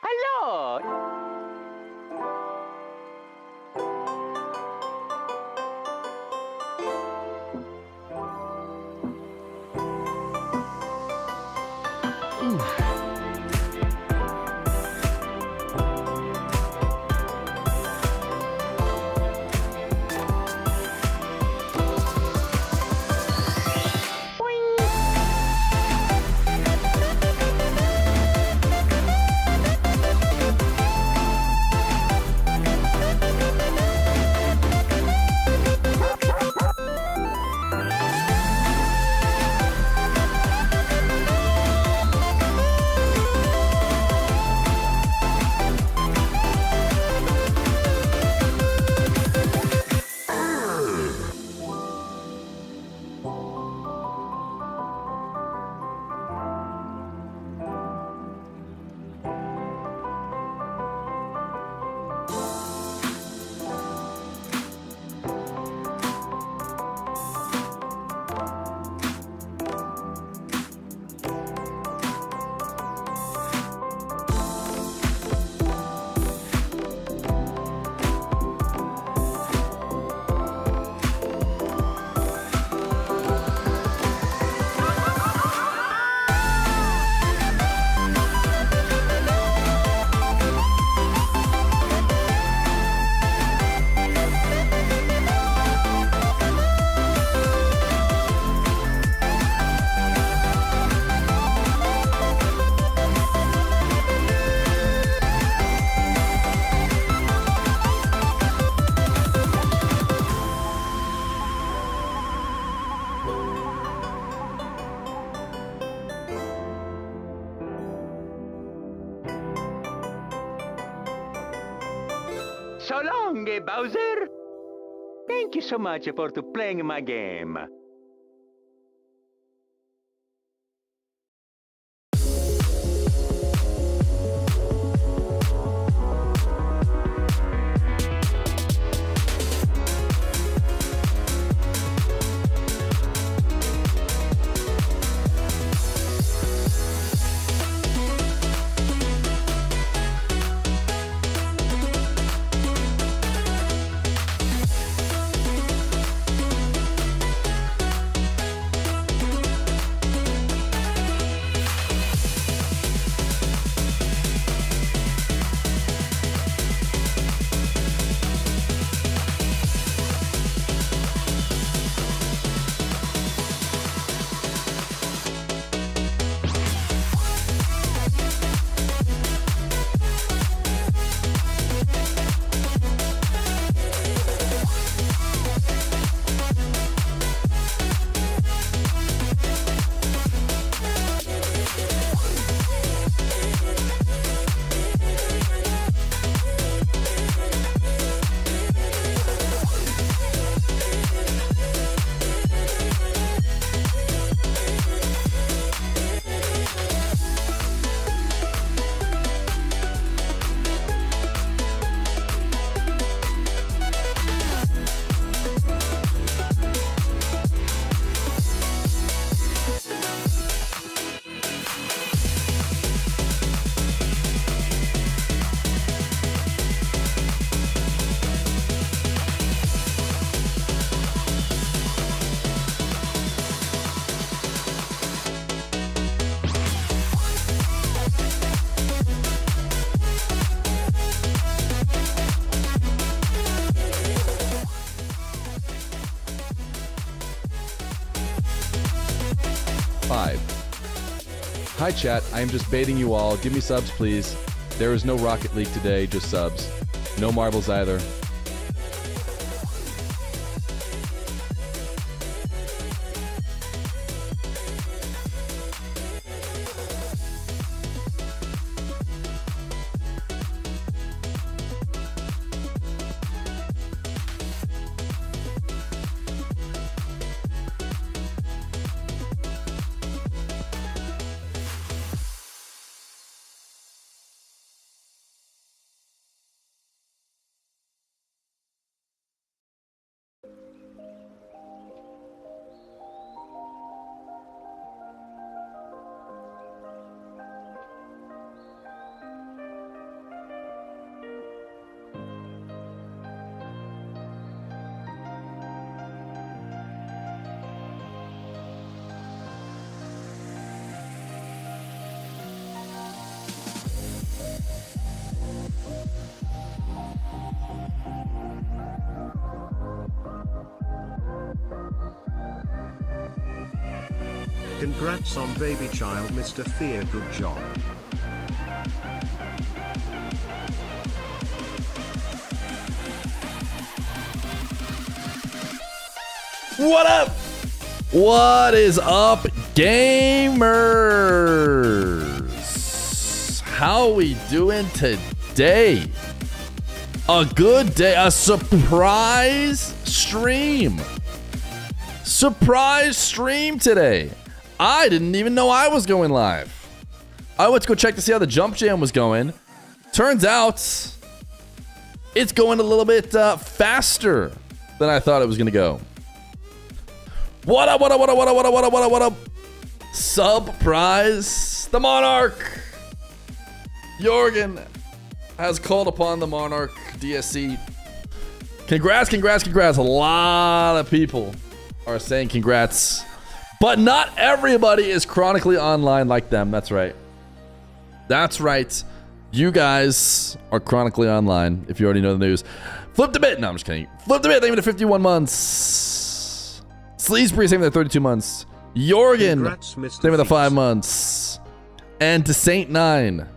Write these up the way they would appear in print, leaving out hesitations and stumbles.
Hello! So long, Bowser! Thank you so much for playing my game. Hi chat, I am just baiting you all. Give me subs please. There is no Rocket League today, just subs. No marbles either. Congrats on baby child, Mr. Feer. Good job. What up? What is up, gamers? How we doing today? A good day, a surprise stream. Surprise stream today. I didn't even know I was going live. I went to go check to see how the jump jam was going. Turns out it's going a little bit faster than I thought it was going to go. What up, what up, what up, what up, what up, what up, what up, what up? Surprise. The Monarch. Jorgen has called upon the Monarch DSC. Congrats, congrats, congrats. A lot of people are saying congrats. But not everybody is chronically online like them. That's right. That's right. You guys are chronically online, if you already know the news. Flipped a bit. No, I'm just kidding. Flipped a bit. Thank you to 51 months. Sleazebree, same with the 32 months. Jorgen, same with the 5 months. And to Saint 9, same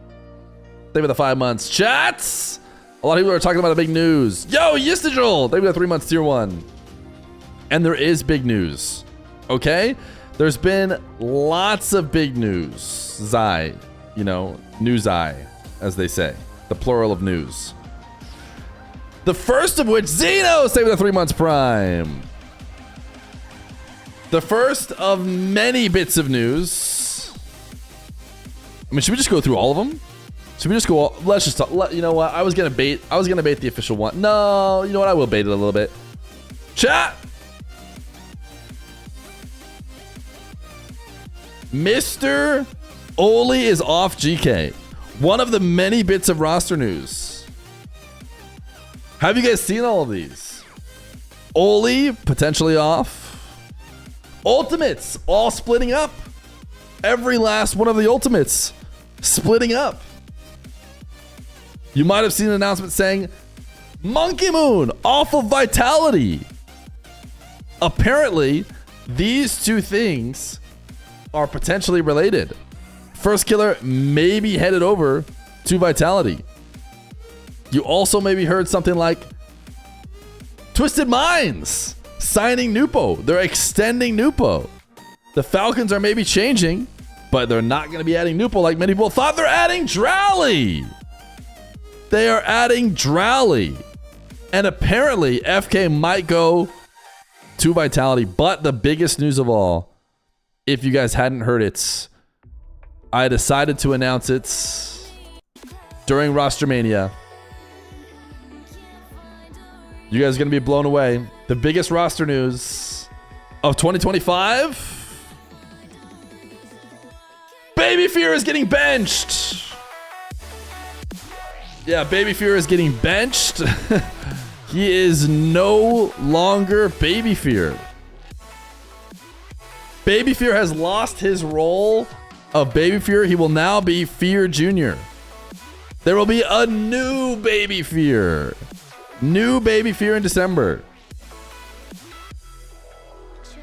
with the 5 months. Chats! A lot of people are talking about the big news. Yo, Yistigel, thank you for the 3 months, tier 1. And there is big news. Okay? There's been lots of big news. Zai, you know, news-eye, as they say. The plural of news. The first of which, Zeno, same with the 3 months prime. The first of many bits of news. I mean, should we just go through all of them? Should we just go? Let's just talk. You know what? I was gonna bait the official one. No, you know what? I will bait it a little bit. Chat. Mr. Oli is off GK. One of the many bits of roster news. Have you guys seen all of these? Oli potentially off. Ultimates all splitting up. Every last one of the ultimates splitting up. You might have seen an announcement saying Monkey Moon off of Vitality. Apparently, these two things are potentially related. First Killer may be headed over to Vitality. You also maybe heard something like Twisted Minds signing Nupo. They're extending Nupo. The Falcons are maybe changing, but they're not going to be adding Nupo like many people thought. They're adding Drowley. They are adding Drowley. And apparently, FK might go to Vitality. But the biggest news of all, if you guys hadn't heard it, I decided to announce it during Rostermania. You guys are going to be blown away. The biggest roster news of 2025. Baby Feer is getting benched. Yeah, Baby Feer is getting benched. He is no longer Baby Feer. Baby Feer has lost his role of Baby Feer. He will now be Feer Jr. There will be a new Baby Feer. New Baby Feer in December.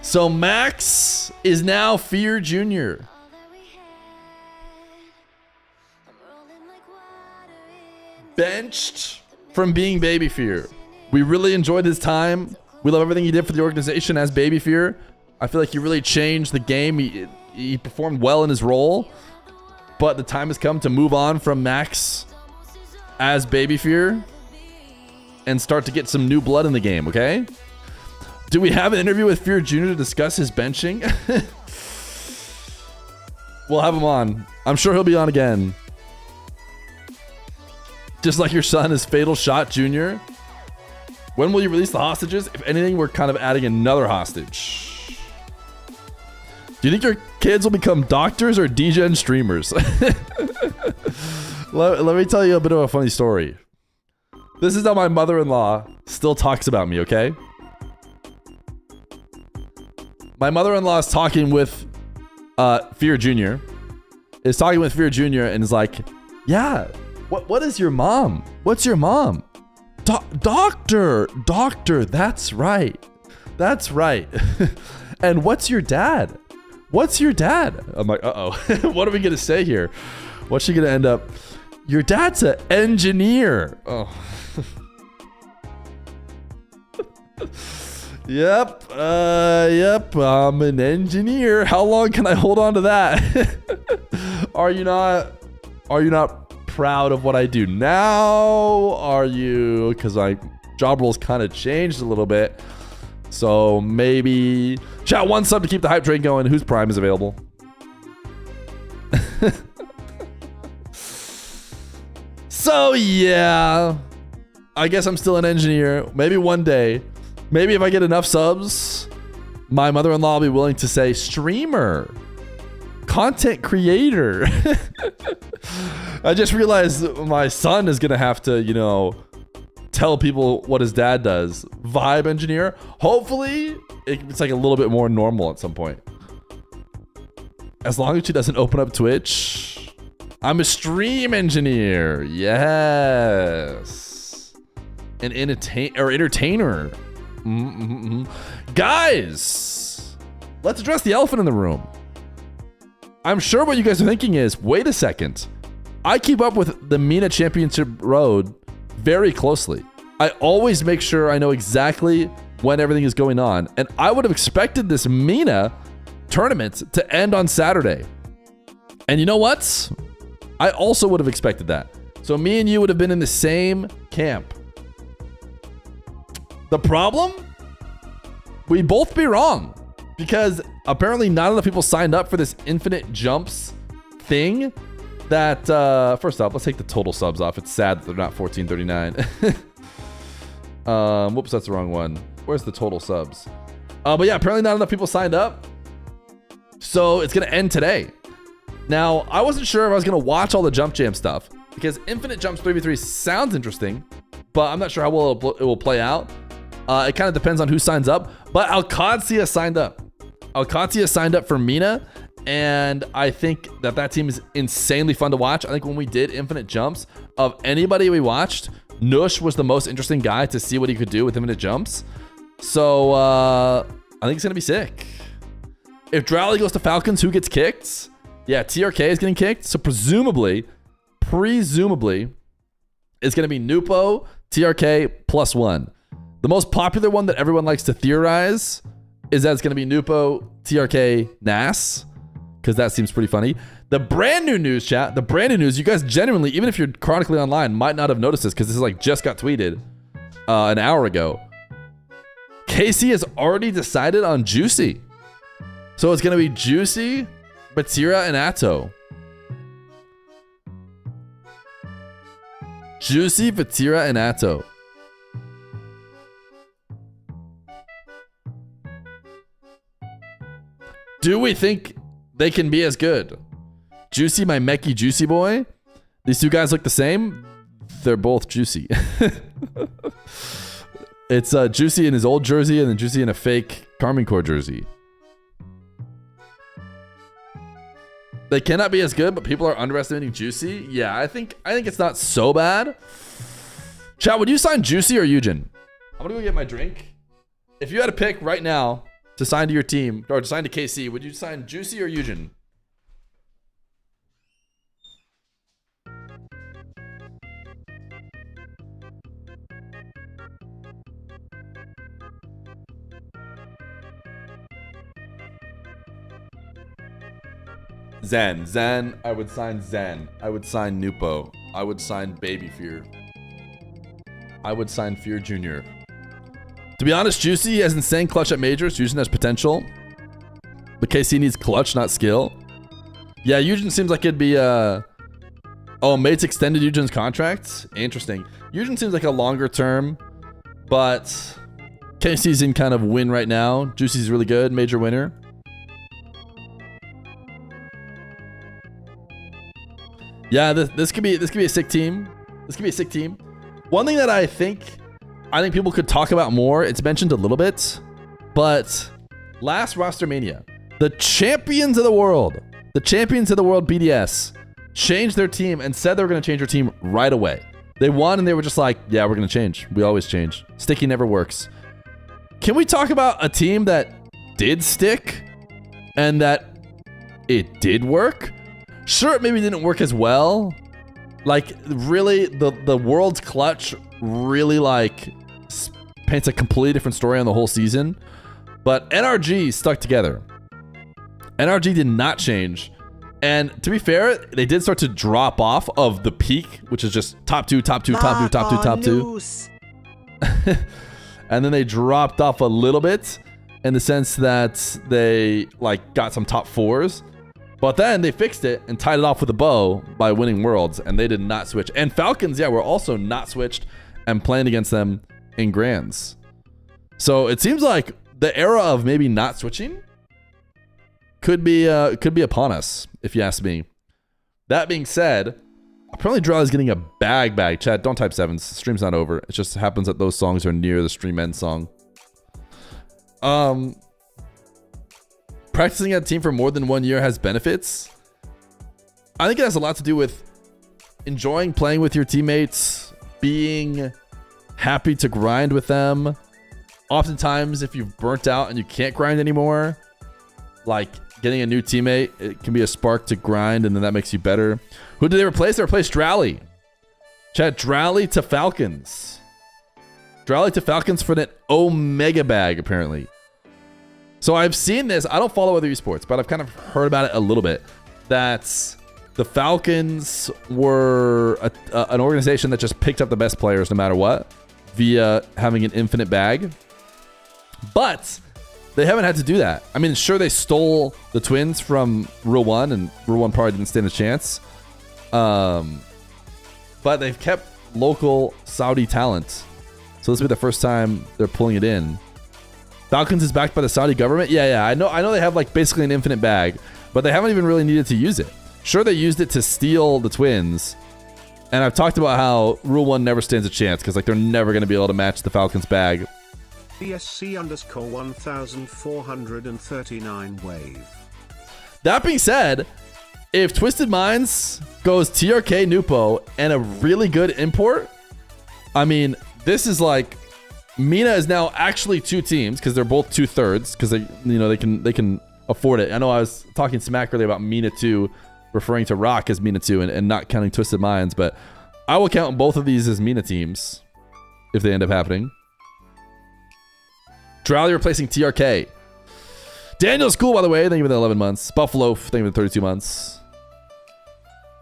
So Max is now Feer Jr. Benched from being Baby Feer. We really enjoyed his time. We love everything he did for the organization as Baby Feer. I feel like he really changed the game. He performed well in his role. But the time has come to move on from Max as Baby Feer and start to get some new blood in the game, okay? Do we have an interview with Feer Jr. to discuss his benching? We'll have him on. I'm sure he'll be on again. Just like your son is Fatal Shot Jr. When will you release the hostages? If anything, we're kind of adding another hostage. Do you think your kids will become doctors or DGen streamers? Let me tell you a bit of a funny story. This is how my mother-in-law still talks about me, okay? My mother-in-law is talking with Feer Jr. Is talking with Feer Jr. and is like, yeah, what is your mom? What's your mom? Doctor, that's right. That's right. And what's your dad? what's your dad? I'm like, uh-oh. What are we going to say here? What's she going to end up? Your dad's an engineer. Oh. Yep. Yep. I'm an engineer. How long can I hold on to that? Are you not proud of what I do now? Are you? Because my job role's kind of changed a little bit. So maybe chat one sub to keep the hype train going. Whose Prime is available? So yeah, I guess I'm still an engineer. Maybe one day, maybe if I get enough subs, my mother-in-law will be willing to say streamer, content creator. I just realized my son is gonna have to, you know, tell people what his dad does. Vibe engineer. Hopefully, it's like a little bit more normal at some point. As long as she doesn't open up Twitch. I'm a stream engineer. Yes. An entertainer. Guys, let's address the elephant in the room. I'm sure what you guys are thinking is, wait a second. I keep up with the MENA Championship Road very closely. I always make sure I know exactly when everything is going on. And I would have expected this MENA tournament to end on Saturday. And you know what? I also would have expected that. So me and you would have been in the same camp. The problem? We'd both be wrong. Because apparently not enough people signed up for this infinite jumps thing. That, first off, let's take the total subs off. It's sad that they're not 1439. Whoops, that's the wrong one. Where's the total subs? But yeah, apparently not enough people signed up. So it's going to end today. Now, I wasn't sure if I was going to watch all the Jump Jam stuff because Infinite Jumps 3v3 sounds interesting, but I'm not sure how well it will play out. It kind of depends on who signs up, but Alcancia signed up. Alcancia signed up for MENA, and I think that team is insanely fun to watch. I think when we did Infinite Jumps, of anybody we watched, Nush was the most interesting guy to see what he could do with Infinite Jumps. So, I think it's going to be sick. If Drowley goes to Falcons, who gets kicked? Yeah, TRK is getting kicked. So presumably, it's going to be Nupo, TRK, +1. The most popular one that everyone likes to theorize is that it's going to be Nupo, TRK, Nas, because that seems pretty funny. The brand new news, chat, you guys genuinely, even if you're chronically online, might not have noticed this because this is like just got tweeted an hour ago. Casey has already decided on Juicy. So it's going to be Juicy, Batira, and Atto. Juicy, Batira, and Atto. Do we think they can be as good? Juicy, my Meki Juicy boy. These two guys look the same. They're both Juicy. It's Juicy in his old jersey and then Juicy in a fake Carmine Corps jersey. They cannot be as good, but people are underestimating Juicy. Yeah, I think it's not so bad. Chat, would you sign Juicy or Eugen? I'm gonna go get my drink. If you had to pick right now to sign to your team or to sign to KC, would you sign Juicy or Eugen? Zen. I would sign Zen. I would sign Nupo. I would sign Baby Feer. I would sign Fear Jr. To be honest, Juicy has insane clutch at majors. Eugen has potential. But KC needs clutch, not skill. Yeah, Eugen seems like it'd be oh, Mates extended Eugen's contract. Interesting. Eugen seems like a longer term, but KC's in kind of win right now. Juicy's really good, major winner. Yeah, this could be a sick team. This could be a sick team. One thing that I think people could talk about more, it's mentioned a little bit, but last Roster Mania, the champions of the world BDS changed their team and said they were going to change their team right away. They won and they were just like, yeah, we're going to change. We always change. Sticky never works. Can we talk about a team that did stick and that it did work. Sure, it maybe didn't work as well. Like, really, the World's Clutch really, like, paints a completely different story on the whole season. But NRG stuck together. NRG did not change. And to be fair, they did start to drop off of the peak, which is just top two, top two, top two, top two, top two. And then they dropped off a little bit in the sense that they, like, got some top fours. But then they fixed it and tied it off with a bow by winning Worlds, and they did not switch. And Falcons, yeah, were also not switched and playing against them in Grands. So it seems like the era of maybe not switching could be upon us, if you ask me. That being said, apparently Draw is getting a bag. Chat, don't type sevens. Stream's not over. It just happens that those songs are near the stream end song. Practicing at a team for more than 1 year has benefits. I think it has a lot to do with enjoying playing with your teammates, being happy to grind with them. Oftentimes, if you've burnt out and you can't grind anymore, like getting a new teammate, it can be a spark to grind, and then that makes you better. Who did they replace? They replaced Drally. Chat, Drally to Falcons. Drally to Falcons for an Omega bag, apparently. So I've seen this. I don't follow other esports, but I've kind of heard about it a little bit. That the Falcons were an organization that just picked up the best players no matter what via having an infinite bag. But they haven't had to do that. I mean, sure, they stole the twins from Rule 1, and Rule 1 probably didn't stand a chance. But they've kept local Saudi talent. So this will be the first time they're pulling it in. Falcons is backed by the Saudi government. Yeah. I know they have like basically an infinite bag, but they haven't even really needed to use it. Sure, they used it to steal the twins. And I've talked about how Rule 1 never stands a chance because like they're never going to be able to match the Falcons bag. BSC_1439 wave. That being said, if Twisted Minds goes TRK Nupo and a really good import, I mean, this is like MENA is now actually two teams because they're both 2/3 because they can afford it. I know I was talking smack earlier about MENA 2, referring to Rock as MENA 2 and not counting Twisted Minds, but I will count both of these as MENA teams if they end up happening. Drowley replacing TRK. Daniel's cool, by the way. Thank you for the 11 months. Buffalo, thank you for the 32 months.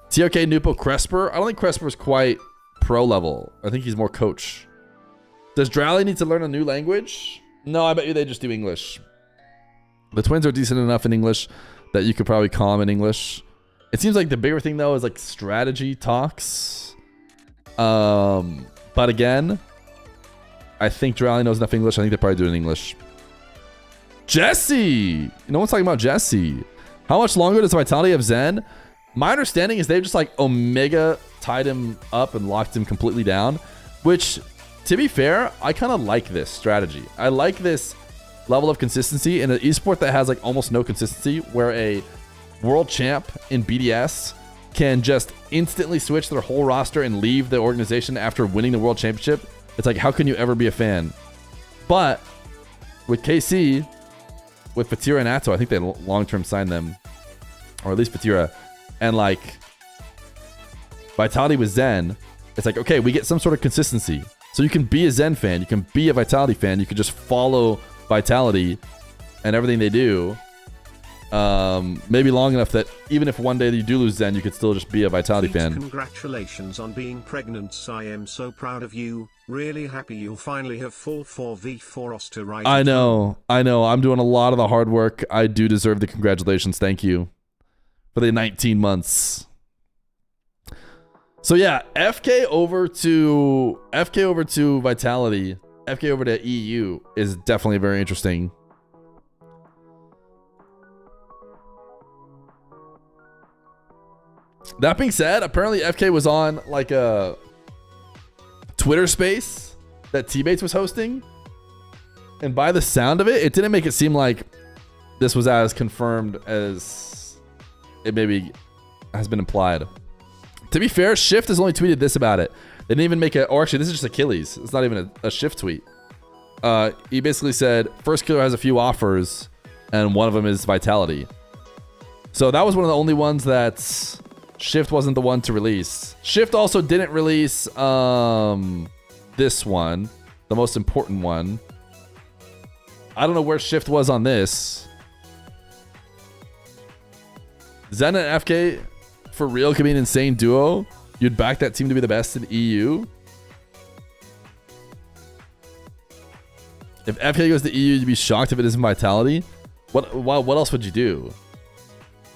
TRK Nupo Cresper. I don't think Cresper's quite pro level. I think he's more coach. Does Drowley need to learn a new language? No, I bet you they just do English. The twins are decent enough in English that you could probably call them in English. It seems like the bigger thing, though, is like strategy talks. But again, I think Drowley knows enough English. I think they probably do it in English. Jesse! No one's talking about Jesse. How much longer does Vitality have Zen? My understanding is they've just like Omega tied him up and locked him completely down, which, to be fair, I kind of like this strategy. I like this level of consistency in an esport that has like almost no consistency, where a world champ in BDS can just instantly switch their whole roster and leave the organization after winning the world championship. It's like, how can you ever be a fan? But with KC, with Fatira and Atto, I think they long-term signed them, or at least Fatira, and like Vitality with Zen, it's like, okay, we get some sort of consistency. So you can be a Zen fan, you can be a Vitality fan, you can just follow Vitality and everything they do. Maybe long enough that even if one day you do lose Zen, you could still just be a Vitality fan. Congratulations on being pregnant. I am so proud of you. Really happy you'll finally have full 4v4 roster right. I know. I'm doing a lot of the hard work. I do deserve the congratulations. Thank you for the 19 months. So yeah, FK over to Vitality, FK over to EU is definitely very interesting. That being said, apparently FK was on like a Twitter space that T-Bates was hosting, and by the sound of it, it didn't make it seem like this was as confirmed as it maybe has been implied. To be fair, Shift has only tweeted this about it. They didn't even make a, or actually this is just Achilles. It's not even a Shift tweet. He basically said, First Killer has a few offers and one of them is Vitality. So that was one of the only ones that Shift wasn't the one to release. Shift also didn't release this one, the most important one. I don't know where Shift was on this. Zen and FK for real could be an insane duo. You'd back that team to be the best in EU. If FK goes to EU, you'd be shocked if it isn't Vitality. What else would you do?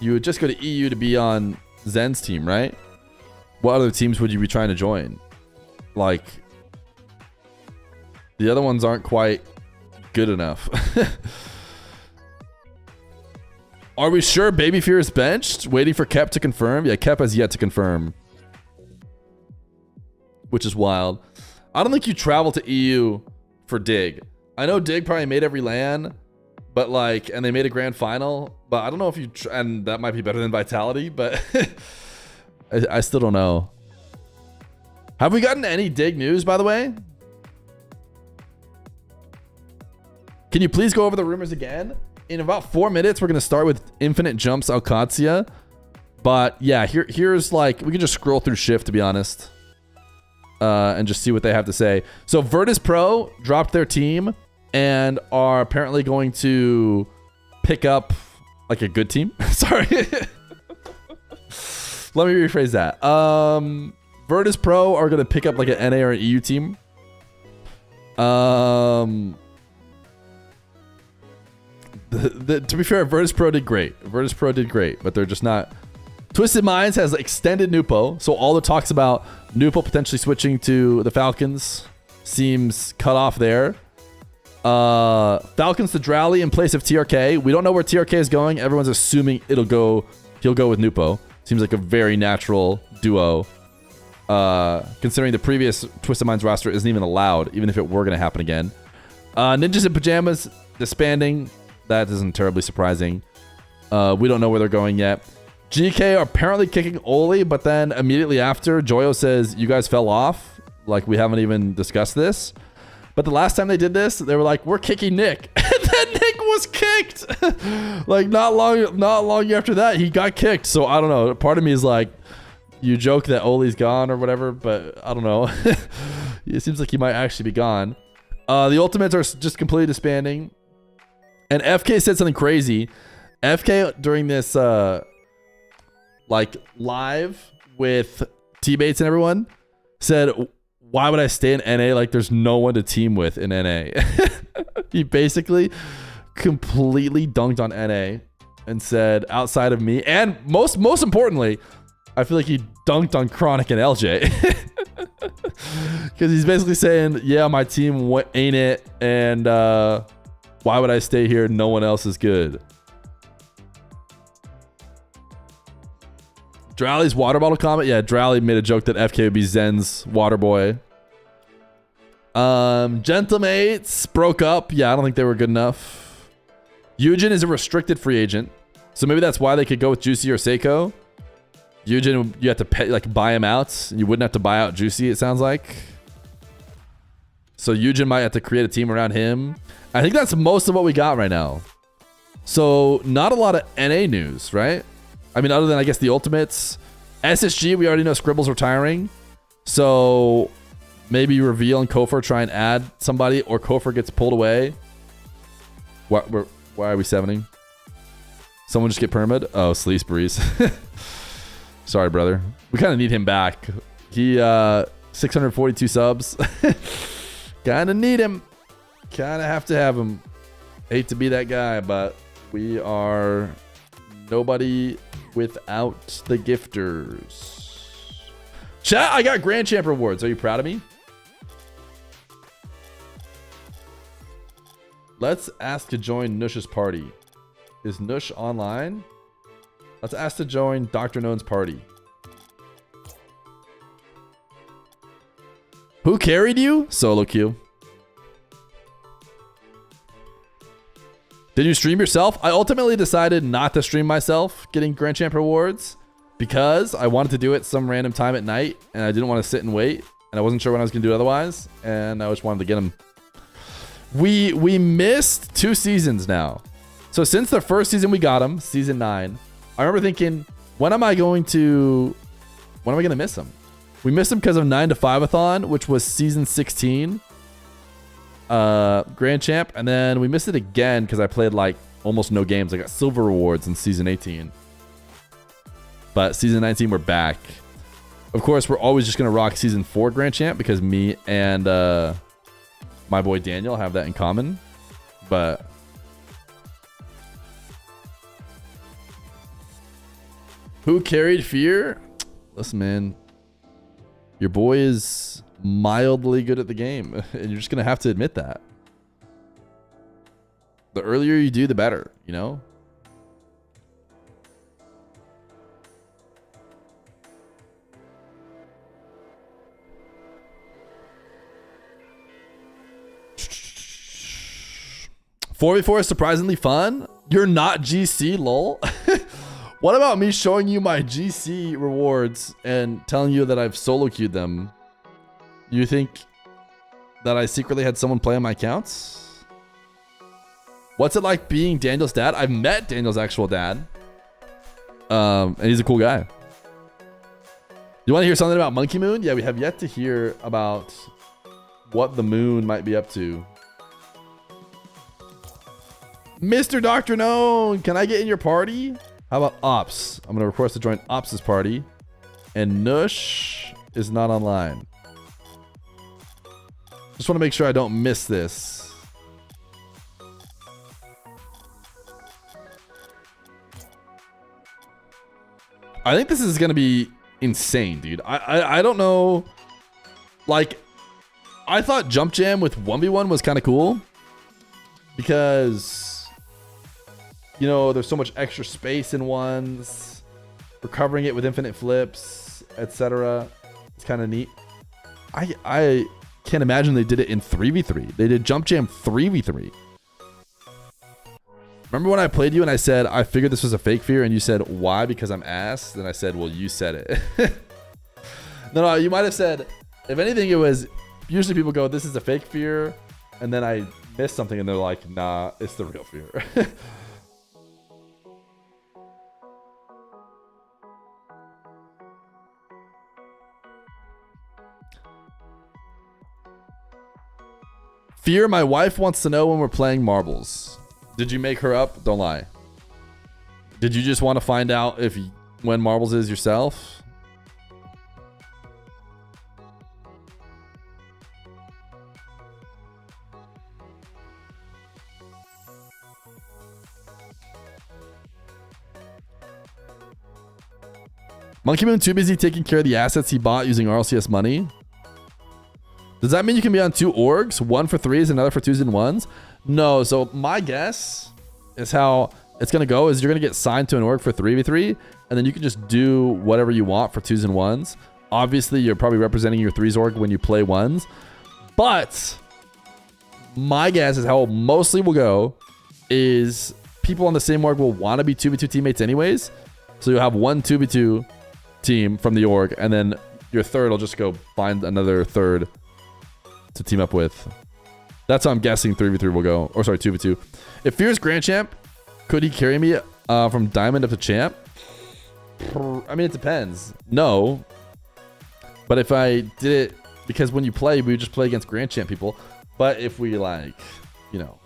You would just go to EU to be on Zen's team, right? What other teams would you be trying to join? Like, the other ones aren't quite good enough. Are we sure Baby Feer is benched? Waiting for Kep to confirm? Yeah, Kep has yet to confirm. Which is wild. I don't think you travel to EU for Dig. I know Dig probably made every LAN, but like, and they made a grand final, but I don't know if you, and that might be better than Vitality, but I still don't know. Have we gotten any Dig news, by the way? Can you please go over the rumors again? In about 4 minutes, we're going to start with Infinite Jumps Alcatia. But yeah, here's like, we can just scroll through Shift, to be honest. And just see what they have to say. So Virtus Pro dropped their team and are apparently going to pick up like a good team. Sorry. Let me rephrase that. Virtus Pro are going to pick up like an NA or an EU team. To be fair, Virtus Pro did great. But they're just not. Twisted Minds has extended Nupo, so all the talks about Nupo potentially switching to the Falcons seems cut off there. Falcons to Drowley in place of TRK. We don't know where TRK is going. Everyone's assuming he'll go with Nupo. Seems like a very natural duo. Considering the previous Twisted Minds roster isn't even allowed, even if it were going to happen again. Ninjas in Pajamas disbanding. That isn't terribly surprising. We don't know where they're going yet. GK are apparently kicking Oli, but then immediately after, Joyo says, you guys fell off. Like, we haven't even discussed this. But the last time they did this, they were like, we're kicking Nick. And then Nick was kicked. Like, not long after that, he got kicked. So, I don't know. Part of me is like, you joke that Oli's gone or whatever, but I don't know. It seems like he might actually be gone. The Ultimates are just completely disbanding. And FK said something crazy. FK during this like live with teammates and everyone said, why would I stay in NA? Like there's no one to team with in NA. He basically completely dunked on NA and said, outside of me, and most importantly, I feel like he dunked on Chronic and LJ. Because he's basically saying, yeah, my team ain't it, and why would I stay here? No one else is good. Drowley's water bottle comment. Yeah, Drowley made a joke that FK would be Zen's water boy. Gentlemates broke up. Yeah, I don't think they were good enough. Eugen is a restricted free agent, so maybe that's why they could go with Juicy or Seiko. Eugen, you have to pay, like, buy him out. You wouldn't have to buy out Juicy, it sounds like. So Eugen might have to create a team around him. I think that's most of what we got right now. So not a lot of NA news, right? I mean, other than, I guess, the Ultimates. SSG, we already know Scribble's retiring. So maybe Reveal and Kofor try and add somebody, or Kofor gets pulled away. Why are we 7ing? Someone just get permid? Oh, Sleece Breeze. Sorry, brother. We kind of need him back. He, 642 subs. Kind of need him. Kind of have to have him. Hate to be that guy, but we are nobody without the gifters. Chat, I got Grand Champ rewards. Are you proud of me? Let's ask to join Nush's party. Is Nush online? Let's ask to join Dr. Known's party. Who carried you? Solo queue. Did you stream yourself? I ultimately decided not to stream myself getting Grand Champ rewards because I wanted to do it some random time at night and I didn't want to sit and wait and I wasn't sure when I was going to do it otherwise and I just wanted to get them. We missed 2 seasons now. So since the first season we got them, season 9, I remember thinking, when am I going to miss him? We missed him because of 9 to 5-a-thon, which was season 16 Grand Champ. And then we missed it again because I played like almost no games. I got silver rewards in season 18. But season 19, we're back. Of course, we're always just going to rock season 4 Grand Champ because me and my boy Daniel have that in common. But who carried Feer? Listen, man. Your boy is mildly good at the game, and you're just going to have to admit that. The earlier you do, the better, you know? "4v4 is surprisingly fun. You're not GC, lol." What about me showing you my GC rewards and telling you that I've solo queued them? You think that I secretly had someone play on my accounts? What's it like being Daniel's dad? I've met Daniel's actual dad. And he's a cool guy. You want to hear something about Monkey Moon? Yeah, we have yet to hear about what the moon might be up to. Mr. Dr. Known, can I get in your party? How about Ops? I'm going to request to join Ops' party. And Nush is not online. Just want to make sure I don't miss this. I think this is going to be insane, dude. I don't know. Like, I thought Jump Jam with 1v1 was kind of cool. Because, you know, there's so much extra space in ones. Recovering it with infinite flips, etc. It's kind of neat. I can't imagine they did it in 3v3. They did Jump Jam 3v3. Remember when I played you and I said, I figured this was a fake Fear, and you said, why? Because I'm ass? Then I said, well, you said it. No, you might have said, if anything, it was, usually people go, this is a fake Fear, and then I missed something and they're like, nah, it's the real Fear. Fear, my wife wants to know when we're playing marbles. Did you make her up? Don't lie. Did you just want to find out when marbles is yourself? Monkey Moon too busy taking care of the assets he bought using RLCS money. Does that mean you can be on 2 orgs? One for 3s, another for 2s and 1s? No, so my guess is how it's going to go is you're going to get signed to an org for 3v3, and then you can just do whatever you want for 2s and 1s. Obviously, you're probably representing your 3s org when you play 1s. But my guess is how it mostly will go is people on the same org will want to be 2v2 teammates anyways. So you'll have one 2v2 team from the org, and then your third will just go find another third to team up with. That's how I'm guessing 3v3 will go. Or sorry, 2v2. If Fear's Grand Champ, could he carry me from Diamond up to Champ? I mean, it depends. No. But if I did it, because when you play, we would just play against Grand Champ people. But if we, like, you know,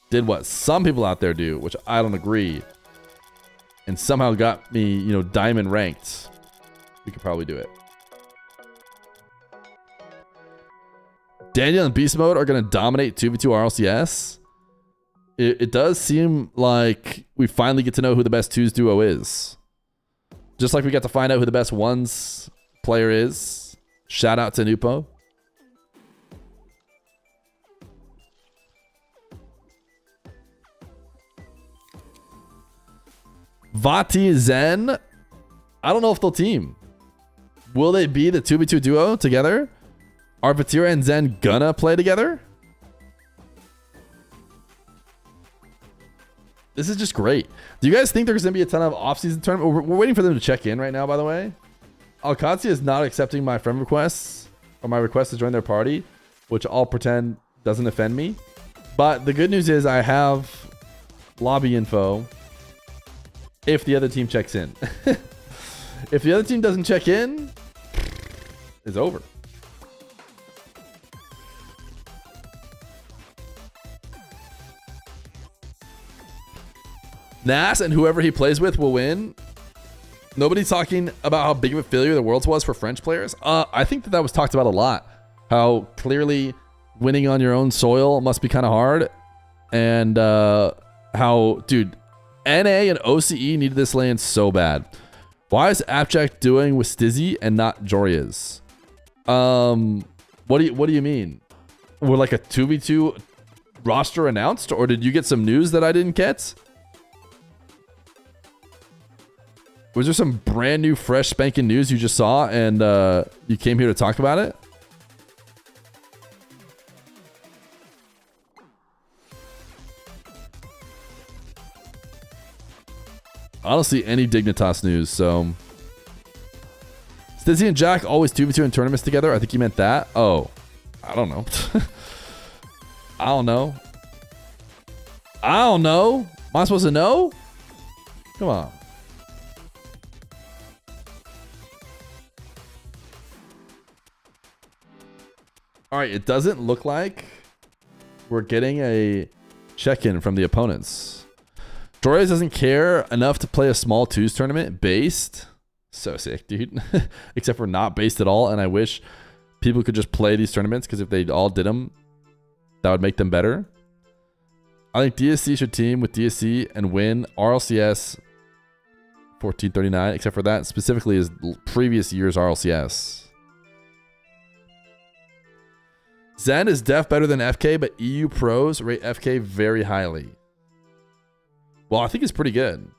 did what some people out there do, which I don't agree, and somehow got me, you know, Diamond ranked, we could probably do it. Daniel and Beast Mode are going to dominate 2v2 RLCS. It does seem like we finally get to know who the best 2s duo is. Just like we got to find out who the best 1s player is. Shout out to Nupo. Vati Zen. I don't know if they'll team. Will they be the 2v2 duo together? Are Vatira and Zen gonna play together? This is just great. Do you guys think there's gonna be a ton of off-season tournament? We're waiting for them to check in right now, by the way. Alcatsi is not accepting my friend requests or my request to join their party, which I'll pretend doesn't offend me. But the good news is I have lobby info if the other team checks in. If the other team doesn't check in, it's over. Nas and whoever he plays with will win. Nobody's talking about how big of a failure the Worlds was for French players. I think that was talked about a lot. How clearly winning on your own soil must be kind of hard. And how, dude, NA and OCE needed this lane so bad. Why is Appjack doing with Stizzy and not Joria's? What do you mean? Were like a 2v2 roster announced, or did you get some news that I didn't get? Was there some brand new, fresh, spanking news you just saw and you came here to talk about it? I don't see any Dignitas news, so... Stizzy and Jack always 2v2 in tournaments together? I think you meant that. Oh. I don't know. I don't know. I don't know. Am I supposed to know? Come on. Alright, it doesn't look like we're getting a check-in from the opponents. Torres doesn't care enough to play a small twos tournament based. So sick, dude. Except for not based at all. And I wish people could just play these tournaments, because if they all did them, that would make them better. I think DSC should team with DSC and win RLCS 1439, except for that specifically is previous year's RLCS. Zen is def better than FK, but EU pros rate FK very highly. Well, I think it's pretty good.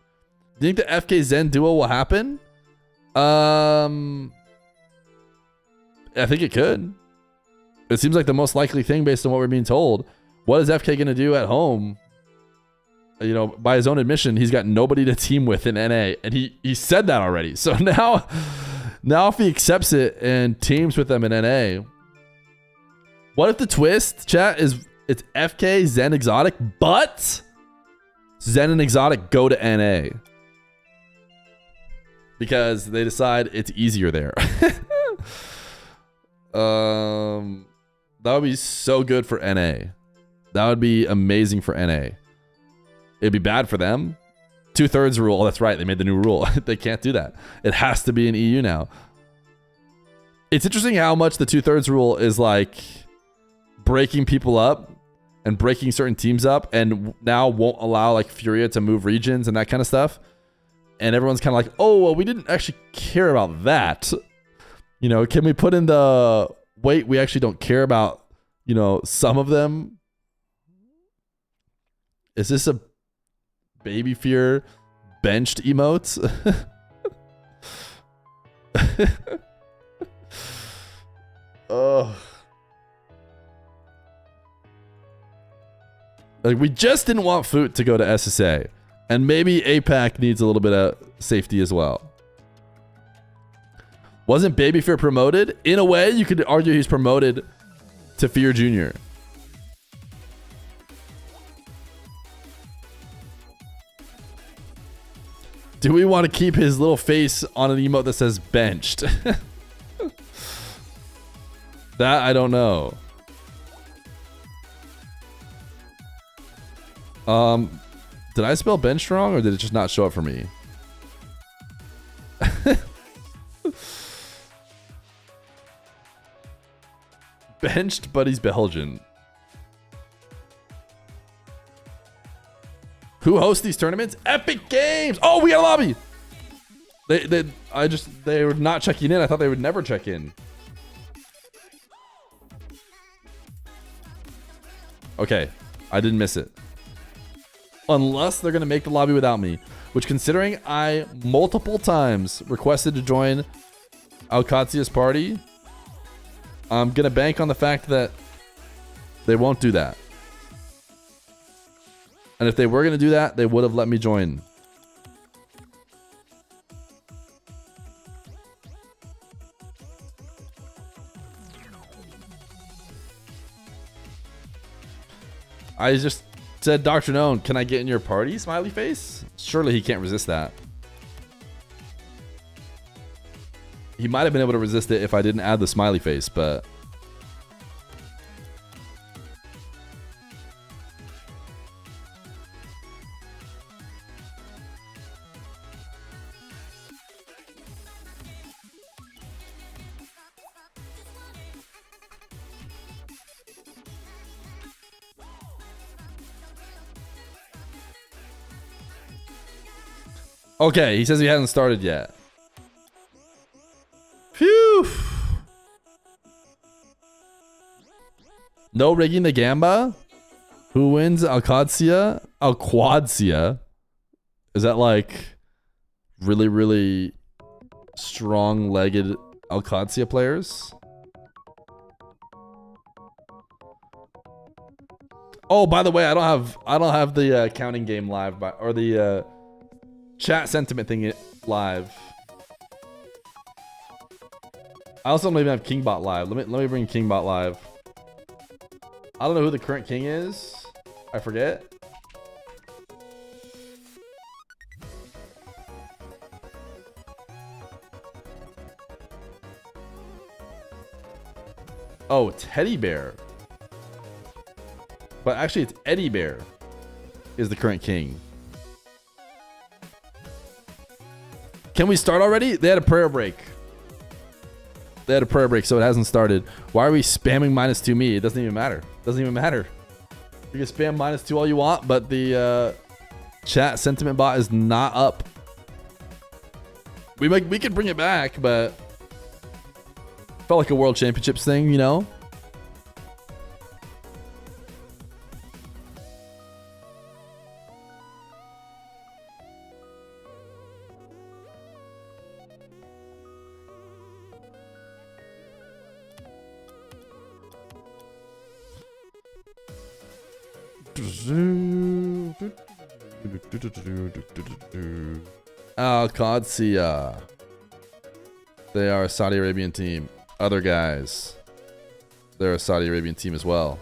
Do you think the FK Zen duo will happen? I think it could. It seems like the most likely thing based on what we're being told. What is FK going to do at home? You know, by his own admission, he's got nobody to team with in NA, and he said that already. So now if he accepts it and teams with them in NA, what if the twist, chat, is it's FK, Zen, Exotic, but Zen and Exotic go to NA because they decide it's easier there. That would be so good for NA. That would be amazing for NA. It'd be bad for them. 2/3 rule. Oh, that's right. They made the new rule. They can't do that. It has to be in EU now. It's interesting how much the 2/3 rule is like breaking people up and breaking certain teams up, and now won't allow like Furia to move regions and that kind of stuff. And everyone's kind of like, oh, well, we didn't actually care about that. You know, can we put in the, wait, we actually don't care about, you know, some of them? Is this a baby Fear benched emotes? Oh. Like, we just didn't want Foot to go to SSA. And maybe APAC needs a little bit of safety as well. Wasn't Baby Fear promoted? In a way, you could argue he's promoted to Fear Jr. Do we want to keep his little face on an emote that says benched? That I don't know. Did I spell benched wrong, or did it just not show up for me? Benched, but he's Belgian. Who hosts these tournaments? Epic Games! Oh, we got a lobby! They were not checking in. I thought they would never check in. Okay, I didn't miss it. Unless they're going to make the lobby without me. Which, considering I multiple times requested to join Alcazia's party, I'm going to bank on the fact that they won't do that. And if they were going to do that, they would have let me join. I just said, Dr. Known, can I get in your party? Smiley face? Surely he can't resist that. He might have been able to resist it if I didn't add the smiley face, but... Okay, he says he hasn't started yet. Phew. No rigging the Gamba? Who wins Alquadia? Alquadia? Is that like really, really strong-legged Alquadia players? Oh, by the way, I don't have the counting game live or the chat sentiment thing live. I also don't even have Kingbot live. Let me bring Kingbot live. I don't know who the current king is. I forget. Oh, Teddy Bear. But actually it's Eddie Bear is the current king. Can we start already? They had a prayer break. They had a prayer break, so it hasn't started. Why are we spamming -2 me? It doesn't even matter. Doesn't even matter. You can spam -2 all you want, but the chat sentiment bot is not up. We could bring it back, but felt like a World Championships thing, you know? Al-Qadsiya. They are a Saudi Arabian team. Other guys, they're a Saudi Arabian team as well.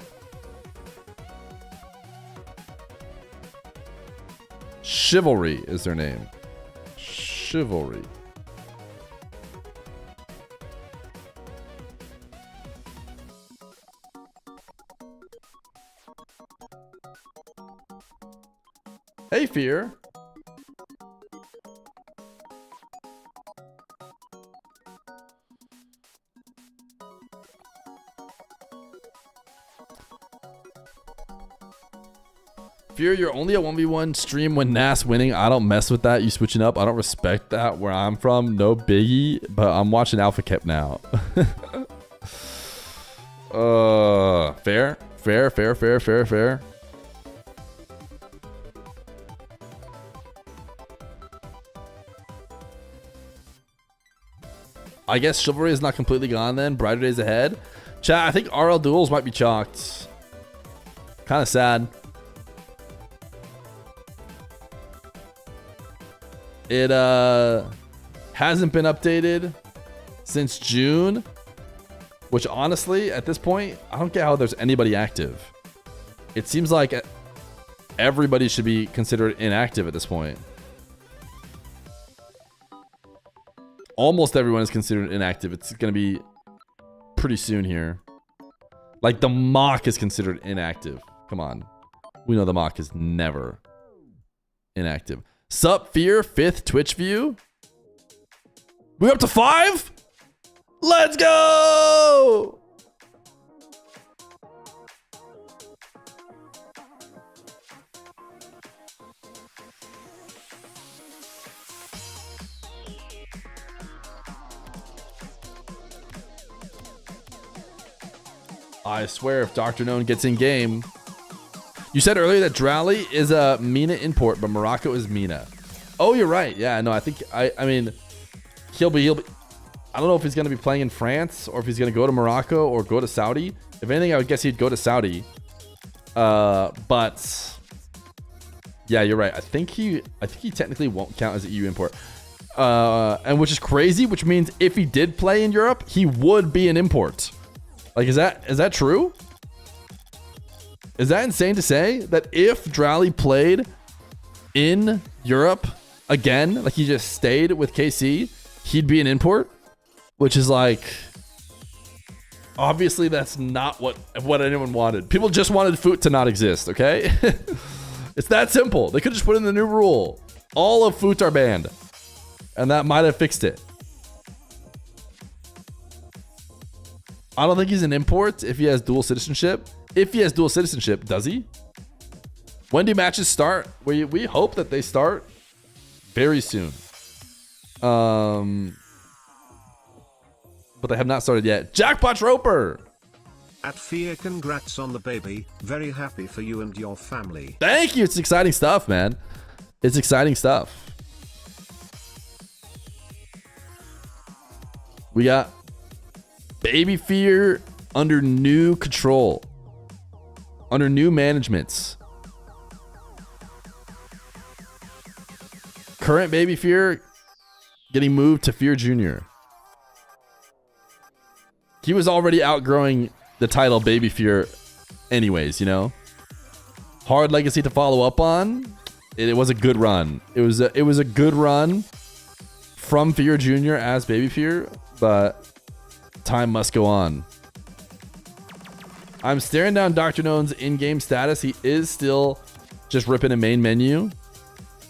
Chivalry is their name. Chivalry. Hey, Feer. Fear, you're only a 1v1 stream when Nas winning. I don't mess with that. You switching up. I don't respect that where I'm from. No biggie. But I'm watching Alpha Kept now. Fair. I guess Chivalry is not completely gone then. Brighter days ahead. Chat, I think RL Duels might be chalked. Kind of sad. It hasn't been updated since June, which honestly, at this point, I don't get how there's anybody active. It seems like everybody should be considered inactive at this point. Almost everyone is considered inactive. It's going to be pretty soon here. Like the mock is considered inactive. Come on. We know the mock is never inactive. Sup, Fear, 5th Twitch view. We're up to 5? Let's go! I swear if Dr. Known gets in game. You said earlier that Drowley is a MENA import, but Morocco is MENA. Oh, you're right. Yeah, no, I think I mean he'll be I don't know if he's going to be playing in France or if he's going to go to Morocco or go to Saudi. If anything, I would guess he'd go to Saudi. But yeah, you're right. I think he technically won't count as an EU import. And which is crazy, which means if he did play in Europe, he would be an import. Like, is that true? Is that insane to say that if Drowley played in Europe again, like he just stayed with KC, he'd be an import? which is like, obviously that's not what anyone wanted. People just wanted Foot to not exist, okay? It's that simple. They could just put in the new rule. All of Foot are banned. And that might have fixed it. I don't think he's an import if he has dual citizenship. If he has dual citizenship, does he? When do matches start? We hope that they start very soon. But they have not started yet. Jackpot Roper! At Feer, congrats on the baby. Very happy for you and your family. Thank you. It's exciting stuff, man. It's exciting stuff. We got Baby Feer under new control. Under new managements. Current Baby Feer getting moved to Feer Jr. He was already outgrowing the title Baby Feer anyways, you know? Hard legacy to follow up on. It was a good run. It was a good run from Feer Jr. as Baby Feer, but time must go on. I'm staring down Dr. None's in-game status. He is still just ripping a main menu,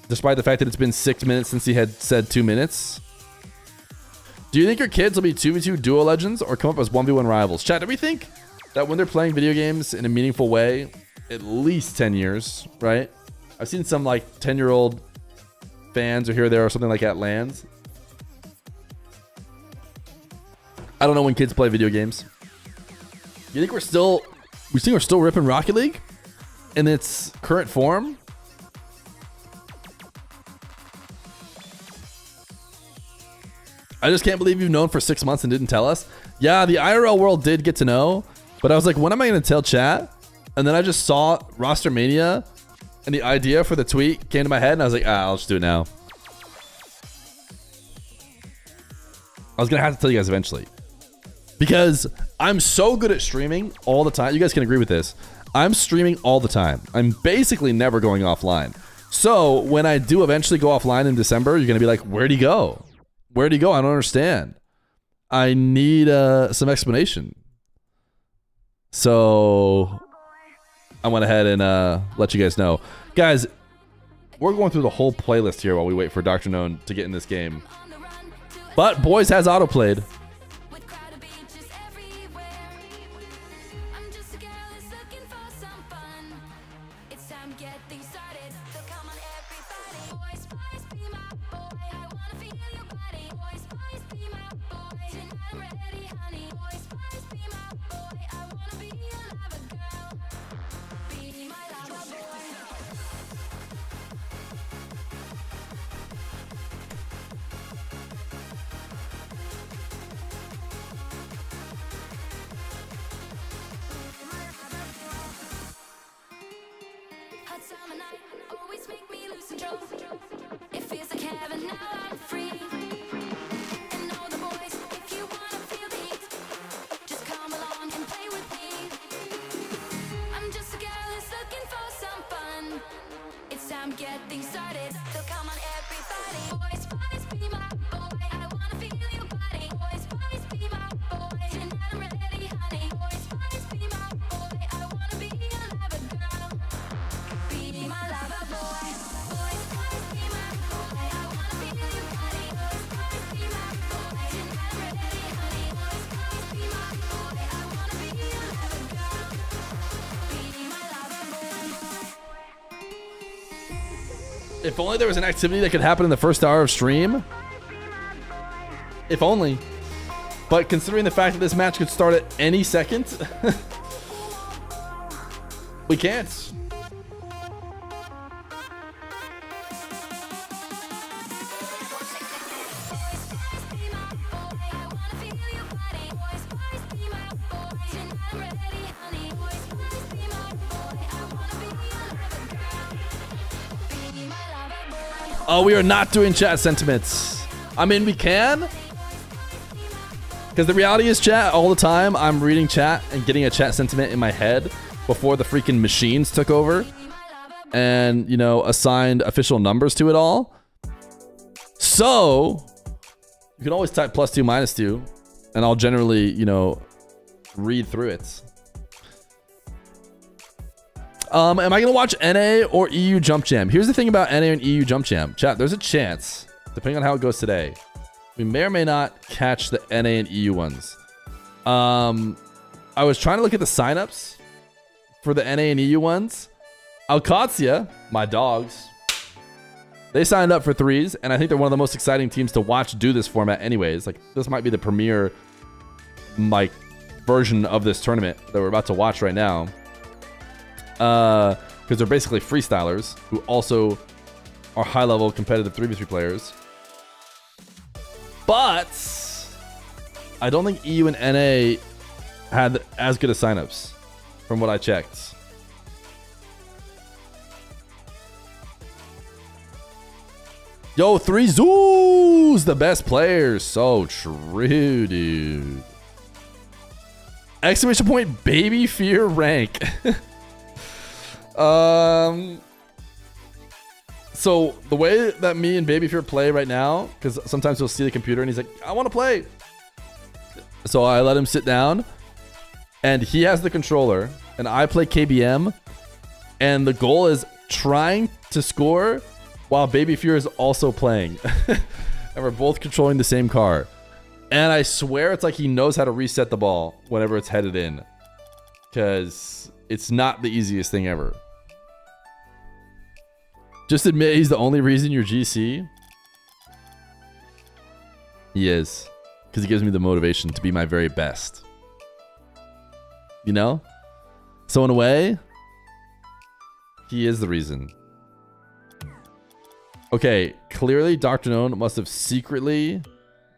despite the fact that it's been 6 minutes since he had said 2 minutes. Do you think your kids will be 2v2 duo legends or come up as 1v1 rivals? Chat, do we think that when they're playing video games in a meaningful way, at least 10 years, right? I've seen some like 10-year-old fans or here or there or something like at LANs. I don't know when kids play video games. You think we're still ripping Rocket League in its current form? I just can't believe you've known for 6 months and didn't tell us. Yeah, the IRL world did get to know, but I was like, when am I going to tell chat? And then I just saw Roster Mania, and the idea for the tweet came to my head, and I was like, I'll just do it now. I was going to have to tell you guys eventually. Because I'm so good at streaming all the time. You guys can agree with this. I'm streaming all the time. I'm basically never going offline. So when I do eventually go offline in December, you're going to be like, where'd he go? Where'd he go? I don't understand. I need some explanation. So I went ahead and let you guys know. Guys, we're going through the whole playlist here while we wait for Dr. None to get in this game. But Boys has autoplayed. If only there was an activity that could happen in the first hour of stream. If only. But considering the fact that this match could start at any second, we can't. Oh, we are not doing chat sentiments. I mean, we can. Because the reality is, chat, all the time, I'm reading chat and getting a chat sentiment in my head before the freaking machines took over and, you know, assigned official numbers to it all. So, you can always type +2, -2. and I'll generally, you know, read through it. Am I gonna watch NA or EU Jump Jam? Here's the thing about NA and EU Jump Jam. Chat, there's a chance, depending on how it goes today, we may or may not catch the NA and EU ones. I was trying to look at the signups for the NA and EU ones. Alcatia, my dogs, they signed up for 3s, and I think they're one of the most exciting teams to watch do this format anyways. Like, this might be the premier, like, version of this tournament that we're about to watch right now. Because they're basically freestylers who also are high-level competitive 3v3 players. But I don't think EU and NA had as good as signups from what I checked. Yo, 3 Zoos, the best players. So true, dude. Exclamation point, baby Feer rank. So the way that me and Baby Fear play right now, because sometimes he'll see the computer and he's like, I want to play. So I let him sit down and he has the controller and I play KBM. And the goal is trying to score while Baby Fear is also playing. And we're both controlling the same car. And I swear it's like he knows how to reset the ball whenever it's headed in. Because it's not the easiest thing ever. Just admit he's the only reason you're GC. He is. Because he gives me the motivation to be my very best. You know? So in a way, he is the reason. Okay, clearly Dr. Known must have secretly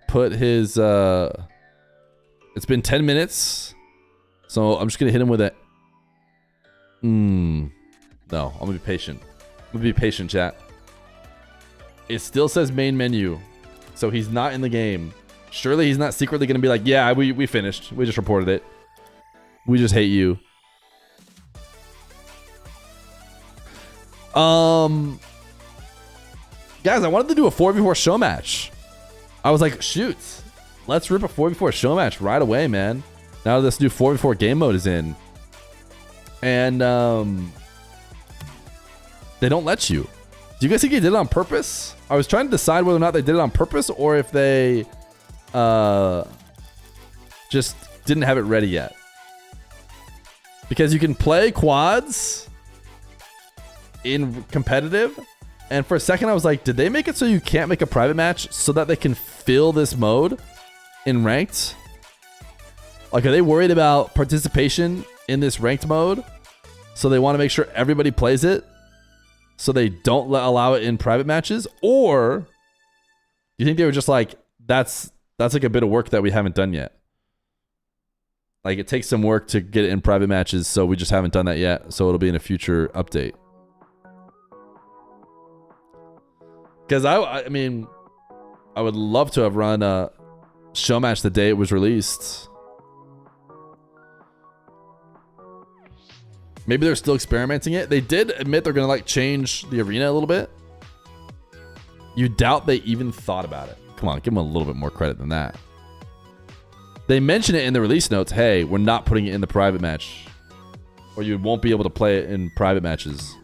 put his... It's been 10 minutes. So I'm just going to hit him with a... No, I'm going to be patient. I'm going to be patient, chat. It still says main menu. So he's not in the game. Surely he's not secretly going to be like, yeah, we finished. We just reported it. We just hate you. Guys, I wanted to do a 4v4 show match. I was like, shoot. Let's rip a 4v4 show match right away, man. Now this new 4v4 game mode is in. And, they don't let you. Do you guys think they did it on purpose? I was trying to decide whether or not they did it on purpose or if they just didn't have it ready yet. Because you can play quads in competitive. And for a second I was like, did they make it so you can't make a private match so that they can fill this mode in ranked? Like, are they worried about participation in this ranked mode? So they want to make sure everybody plays it? So they don't allow it in private matches? Or do you think they were just like, that's like a bit of work that we haven't done yet? Like, it takes some work to get it in private matches, so we just haven't done that yet. So it'll be in a future update. Because I mean, I would love to have run a show match the day it was released. Maybe they're still experimenting it. They did admit they're going to like change the arena a little bit. You doubt they even thought about it. Come on, give them a little bit more credit than that. They mention it in the release notes. Hey, we're not putting it in the private match. Or you won't be able to play it in private matches.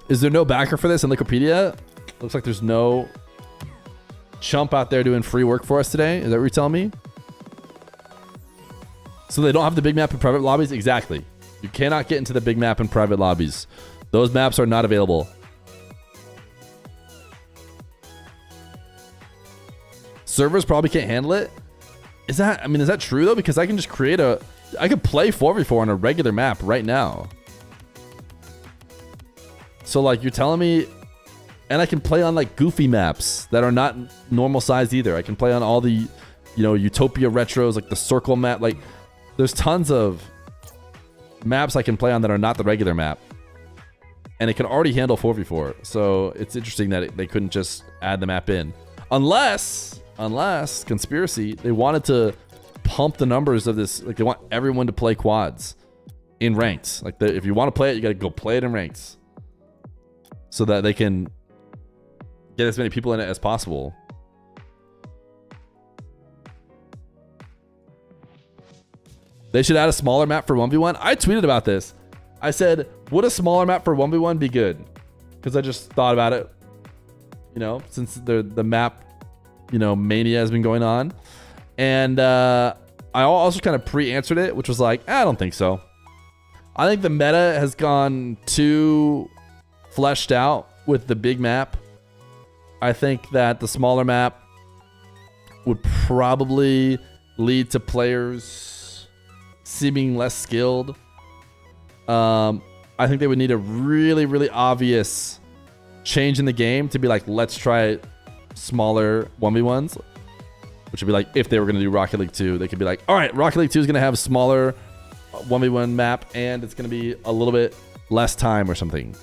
Is there no backer for this in Wikipedia? Looks like there's no chump out there doing free work for us today. Is that what you're telling me? So they don't have the big map in private lobbies? Exactly. You cannot get into the big map in private lobbies. Those maps are not available. Servers probably can't handle it. Is that true though? Because I can just I could play 4v4 on a regular map right now. So like you're telling me, and I can play on like goofy maps that are not normal sized either. I can play on all the, you know, Utopia retros, like the circle map. Like there's tons of maps I can play on that are not the regular map. And it can already handle 4v4. So it's interesting that they couldn't just add the map in. Unless, conspiracy, they wanted to pump the numbers of this. Like they want everyone to play quads in ranked. Like if you want to play it, you got to go play it in ranked. So that they can get as many people in it as possible. They should add a smaller map for 1v1. I tweeted about this. I said, would a smaller map for 1v1 be good? Because I just thought about it, you know, since the map, you know, mania has been going on. And I also kind of pre-answered it, which was like, I don't think so. I think the meta has gone too fleshed out with the big map. I think that the smaller map would probably lead to players seeming less skilled. I think they would need a really, really obvious change in the game to be like, let's try smaller 1v1s, which would be like if they were going to do Rocket League 2, they could be like, all right, Rocket League 2 is going to have smaller 1v1 map and it's going to be a little bit less time or something.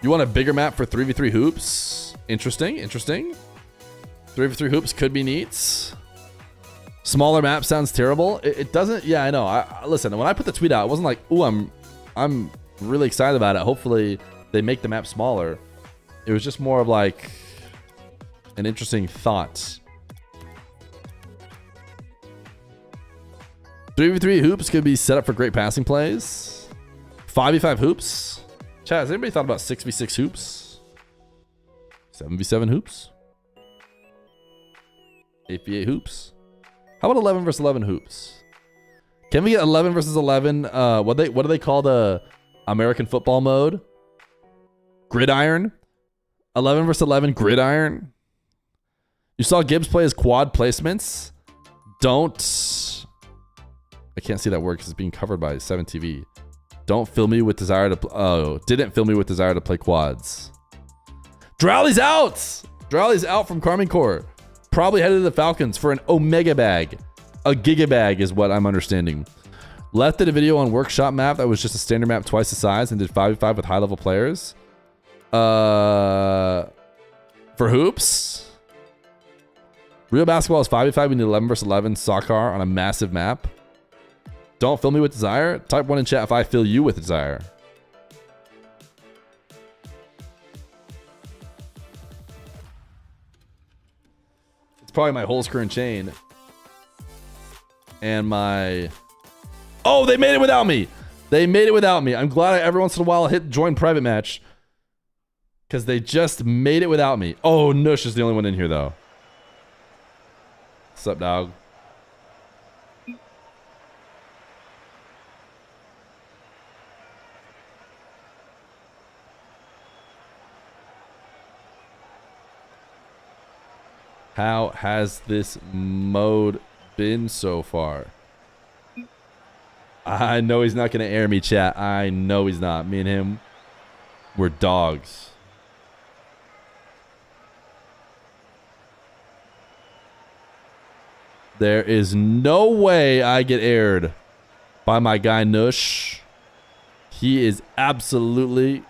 You want a bigger map for 3v3 hoops? Interesting, interesting. 3v3 hoops could be neat. Smaller map sounds terrible. It doesn't. Yeah, I know. Listen, when I put the tweet out, it wasn't like, ooh, I'm really excited about it. Hopefully they make the map smaller. It was just more of like an interesting thought. 3v3 hoops could be set up for great passing plays. 5v5 hoops. Chat, has anybody thought about 6v6 hoops? 7v7 hoops? 8v8 hoops? How about 11 versus 11 hoops? Can we get 11 versus 11? What do they call the American football mode? Gridiron? 11 versus 11 gridiron? You saw Gibbs play his quad placements? Don't. I can't see that word because it's being covered by 7TV. Don't fill me with desire to didn't fill me with desire to play quads. Drowley's out! Drowley's out from Carmine Corps. Probably headed to the Falcons for an Omega bag. A Giga bag is what I'm understanding. Left did a video on workshop map that was just a standard map twice the size and did 5v5 with high level players. For hoops? Real basketball is 5v5. We need 11 versus 11 soccer on a massive map. Don't fill me with desire. Type 1 in chat if I fill you with desire. It's probably my whole screw and chain. And my... Oh, they made it without me. They made it without me. I'm glad I every once in a while hit join private match. Because they just made it without me. Oh, Nush is the only one in here, though. What's up, dog? How has this mode been so far? I know he's not going to air me, chat. I know he's not. Me and him, we're dogs. There is no way I get aired by my guy Nush. He is absolutely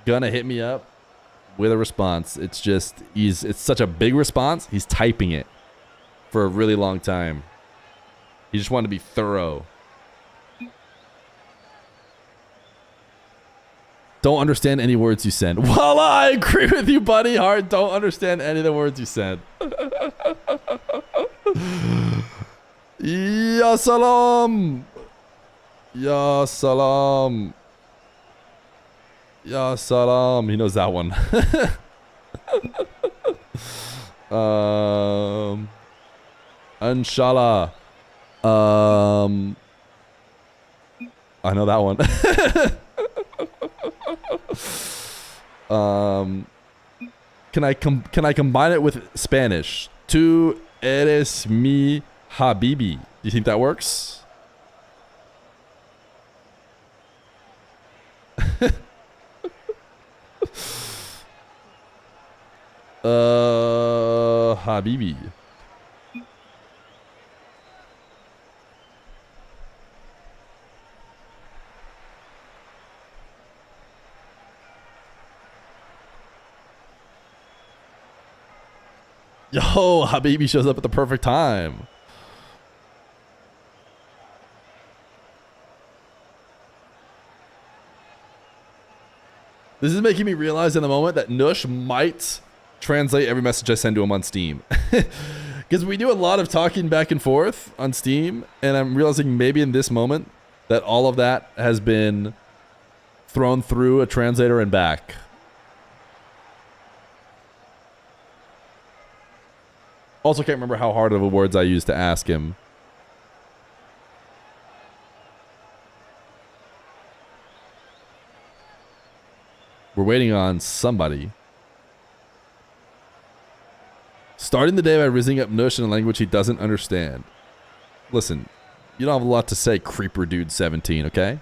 going to hit me up with a response. It's just, it's such a big response. He's typing it for a really long time. He just wanted to be thorough. Don't understand any words you send. Well, I agree with you, buddy. Hard. Don't understand any of the words you said. Ya salam. Ya salam. Ya salam. He knows that one. Inshallah. I know that one. Can I combine it with Spanish? Tu eres mi habibi. Do you think that works? Habibi. Yo, Habibi shows up at the perfect time. This is making me realize in the moment that Nush might translate every message I send to him on Steam. Because we do a lot of talking back and forth on Steam, and I'm realizing maybe in this moment that all of that has been thrown through a translator and back. Also can't remember how hard of a words I used to ask him. We're waiting on somebody. Starting the day by rizzing up Nush in a language he doesn't understand. Listen, you don't have a lot to say, Creeper Dude 17, okay?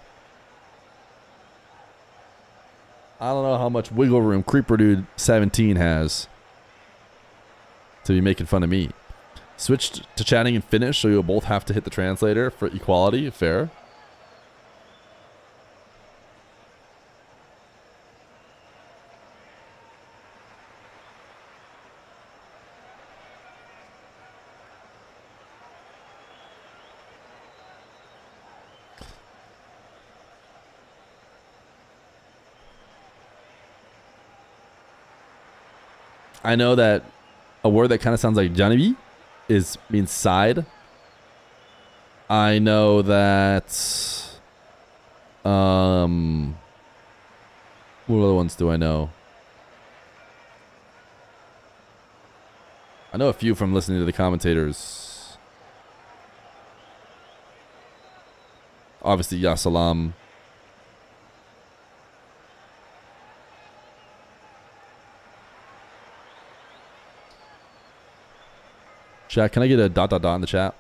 I don't know how much wiggle room Creeper Dude 17 has to be making fun of me. Switch to chatting in Finnish, so you'll both have to hit the translator for equality. Fair. I know that a word that kind of sounds like Janibi means side. I know that what other ones do I know? I know a few from listening to the commentators. Obviously, Ya Salam. Chat, can I get a ... in the chat?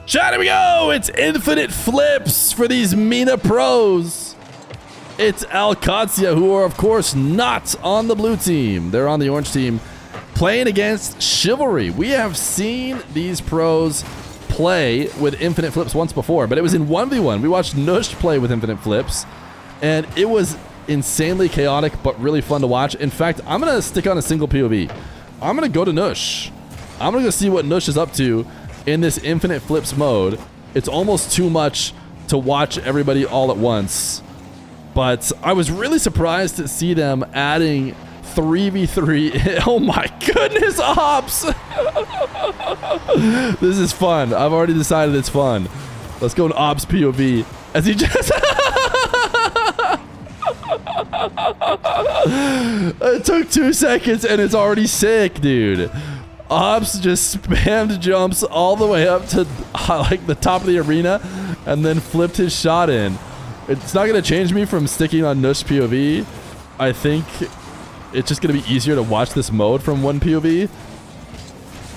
Chat, here we go! It's infinite flips for these MENA pros. It's Alcatia, who are, of course, not on the blue team. They're on the orange team, playing against Chivalry. We have seen these pros play with infinite flips once before, but it was in 1v1. We watched Nush play with infinite flips, and it was insanely chaotic, but really fun to watch. In fact, I'm going to stick on a single POV. I'm going to go to Nush. I'm going to go see what Nush is up to in this infinite flips mode. It's almost too much to watch everybody all at once. But I was really surprised to see them adding 3v3. Oh my goodness, Ops! This is fun. I've already decided it's fun. Let's go to Ops POV. As he just... It took 2 seconds and it's already sick, dude. Ops just spammed jumps all the way up to like the top of the arena and then flipped his shot in. It's not going to change me from sticking on Nush POV. I think it's just going to be easier to watch this mode from one POV.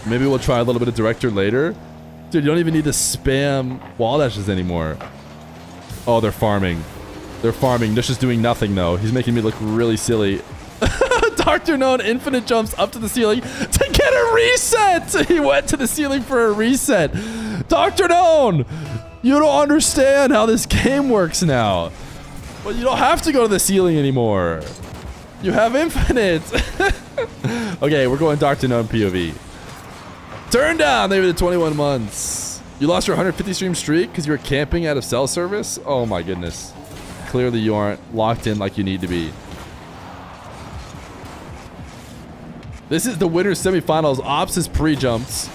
Maybe we'll try a little bit of Director later. Dude, you don't even need to spam wall dashes anymore. Oh, they're farming. They're farming. Nush is doing nothing, though. He's making me look really silly. Dr. Known infinite jumps up to the ceiling to get a reset. He went to the ceiling for a reset. Dr. Known! You don't understand how this game works now. But you don't have to go to the ceiling anymore. You have infinite. Okay, we're going Dr. Known POV. Turn down, maybe the 21 months. You lost your 150 stream streak because you were camping out of cell service? Oh my goodness. Clearly you aren't locked in like you need to be. This is the winner's semifinals. Ops is pre-jumps.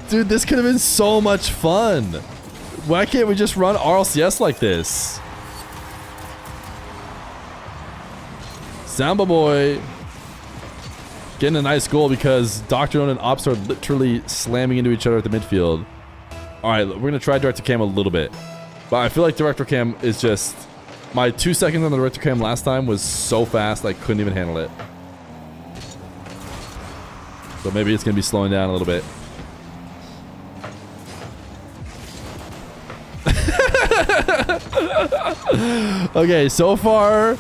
Dude, this could have been so much fun. Why can't we just run RLCS like this? Samba Boy getting a nice goal because Dr. Known and Ops are literally slamming into each other at the midfield. Alright, we're going to try Director Cam a little bit. But I feel like Director Cam is just... My 2 seconds on the Director Cam last time was so fast I couldn't even handle it. So maybe it's going to be slowing down a little bit. Okay, so far,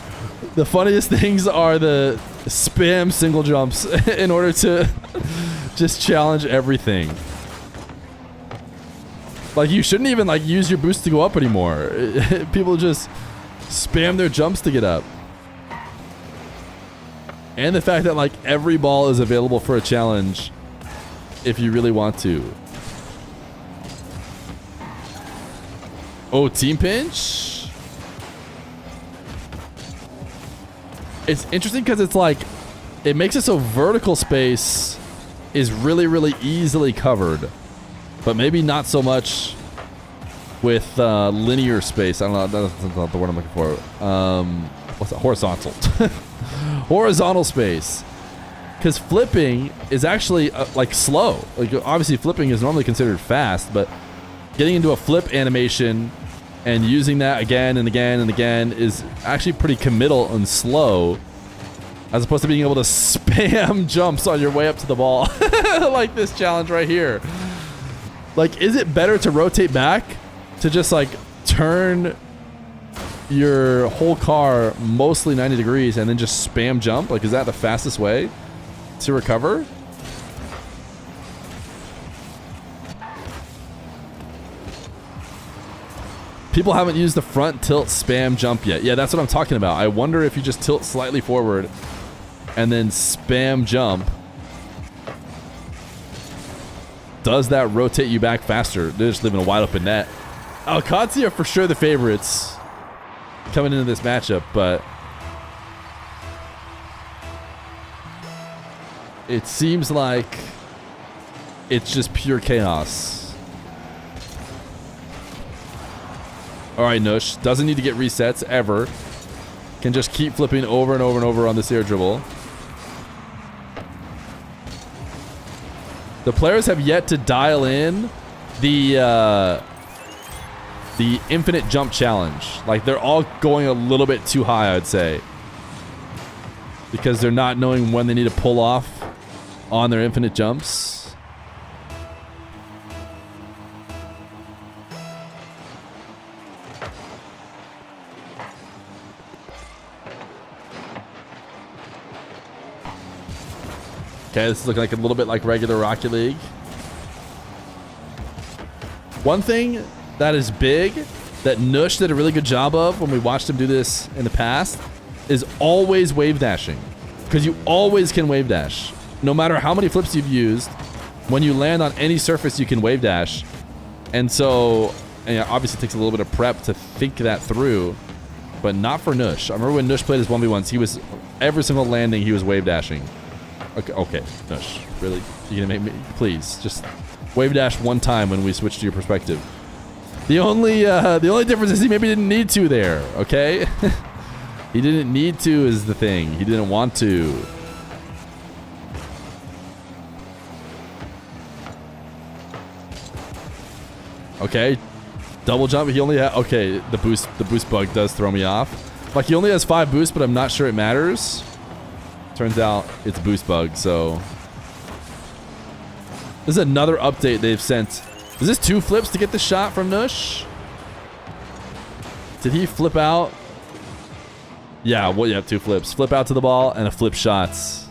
the funniest things are the spam single jumps in order to just challenge everything. Like, you shouldn't even, like, use your boost to go up anymore. People just spam their jumps to get up. And the fact that, like, every ball is available for a challenge if you really want to. Oh, team pinch? It's interesting because it's like, it makes it so vertical space is really, really easily covered. But maybe not so much with linear space. I don't know. That's not the word I'm looking for. What's that? Horizontal. Horizontal space. Because flipping is actually like slow. Like, obviously flipping is normally considered fast, but getting into a flip animation and using that again and again and again is actually pretty committal and slow, as opposed to being able to spam jumps on your way up to the ball. Like this challenge right here. Like, is it better to rotate back to just like turn your whole car mostly 90 degrees and then just spam jump? Like, is that the fastest way to recover? People haven't used the front tilt spam jump yet. Yeah, that's what I'm talking about. I wonder if you just tilt slightly forward and then spam jump, does that rotate you back faster? They're just leaving a wide open net. Alcancia are for sure the favorites coming into this matchup, but it seems like it's just pure chaos. All right, Nush doesn't need to get resets ever. Can just keep flipping over and over and over on this air dribble. The players have yet to dial in the infinite jump challenge. Like, they're all going a little bit too high, I would say, because they're not knowing when they need to pull off on their infinite jumps. Okay, this is looking like a little bit like regular Rocket League. One thing that is big that Nush did a really good job of when we watched him do this in the past is always wave dashing. Because you always can wave dash. No matter how many flips you've used, when you land on any surface, you can wave dash. And so, and it obviously takes a little bit of prep to think that through, but not for Nush. I remember when Nush played his 1v1s, he was, every single landing, he was wave dashing. Okay, Nush, really? You gonna make me, please, just wave dash one time when we switch to your perspective. The only difference is he maybe didn't need to there, okay? He didn't need to is the thing. He didn't want to. Okay, double jump. He only had, okay, the boost bug does throw me off. Like, he only has 5 boosts, but I'm not sure it matters. Turns out it's a boost bug, so. This is another update they've sent. Is this 2 flips to get the shot from Nush? Did he flip out? Yeah, well, you have 2 flips. Flip out to the ball and a flip shots.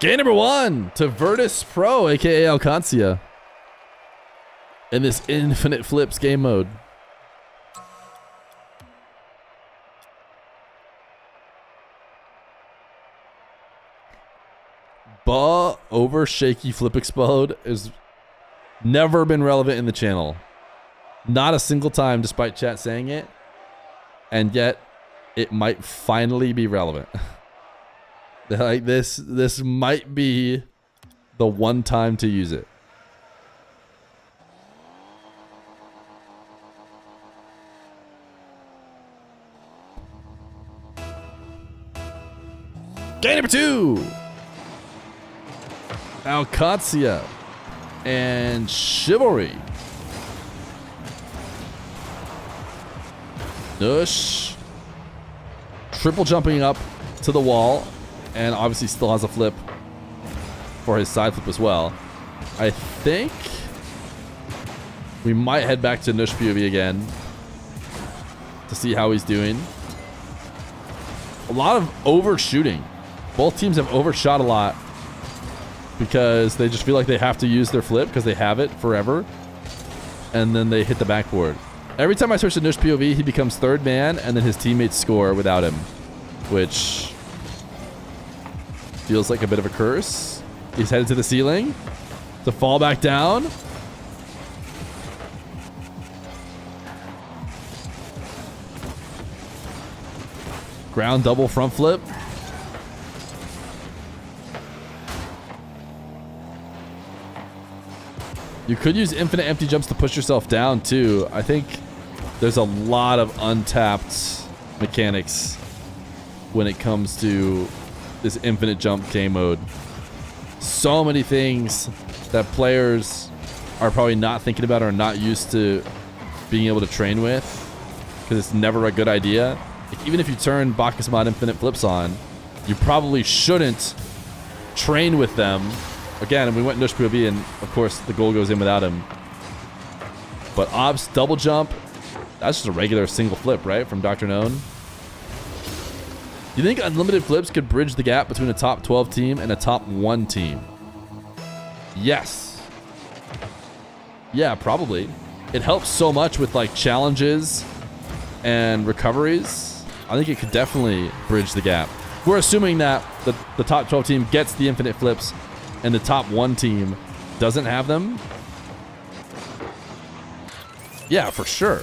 Game number 1 to Virtus Pro, aka Alcancia, in this infinite flips game mode. Bah over shaky flip explode has never been relevant in the channel. Not a single time, despite chat saying it. And yet, it might finally be relevant. Like, this might be the one time to use it. Game number 2. Alcancia and Chivalry. Nush triple jumping up to the wall, and obviously still has a flip for his side flip as well. I think we might head back to Nush POV again to see how he's doing. A lot of overshooting. Both teams have overshot a lot because they just feel like they have to use their flip because they have it forever. And then they hit the backboard. Every time I switch to Nush POV, he becomes third man and then his teammates score without him, which feels like a bit of a curse. He's headed to the ceiling to fall back down. Ground double front flip. You could use infinite empty jumps to push yourself down too. I think there's a lot of untapped mechanics when it comes to this infinite jump game mode. So many things that players are probably not thinking about or not used to being able to train with because it's never a good idea. Like, even if you turn Bacchus Mod infinite flips on, you probably shouldn't train with them. Again, we went Nush POV and of course the goal goes in without him. But Obs double jump, that's just a regular single flip, right? From Dr. Known. Do you think unlimited flips could bridge the gap between a top 12 team and a top 1 team? Yes. Yeah, probably. It helps so much with like challenges and recoveries. I think it could definitely bridge the gap. We're assuming that the top 12 team gets the infinite flips and the top 1 team doesn't have them. Yeah, for sure.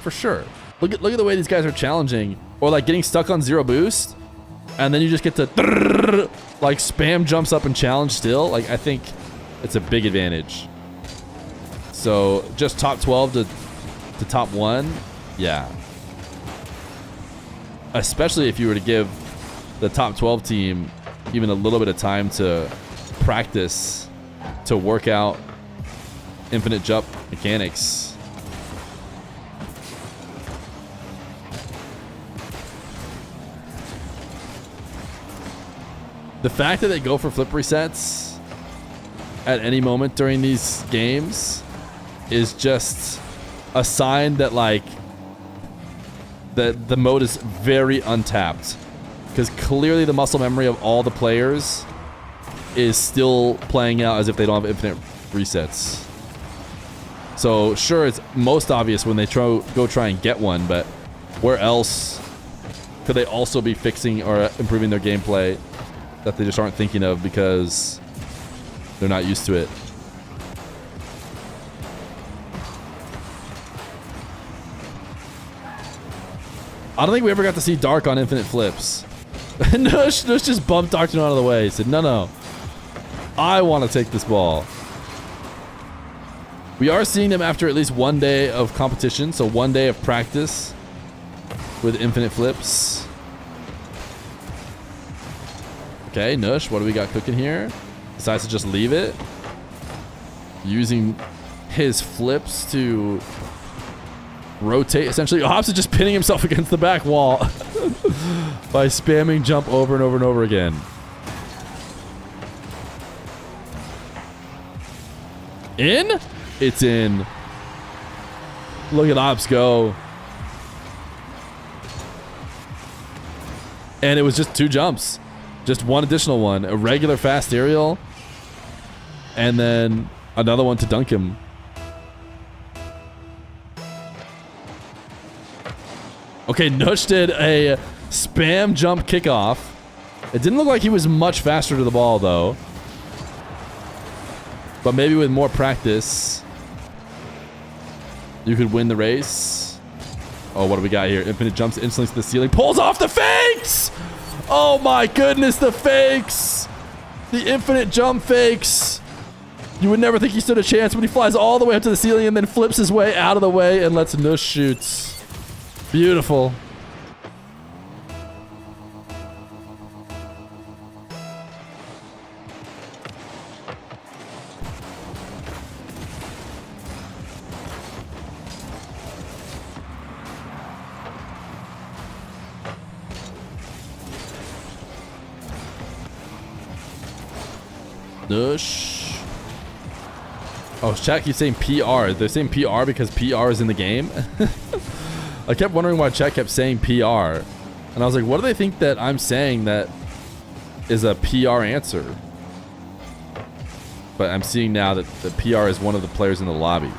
For sure. Look at the way these guys are challenging. Or like getting stuck on 0 boost. And then you just get to like spam jumps up and challenge still. Like I think it's a big advantage. So just top 12 to top 1. Yeah. Especially if you were to give the top 12 team even a little bit of time to practice, to work out infinite jump mechanics. The fact that they go for flip resets at any moment during these games is just a sign that like the mode is very untapped, because clearly the muscle memory of all the players is still playing out as if they don't have infinite resets. So sure, it's most obvious when they go try and get one, but where else could they also be fixing or improving their gameplay that they just aren't thinking of because they're not used to it? I don't think we ever got to see Dark on infinite flips. Nush just bumped Dr. out of the way. He said, no. I want to take this ball. We are seeing them after at least 1 day of competition. So 1 day of practice with infinite flips. Okay, Nush, what do we got cooking here? Decides to just leave it. Using his flips to rotate, essentially. Hobbs is just pinning himself against the back wall by spamming jump over and over and over again. In? It's in. Look at Hobbs go. And it was just 2 jumps. Just one additional one. A regular fast aerial. And then another one to dunk him. Okay, Nush did a spam jump kickoff. It didn't look like he was much faster to the ball, though. But maybe with more practice, you could win the race. Oh, what do we got here? Infinite jumps instantly to the ceiling. Pulls off the fakes! Oh my goodness, the fakes! The infinite jump fakes. You would never think he stood a chance, but he flies all the way up to the ceiling and then flips his way out of the way and lets Nush shoot. Beautiful. Nush Oh, chat keeps saying PR. They're saying PR because PR is in the game. I kept wondering why chat kept saying PR. And I was like, what do they think that I'm saying that is a PR answer? But I'm seeing now that the PR is one of the players in the lobby.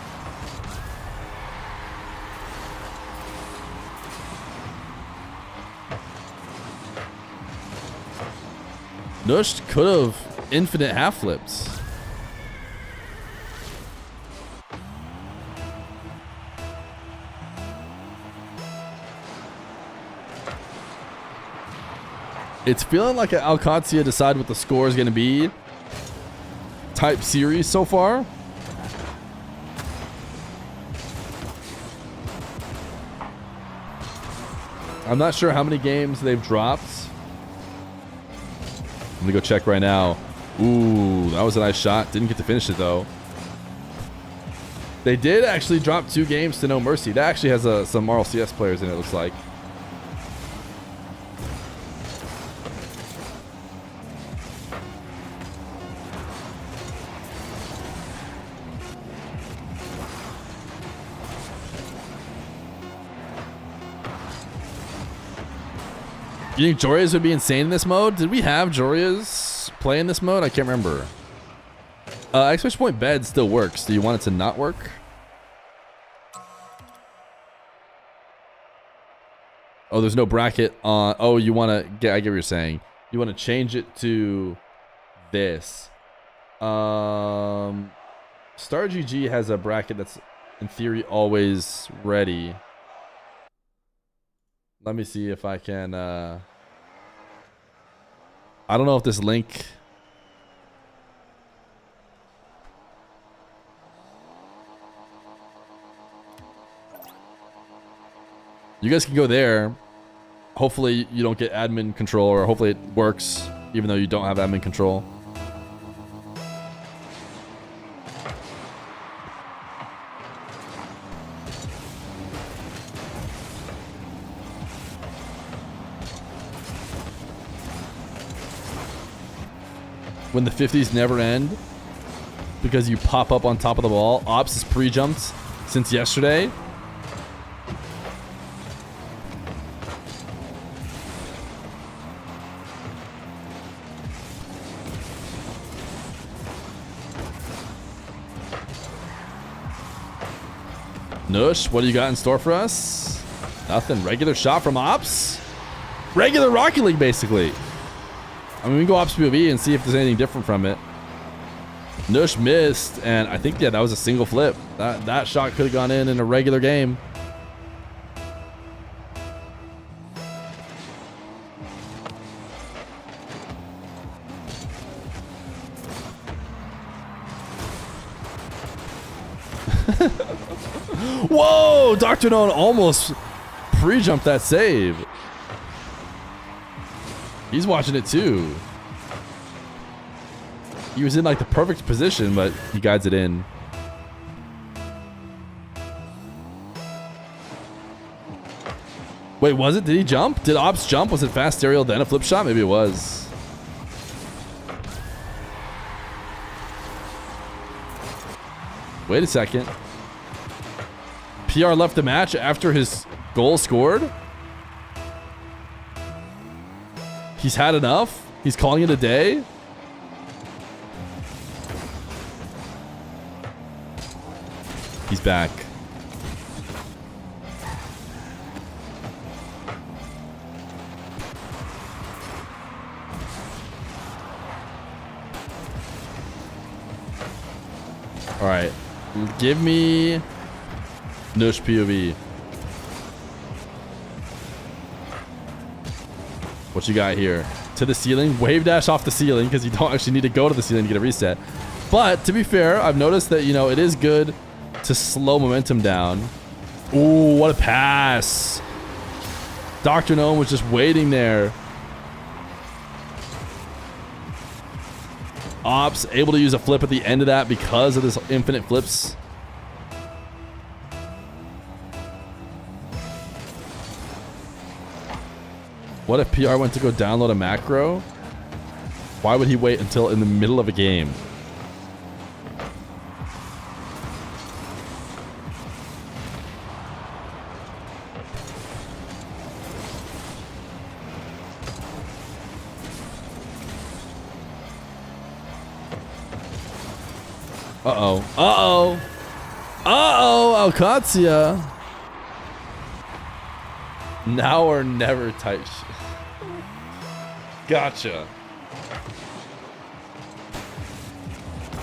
Nush could have infinite half flips. It's feeling like an Alcatia decide what the score is going to be type series so far. I'm not sure how many games they've dropped. I'm going to go check right now. Ooh, that was a nice shot. Didn't get to finish it though. They did actually drop 2 games to No Mercy. That actually has some RLCS players in it, looks like. You think Joria's would be insane in this mode? Did we have Joria's play in this mode? I can't remember. Exclamation point bed still works. Do you want it to not work? Oh, there's no bracket on. Oh, you want to get? I get what you're saying. You want to change it to this. Star GG has a bracket that's in theory always ready. Let me see if I can. I don't know if this link. You guys can go there. Hopefully you don't get admin control, or hopefully it works even though you don't have admin control. When the 50s never end because you pop up on top of the ball. Ops is pre-jumped since yesterday. Nush, what do you got in store for us? Nothing. Regular shot from Ops? Regular Rocket League, basically. I mean, we can go Ops POV and see if there's anything different from it. Nush missed, and I think, yeah, that was a single flip. That shot could have gone in a regular game. Whoa! Dr. Known almost pre-jumped that save. He's watching it too. He was in like the perfect position, but he guides it in. Wait, was it? Did he jump? Did Ops jump? Was it fast aerial then a flip shot? Maybe it was. Wait a second. PR left the match after his goal scored? He's had enough? He's calling it a day? He's back. All right. Give me Nush POV. What you got here? To the ceiling. Wave dash off the ceiling because you don't actually need to go to the ceiling to get a reset. But to be fair, I've noticed that, you know, it is good to slow momentum down. Ooh, what a pass. Dr. Gnome was just waiting there. Ops able to use a flip at the end of that because of this infinite flips. What if PR went to go download a macro? Why would he wait until in the middle of a game? Uh-oh. Uh-oh. Uh-oh, Alcatia. Now or never type Gotcha.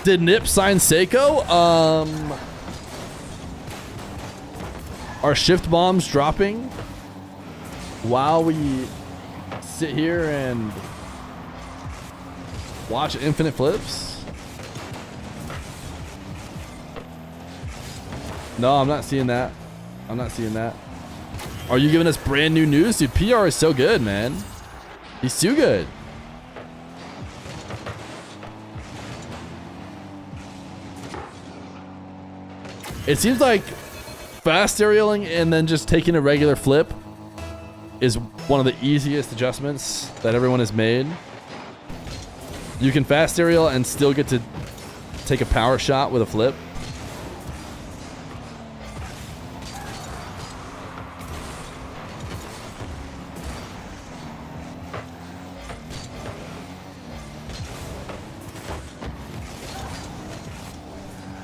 Did Nip sign Seiko? Are shift bombs dropping while we sit here and watch infinite flips? No, I'm not seeing that. I'm not seeing that. Are you giving us brand new news? Dude, PR is so good, man. He's too good. It seems like fast aerialing and then just taking a regular flip is one of the easiest adjustments that everyone has made. You can fast aerial and still get to take a power shot with a flip.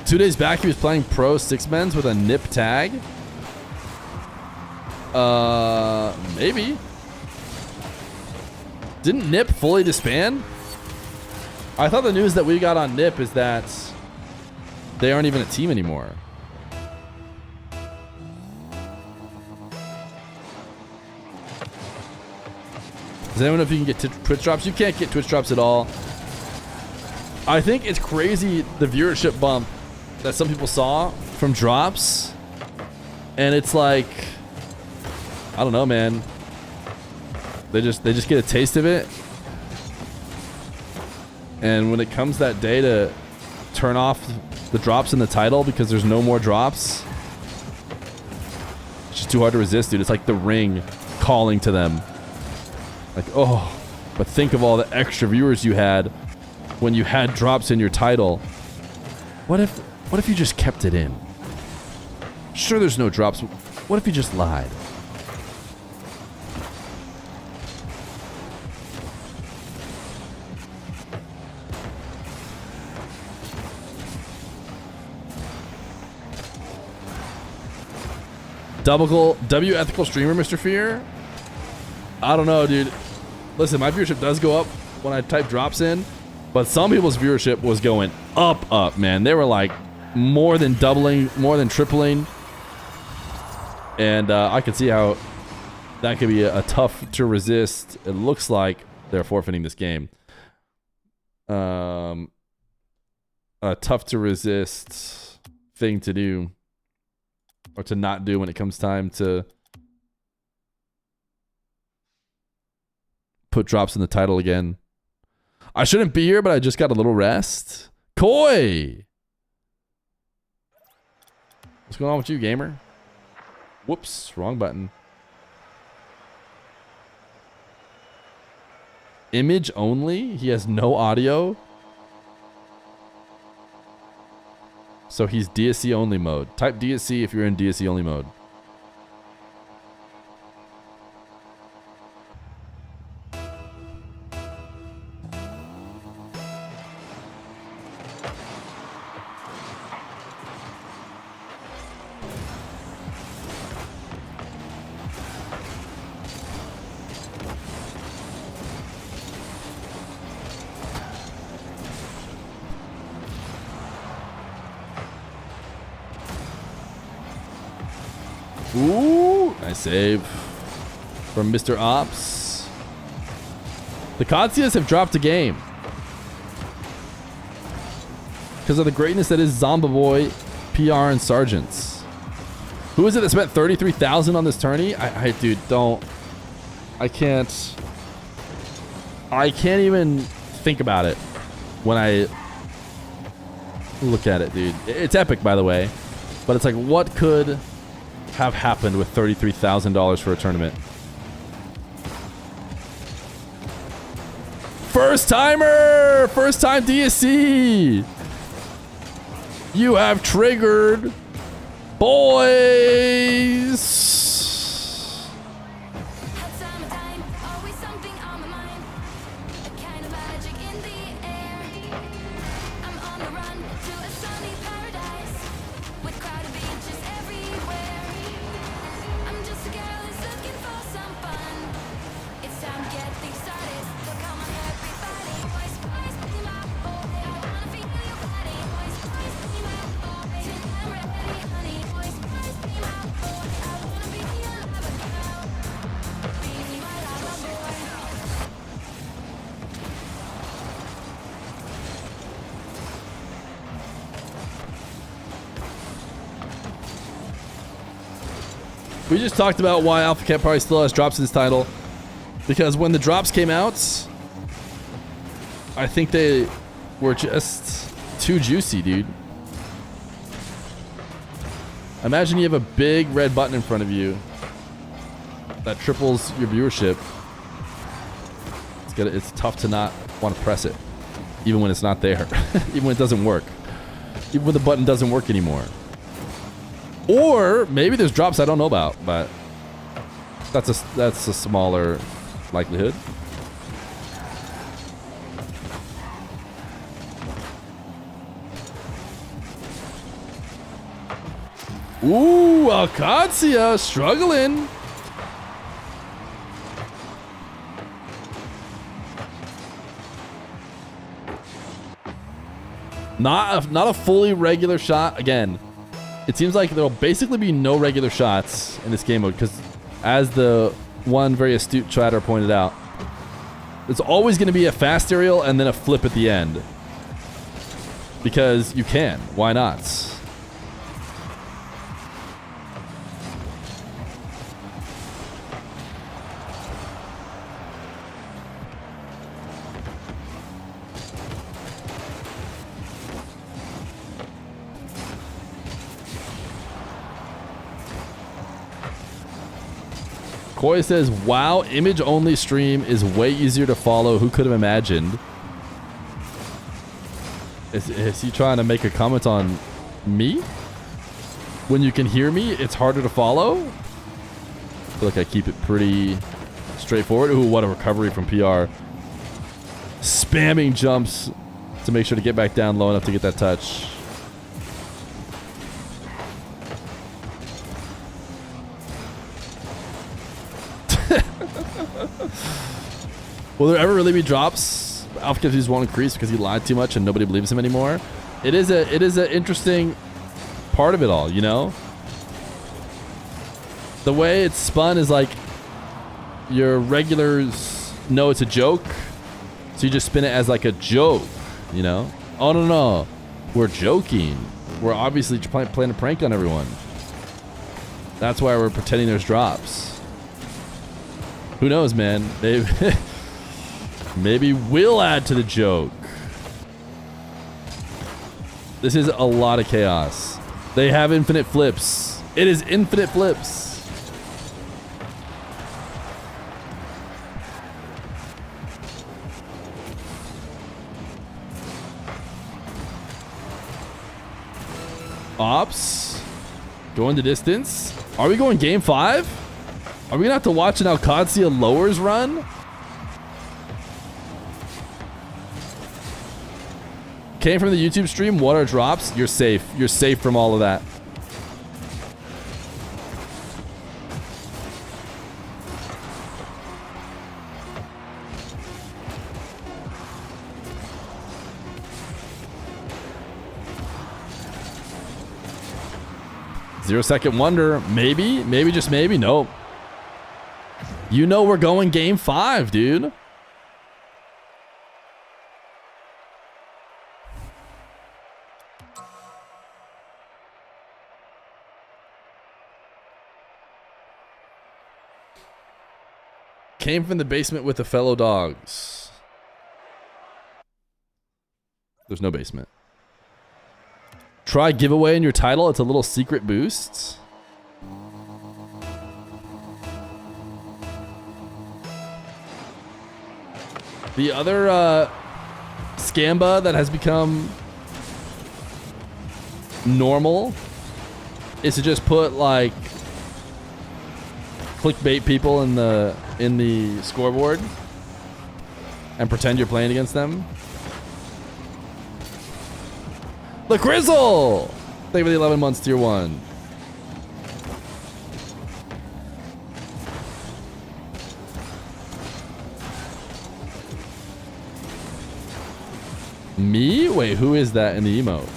Two days back, he was playing pro six men's with a Nip tag. Maybe. Didn't Nip fully disband? I thought the news that we got on Nip is that they aren't even a team anymore. Does anyone know if you can get Twitch drops? You can't get Twitch drops at all. I think it's crazy the viewership bump that some people saw from drops, and it's like, I don't know, man. They just get a taste of it, and when it comes that day to turn off the drops in the title because there's no more drops, it's just too hard to resist, dude. It's like the ring calling to them, like, oh, but think of all the extra viewers you had when you had drops in your title. What if you just kept it in? Sure, there's no drops. What if you just lied? W ethical streamer, Mr. Feer? I don't know, dude. Listen, my viewership does go up when I type drops in, but some people's viewership was going up, man. They were like more than doubling, more than tripling. And I can see how that could be a tough to resist. It looks like they're forfeiting this game. A tough to resist thing to do, or to not do when it comes time to put drops in the title again. I shouldn't be here, but I just got a little rest. Koi! What's going on with you, gamer? Whoops, wrong button. Image only? He has no audio? So he's DSC only mode. Type DSC if you're in DSC only mode. Ooh, nice save from Mr. Ops. The Katsias have dropped a game because of the greatness that is Zomba Boy, PR, and Sergeants. Who is it that spent 33,000 on this tourney? Dude, don't. I can't even think about it when I look at it, dude. It's epic, by the way, but it's like, what could have happened with $33,000 for a tournament? First timer! First time DSC! You have triggered, boys! We just talked about why Alpha Cat probably still has drops in his title. Because when the drops came out, I think they were just too juicy, dude. Imagine you have a big red button in front of you that triples your viewership. It's tough to not want to press it, even when it's not there, even when it doesn't work, even when the button doesn't work anymore. Or maybe there's drops I don't know about, but that's a smaller likelihood. Ooh, Alcancia struggling. Not a fully regular shot. Again, it seems like there'll basically be no regular shots in this game mode because, as the one very astute chatter pointed out, it's always going to be a fast aerial and then a flip at the end. Because you can. Why not? Koi says, wow, image only stream is way easier to follow. Who could have imagined? Is he trying to make a comment on me? When you can hear me, it's harder to follow? I feel like I keep it pretty straightforward. Ooh, what a recovery from PR. Spamming jumps to make sure to get back down low enough to get that touch. Will there ever really be drops? Alpha Cat just won't increase because he lied too much and nobody believes him anymore. It is an interesting part of it all, you know? The way it's spun is like your regulars know it's a joke, so you just spin it as like a joke, you know? Oh no, we're joking. We're obviously playing a prank on everyone. That's why we're pretending there's drops. Who knows, man? Maybe we'll add to the joke. This is a lot of chaos. They have infinite flips. It is infinite flips. Ops. Going the distance. Are we going game 5? Are we gonna have to watch an Alcancia lowers run? Came from the YouTube stream. What are drops? You're safe. You're safe from all of that. Zero-second wonder. Maybe. Maybe, just maybe. Nope. You know we're going game 5, dude. Came from the basement with the fellow dogs. There's no basement. Try giveaway in your title. It's a little secret boost. The other scamba that has become normal is to just put like clickbait people in the scoreboard and pretend you're playing against them. The Grizzle! Thank you for the 11 months, tier 1. Me? Wait, who is that in the emote?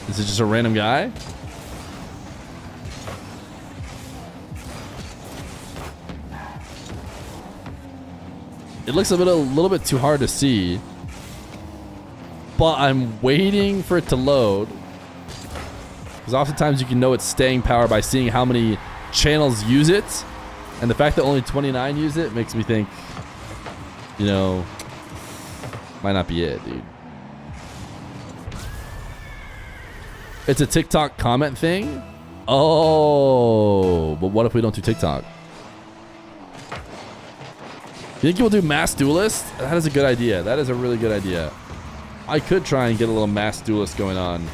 Is it just a random guy? It looks a little bit too hard to see, but I'm waiting for it to load. Because oftentimes you can know it's staying power by seeing how many channels use it. And the fact that only 29 use it makes me think, you know, might not be it, dude. It's a TikTok comment thing? Oh, but what if we don't do TikTok? You think you'll do mass duelist? That is a good idea. That is a really good idea. I could try and get a little mass duelist going on.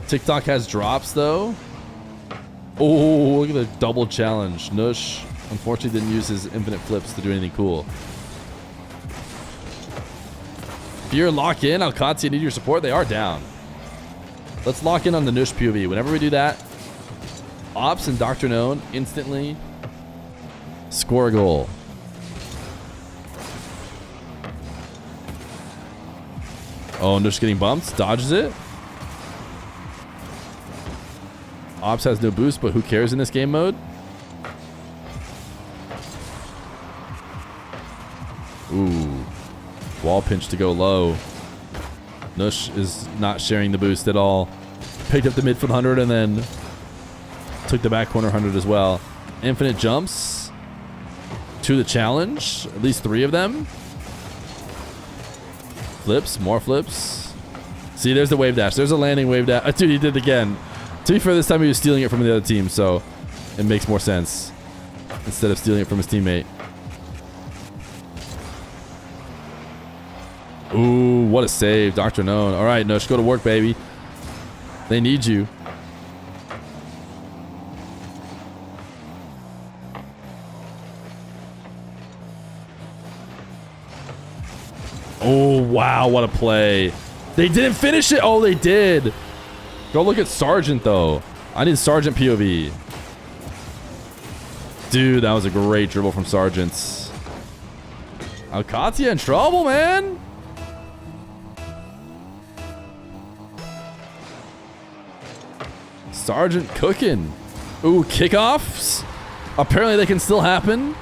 TikTok has drops though. Oh, look at the double challenge. Nush unfortunately didn't use his infinite flips to do anything cool. Fear lock in. Alkatia need your support. They are down. Let's lock in on the Nush POV. Whenever we do that, Ops and Dr. Known instantly score a goal. Oh, Nush getting bumped. Dodges it. Ops has no boost, but who cares in this game mode? Ooh. Wall pinch to go low. Nush is not sharing the boost at all. Picked up the midfield 100 and then took the back corner 100 as well. Infinite jumps to the challenge. At least 3 of them. Flips. More flips. See, there's the wave dash. There's a landing wave dash. Dude, he did it again. To be fair, this time he was stealing it from the other team, so it makes more sense instead of stealing it from his teammate. Ooh, what a save. Dr. Known. All right, Nush, go to work, baby. They need you. Oh, wow, what a play. They didn't finish it. Oh, they did. Go look at Sergeant, though. I need Sergeant POV. Dude, that was a great dribble from Sergeants. Alkatia in trouble, man. Sergeant cooking. Ooh, kickoffs. Apparently they can still happen.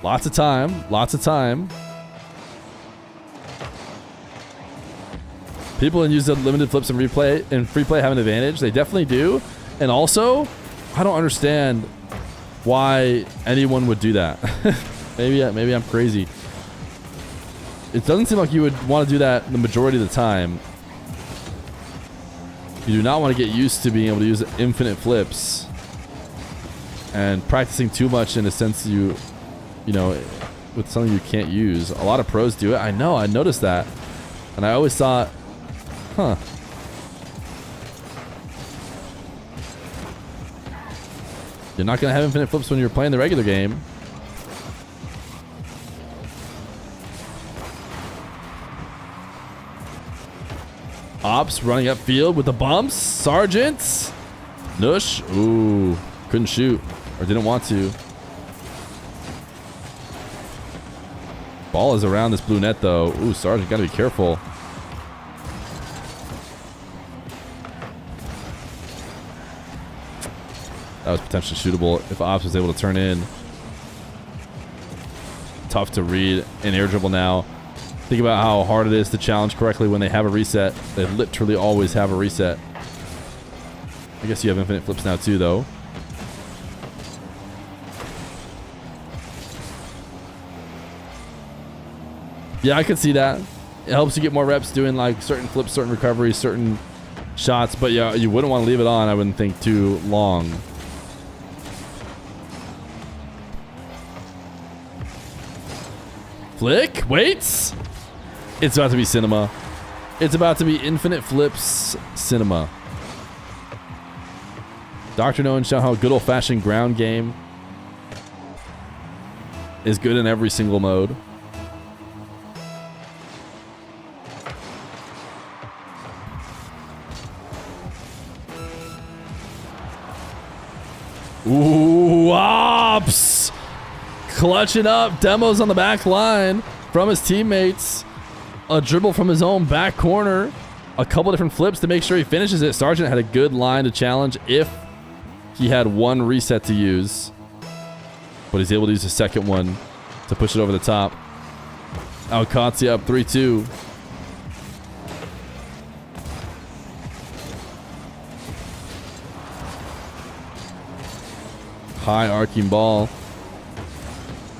Lots of time. Lots of time. People that use the limited flips and replay and free play have an advantage. They definitely do. And also, I don't understand why anyone would do that. maybe I'm crazy. It doesn't seem like you would want to do that the majority of the time. You do not want to get used to being able to use infinite flips and practicing too much in a sense you know, with something you can't use. A lot of pros do it. I know, I noticed that. And I always thought, huh. You're not going to have infinite flips when you're playing the regular game. Ops running upfield with the bumps. Sergeant. Nush. Ooh, couldn't shoot or didn't want to. Ball is around this blue net, though. Ooh, Sergeant, gotta be careful. That was potentially shootable if Ops was able to turn in. Tough to read. An air dribble now. Think about how hard it is to challenge correctly when they have a reset. They literally always have a reset. I guess you have infinite flips now, too, though. Yeah, I could see that. It helps you get more reps doing like certain flips, certain recoveries, certain shots. But yeah, you wouldn't want to leave it on, I wouldn't think, too long. Flick, waits. It's about to be cinema. It's about to be infinite flips cinema. Dr. Known show how good old-fashioned ground game is good in every single mode. Ooh, Ops! Clutching up. Demos on the back line from his teammates. A dribble from his own back corner. A couple different flips to make sure he finishes it. Sergeant had a good line to challenge if He had one reset to use, but he's able to use a second one to push it over the top. Alcazia up 3-2. High arcing ball.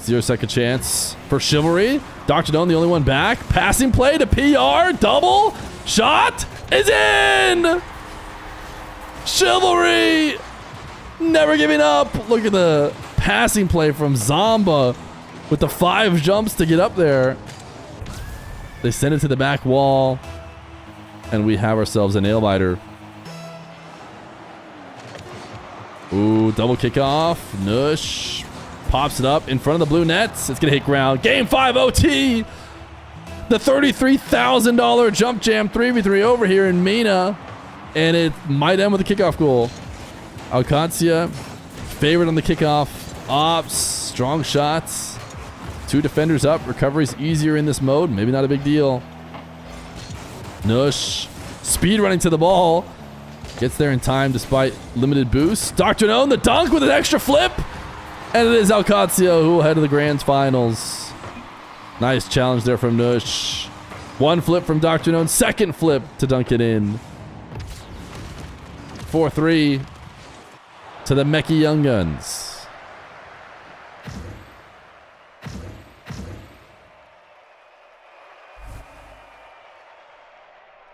0-second chance for Chivalry. Dr. Doan, the only one back. Passing play to PR. Double shot is in. Chivalry never giving up. Look at the passing play from Zamba with the 5 jumps to get up there. They send it to the back wall, and we have ourselves a nail biter. Ooh, double kickoff. Nush pops it up in front of the blue nets. It's going to hit ground. Game 5 OT. The $33,000 jump jam 3v3 over here in MENA. And it might end with a kickoff goal. Alcazia, favorite on the kickoff. Ops, strong shots. 2 defenders up. Recovery's easier in this mode. Maybe not a big deal. Nush, speed running to the ball. Gets there in time despite limited boost. Dr. Known, the dunk with an extra flip. And it is Alcazia who will head to the grand finals. Nice challenge there from Nush. 1 flip from Dr. Known. Second flip to dunk it in. 4-3 to the Mechie Young Guns.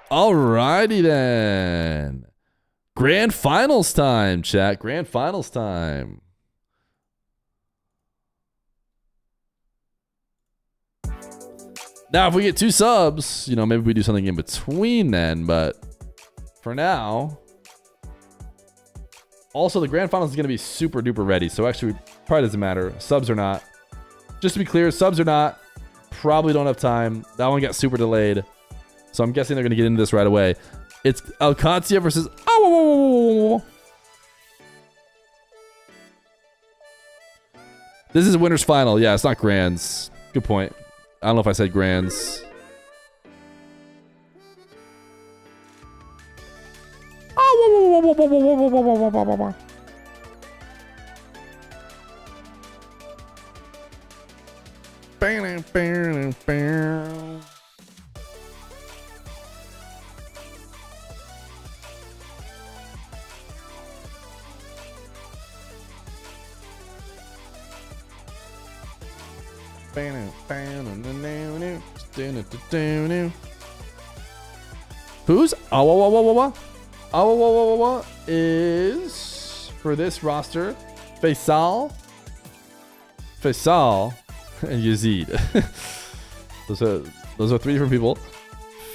Alrighty then. Grand finals time, chat. Grand finals time. Now, if we get 2 subs, you know, maybe we do something in between then, but for now. Also, the grand finals is going to be super duper ready, so actually probably doesn't matter. Subs or not. Just to be clear, subs or not, probably don't have time. That one got super delayed, so I'm guessing they're going to get into this right away. It's Alcazia versus... Oh, this is winner's final. Yeah, it's not grands. Good point. I don't know if I said grands. Who's is for this roster Faisal and Yazid. those are 3 different people.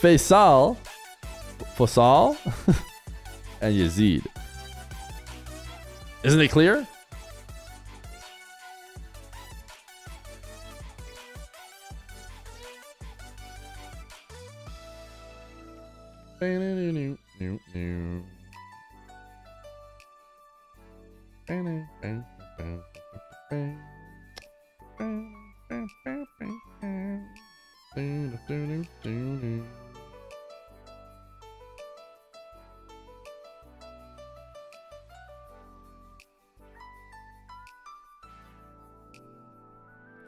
Faisal and Yazid. Isn't it clear?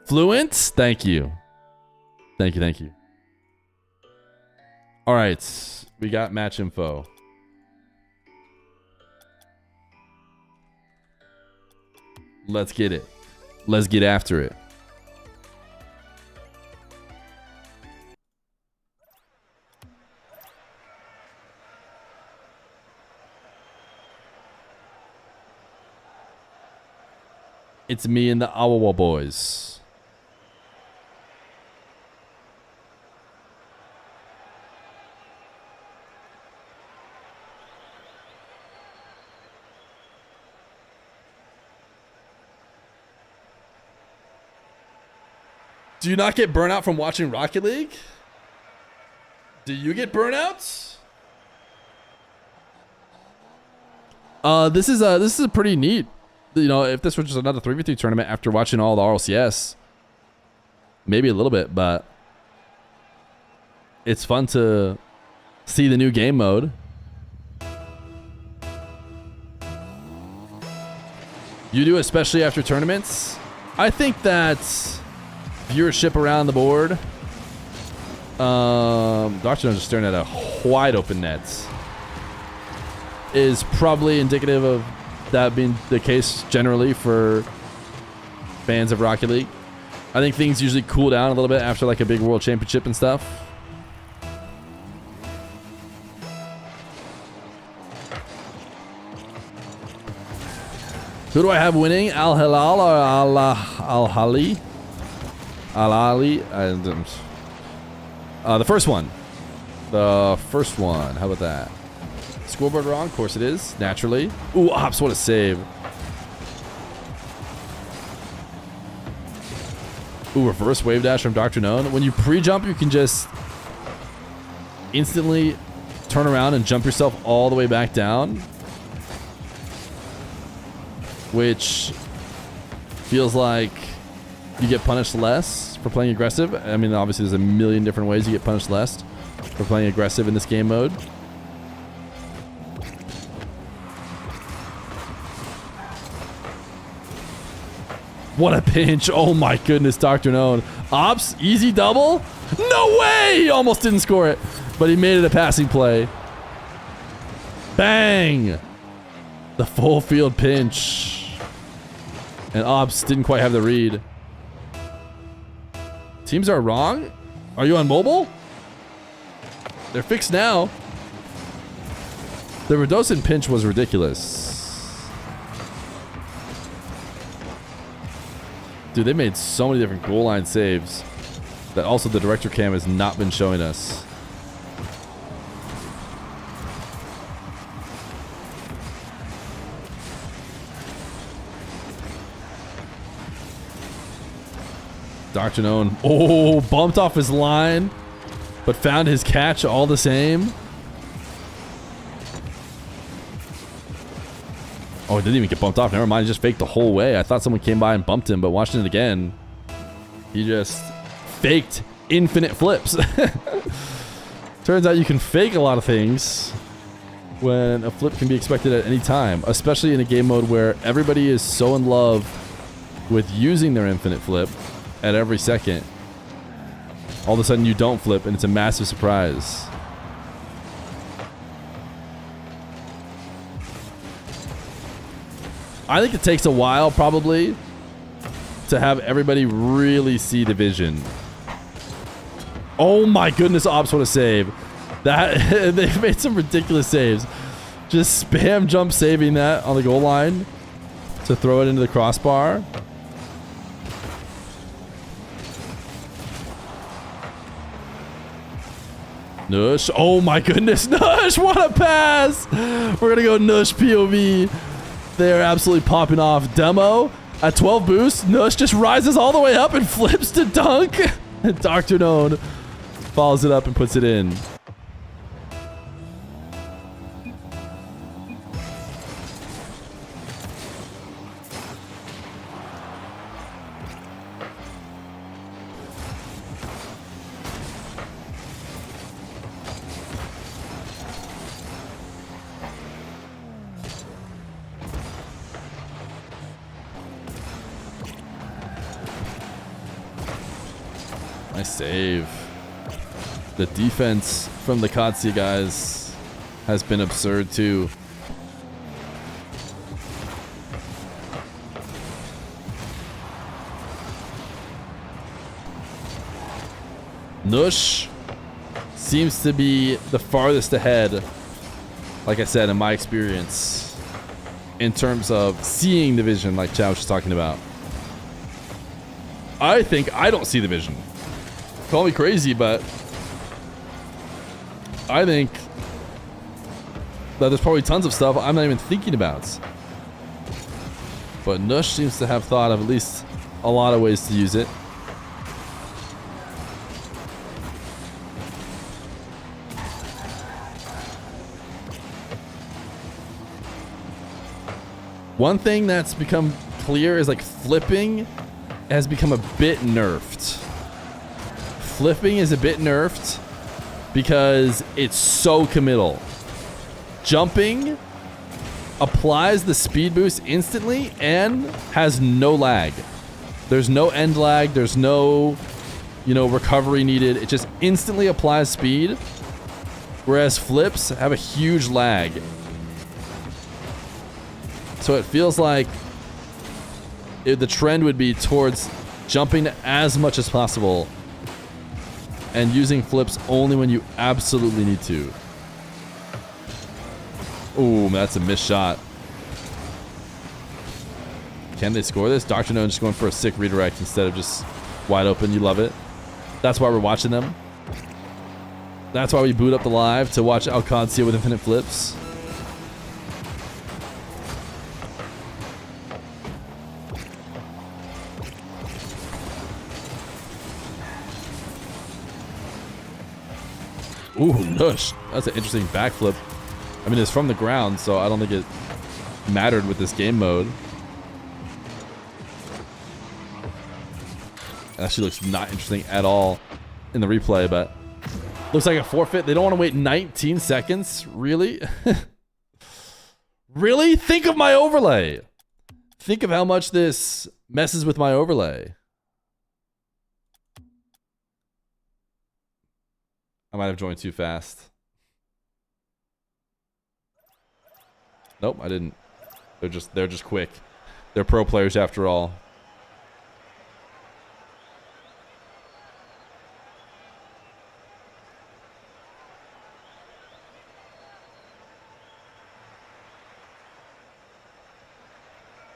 Fluent? Thank you. Thank you. All right. We got match info. Let's get it. Let's get after it. It's me and the Awawa boys. Do you not get burnout from watching Rocket League? Do you get burnouts? This is a pretty neat. You know, if this was just another 3v3 tournament after watching all the RLCS, maybe a little bit, but it's fun to see the new game mode. You do, especially after tournaments. I think that viewership around the board. Dr. No just staring at a wide open net. Is probably indicative of that being the case generally for fans of Rocket League. I think things usually cool down a little bit after like a big world championship and stuff. Who do I have winning? Al Hilal or Al Hali? Al Ali? The first one. The first one. How about that? Scoreboard wrong? Of course it is. Naturally. Ooh, Ops, what a save. Ooh, reverse wave dash from Dr. Known. When you pre-jump, you can just instantly turn around and jump yourself all the way back down. Which feels like you get punished less for playing aggressive. I mean, obviously there's a million different ways you get punished less for playing aggressive in this game mode. What a pinch. Oh my goodness, Dr. Known. Ops, easy double? No way! He almost didn't score it, but he made it a passing play. Bang! The full field pinch. And Ops didn't quite have the read. Teams are wrong? Are you on mobile? They're fixed now. The Radosin pinch was ridiculous. Dude, they made so many different goal line saves that also the director cam has not been showing us. Dr. Known. Oh, bumped off his line, but found his catch all the same. Oh, it didn't even get bumped off. Never mind. He just faked the whole way. I thought someone came by and bumped him, but watching it again, he just faked infinite flips. Turns out you can fake a lot of things when a flip can be expected at any time, especially in a game mode where everybody is so in love with using their infinite flip at every second. All of a sudden you don't flip and it's a massive surprise. I think it takes a while probably to have everybody really see the vision. Oh my goodness, Ops, what a save. That they've made some ridiculous saves. Just spam jump saving that on the goal line to throw it into the crossbar. Nush. Oh my goodness, Nush, what a pass. We're gonna go Nush POV. They're absolutely popping off. Demo at 12 boost. Nush just rises all the way up and flips to dunk. And Dr. Known follows it up and puts it in. Nice save. The defense from the Katsuya guys has been absurd too. Nush seems to be the farthest ahead, like I said, in my experience, in terms of seeing the vision like Chow was talking about. I think I don't see the vision. Call me crazy, but I think that there's probably tons of stuff I'm not even thinking about. But Nush seems to have thought of at least a lot of ways to use it. One thing that's become clear is like flipping has become a bit nerfed. Flipping is a bit nerfed because it's so committal. Jumping, applies the speed boost instantly and has no lag. There's no end lag. There's no, recovery needed. It just instantly applies speed, whereas flips have a huge lag. So it feels like the trend would be towards jumping as much as possible and using flips only when you absolutely need to. Ooh, that's a missed shot. Can they score this? Dr. No just going for a sick redirect instead of just wide open. You love it. That's why we're watching them. That's why we boot up the live to watch Alcancia with infinite flips. Ooh, nush. That's an interesting backflip. I mean, it's from the ground, so I don't think it mattered with this game mode. It actually looks not interesting at all in the replay, but looks like a forfeit. They don't want to wait 19 seconds. Really? Really? Think of my overlay. Think of how much this messes with my overlay. I might have joined too fast. Nope, I didn't. They're just quick. They're pro players after all.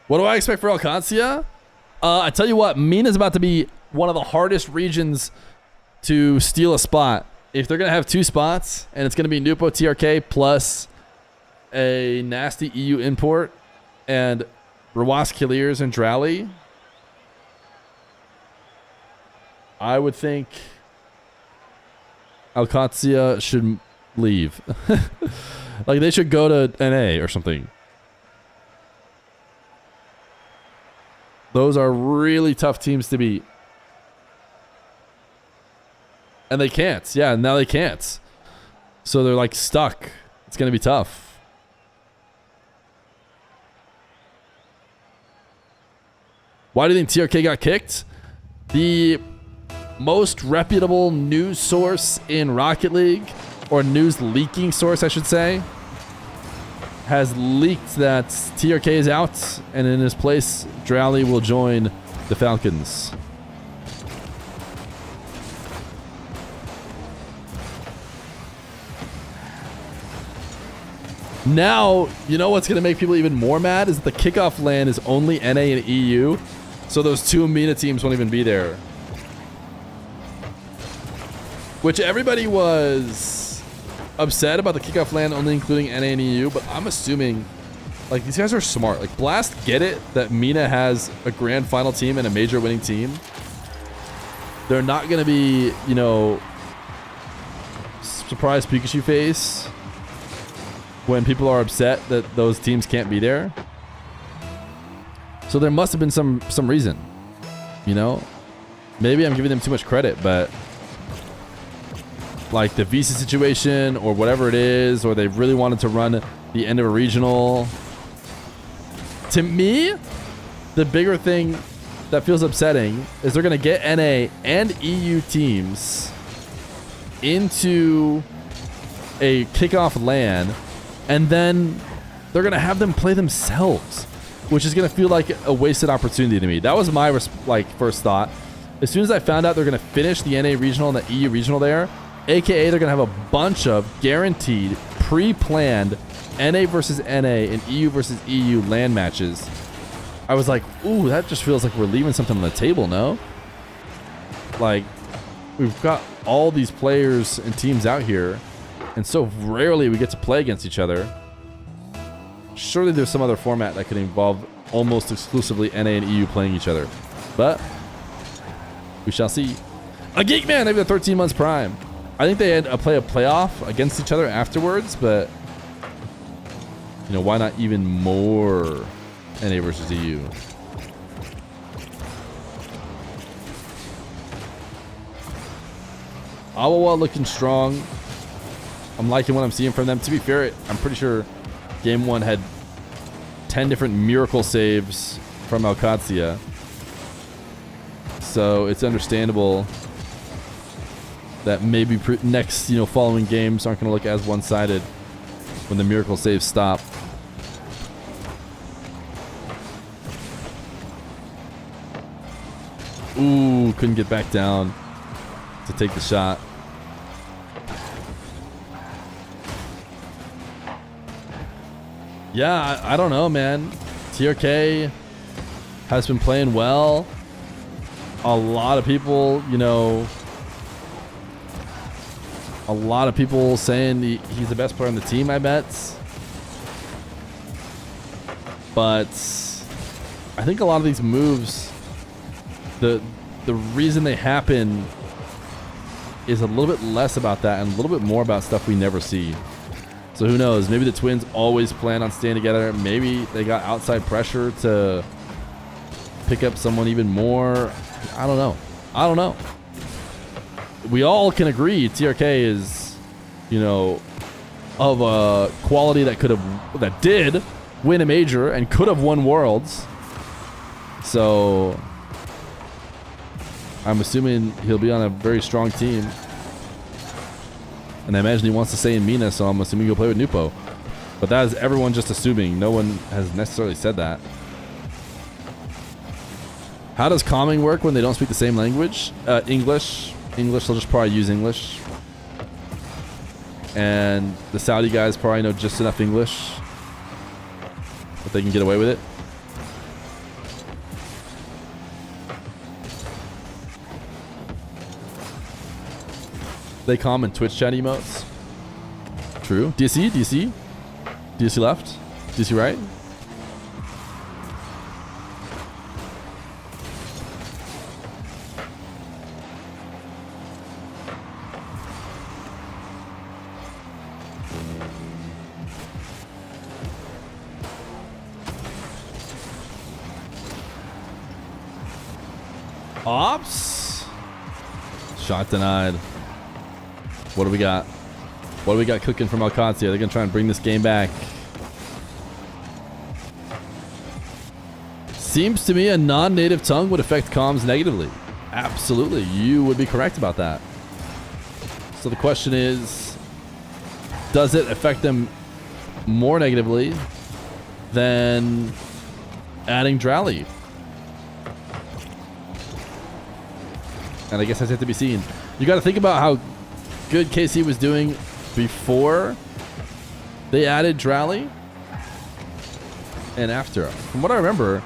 What do I expect for Alcancia? I tell you what, MENA is about to be one of the hardest regions to steal a spot. If they're going to have 2 spots, and it's going to be Nupo TRK plus a nasty EU import and Rawas Killiers and Drowley, I would think Alcancia should leave. Like, they should go to NA or something. Those are really tough teams to beat. And they can't. Yeah, now they can't. So they're like stuck. It's going to be tough. Why do you think TRK got kicked? The most reputable news source in Rocket League, or news leaking source, I should say, has leaked that TRK is out, and in his place, Drowley will join the Falcons. Now, you know what's going to make people even more mad is that the kickoff LAN is only NA and EU, so those 2 MENA teams won't even be there. Which everybody was upset about the kickoff LAN only including NA and EU, but I'm assuming, like, these guys are smart. Like, Blast get it that MENA has a grand final team and a major winning team. They're not going to be, surprise Pikachu face when people are upset that those teams can't be there. So there must have been some reason, Maybe I'm giving them too much credit, but like the visa situation or whatever it is, or they really wanted to run the end of a regional. To me, the bigger thing that feels upsetting is they're going to get NA and EU teams into a kickoff LAN, and then they're going to have them play themselves, which is going to feel like a wasted opportunity to me. That was my first thought. As soon as I found out they're going to finish the NA regional and the EU regional there, aka they're going to have a bunch of guaranteed, pre-planned NA versus NA and EU versus EU LAN matches, I was like, ooh, that just feels like we're leaving something on the table, no? Like, we've got all these players and teams out here, and so rarely we get to play against each other. Surely there's some other format that could involve almost exclusively NA and EU playing each other. But we shall see. A Geek Man, maybe the 13 months prime. I think they had play a playoff against each other afterwards, but why not even more NA versus EU? Awawa looking strong. I'm liking what I'm seeing from them. To be fair, I'm pretty sure Game 1 had 10 different miracle saves from Alcazia. So it's understandable that maybe next, following games aren't going to look as one-sided when the miracle saves stop. Ooh, couldn't get back down to take the shot. Yeah, I don't know, man. TRK has been playing well. A lot of people, a lot of people saying he's the best player on the team, I bet. But I think a lot of these moves, the reason they happen is a little bit less about that and a little bit more about stuff we never see. So who knows? Maybe the Twins always plan on staying together. Maybe they got outside pressure to pick up someone even more. I don't know. We all can agree TRK is, of a quality that did win a major and could have won Worlds. So I'm assuming he'll be on a very strong team. And I imagine he wants to stay in MENA, so I'm assuming he'll play with Nupo. But that is everyone just assuming. No one has necessarily said that. How does calming work when they don't speak the same language? English. They'll just probably use English. And the Saudi guys probably know just enough English that they can get away with it. They calm in Twitch chat emotes. True. DC left. DC right. Ops. Shot denied. What do we got? What do we got cooking from Alcazia? They're going to try and bring this game back. Seems to me a non-native tongue would affect comms negatively. Absolutely. You would be correct about that. So the question is, does it affect them more negatively than adding Drally? And I guess that's yet to be seen. You got to think about how good KC was doing before they added Drally and after. From what I remember,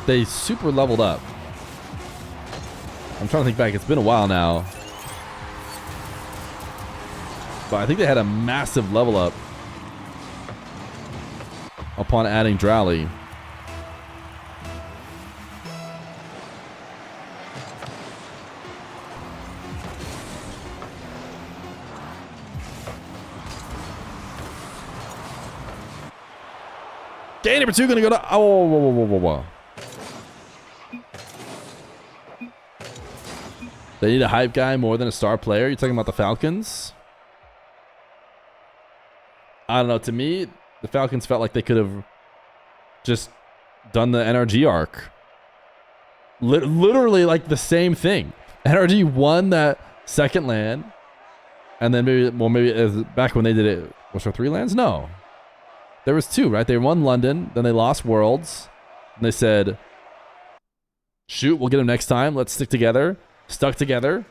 they super leveled up. I'm trying to think back. It's been a while now. But I think they had a massive level up upon adding Drally. Game number 2 gonna go to... Oh, whoa. They need a hype guy more than a star player. You're talking about the Falcons? I don't know. To me, the Falcons felt like they could have just done the NRG arc. Literally like the same thing. NRG won that second LAN. And then maybe back when they did it, was there 3 LANs? No. There was 2, right? They won London, then they lost Worlds. And they said, shoot, we'll get them next time. Let's stick together. Stuck together.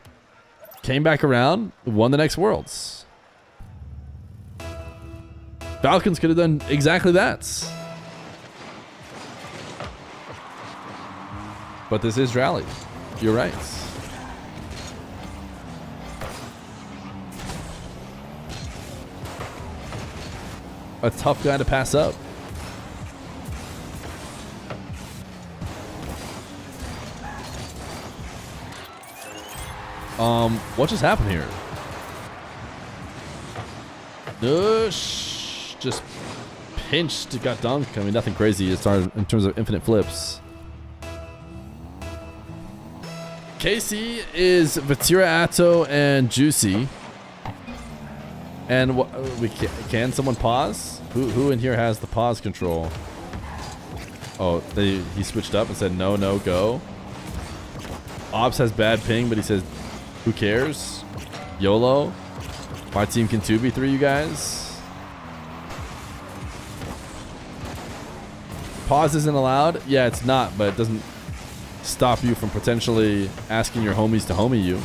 Came back around. Won the next Worlds. Falcons could have done exactly that. But this is Rally. You're right. A tough guy to pass up. What just happened here? Just pinched, got dunked. I mean, nothing crazy as far in terms of infinite flips. KC is Vatira Atto and Juicy. And can someone pause? Who in here has the pause control? Oh, he switched up and said no, no, go. Ops has bad ping, but he says, who cares? YOLO. My team can 2v3 you guys. Pause isn't allowed? Yeah, it's not, but it doesn't stop you from potentially asking your homies to homie you.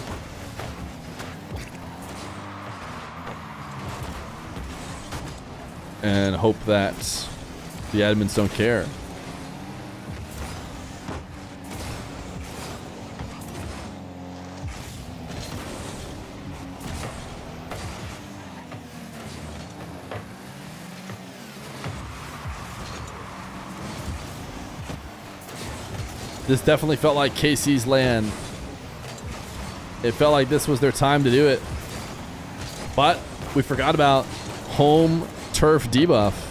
And hope that the admins don't care. This definitely felt like KC's land. It felt like this was their time to do it. But we forgot about home turf debuff.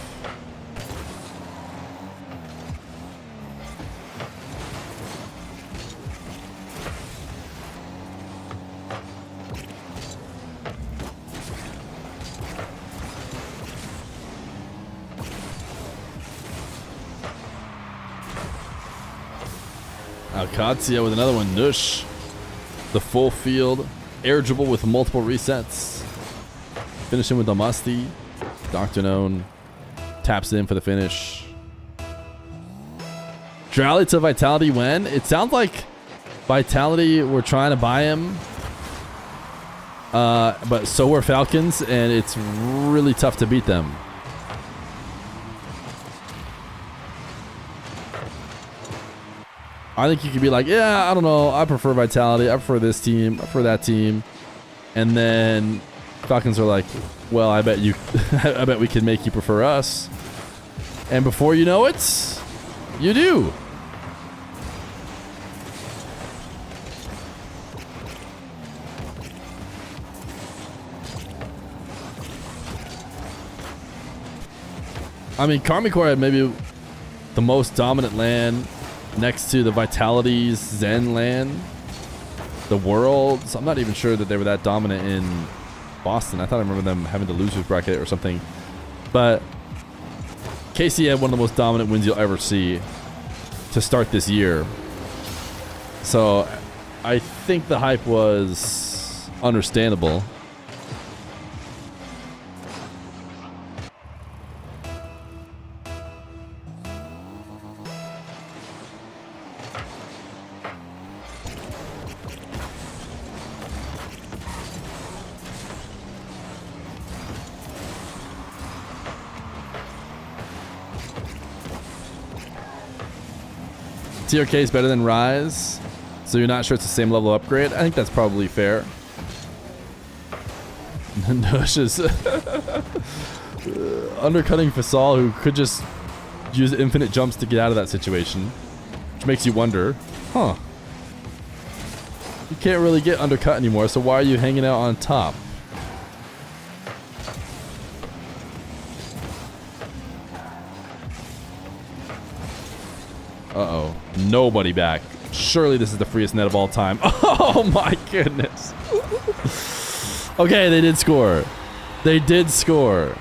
Alcazia with another one. Nush. The full field. Air dribble with multiple resets. Finishing with Damasti. Dr. Known taps in for the finish. Rally to Vitality when? It sounds like Vitality were trying to buy him. But so were Falcons, and it's really tough to beat them. I think you could be like, yeah, I don't know. I prefer Vitality. I prefer this team. I prefer that team. And then Falcons are like, well, I bet you, I bet we can make you prefer us. And before you know it, you do. I mean, Karmic Core had maybe the most dominant land next to the Vitality's Zen land, the Worlds. I'm not even sure that they were that dominant in Boston. I thought I remember them having to losers bracket or something. But KC had one of the most dominant wins you'll ever see to start this year. So I think the hype was understandable. TRK is better than Rise, so you're not sure it's the same level upgrade. I think that's probably fair. Nush is undercutting Fasal, who could just use infinite jumps to get out of that situation, which makes you wonder, huh? You can't really get undercut anymore, so why are you hanging out on top? Uh-oh. Nobody back. Surely this is the freest net of all time. Oh my goodness. Okay, they did score. They did score.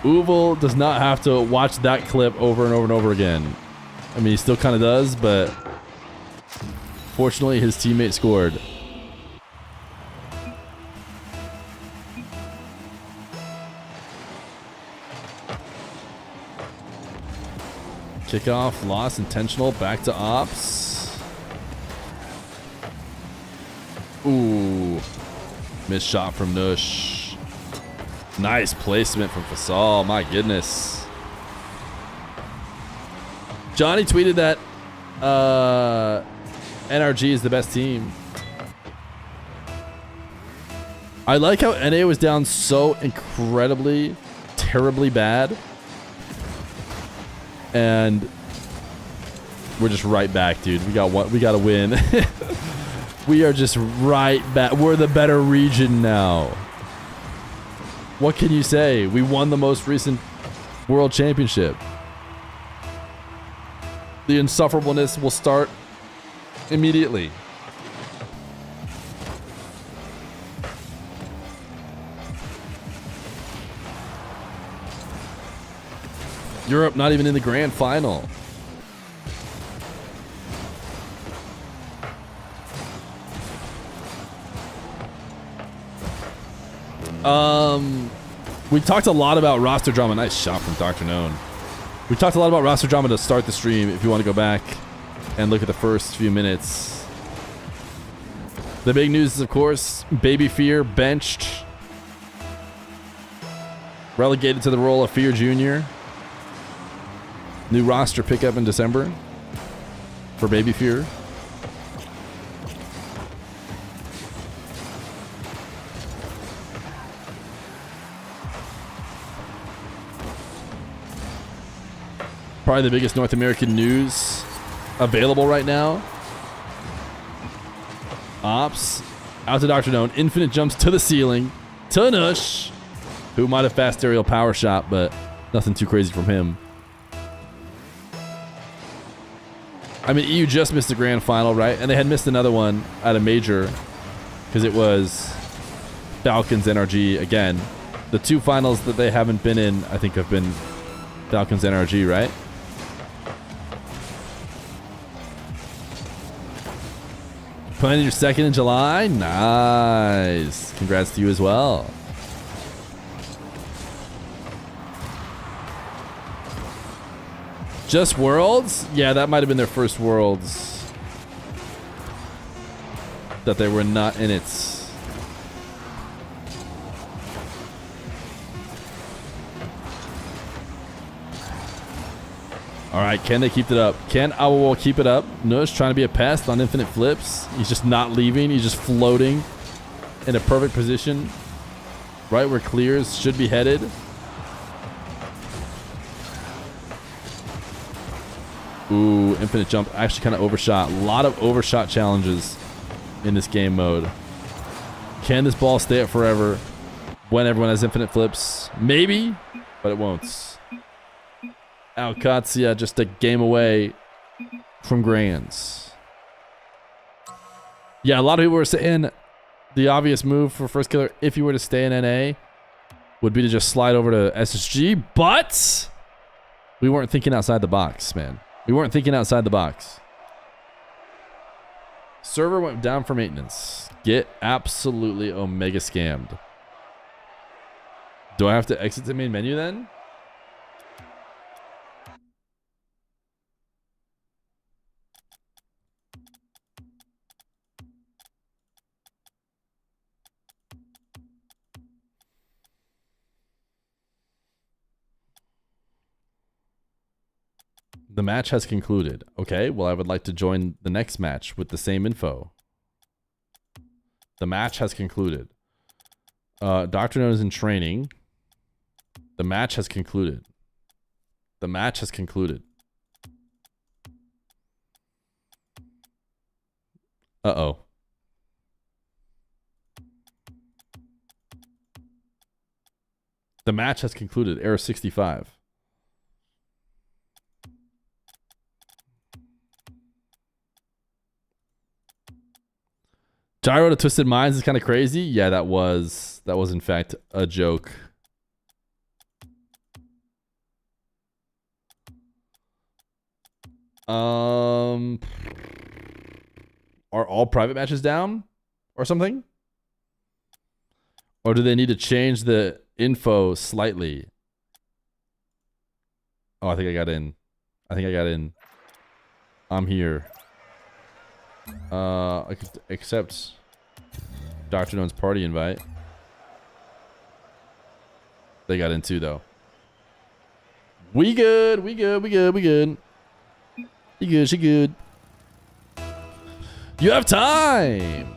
Uval does not have to watch that clip over and over and over again. I mean, he still kind of does, but fortunately his teammate scored. Kickoff, loss, intentional, back to ops. Ooh. Missed shot from Nush. Nice placement from Fasal, my goodness. Johnny tweeted that NRG is the best team. I like how NA was down so incredibly, terribly bad. And we're just right back, dude. We got one. We got to win. We are just right back. We're the better region now. What can you say? We won the most recent World Championship. The insufferableness will start immediately. Europe not even in the grand final. We talked a lot about roster drama. Nice shot from Dr. Known. We talked a lot about roster drama to start the stream. If you want to go back and look at the first few minutes. The big news is, of course, Baby Feer benched. Relegated to the role of Feer Jr. New roster pickup in December for Baby Feer. Probably the biggest North American news available right now. Ops out to Dr. Known. Infinite jumps to the ceiling. To Nush, who might have fast aerial power shot, but nothing too crazy from him. I mean, EU just missed the grand final, right? And they had missed another one at a major because it was Falcons NRG again. The two finals that they haven't been in, I think, have been Falcons NRG, right? Planning your second in July? Nice. Congrats to you as well. Just Worlds? Yeah, that might have been their first Worlds. That they were not in it. Alright, can they keep it up? Can Awawa keep it up? Nush trying to be a pest on infinite flips. He's just not leaving. He's just floating in a perfect position. Right where clears should be headed. Ooh, infinite jump. Actually kind of overshot. A lot of overshot challenges in this game mode. Can this ball stay up forever when everyone has infinite flips? Maybe, but it won't. Alcazia just a game away from Grands. Yeah, a lot of people were saying the obvious move for First Killer, if you were to stay in NA, would be to just slide over to SSG, but we weren't thinking outside the box, man. We weren't thinking outside the box. Server went down for maintenance. Get absolutely omega scammed. Do I have to exit the main menu then? The match has concluded. Okay, well, I would like to join the next match with the same info. The match has concluded. Dr. Known is in training. The match has concluded. The match has concluded. Uh-oh. The match has concluded. Error 65. Gyro to Twisted Minds is kind of crazy. Yeah, that was in fact a joke. Are all private matches down or something? Or do they need to change the info slightly? Oh, I think I got in. I'm here. I could accept Dr. Known's party invite. They got in too, though. We good. He good, she good. You have time.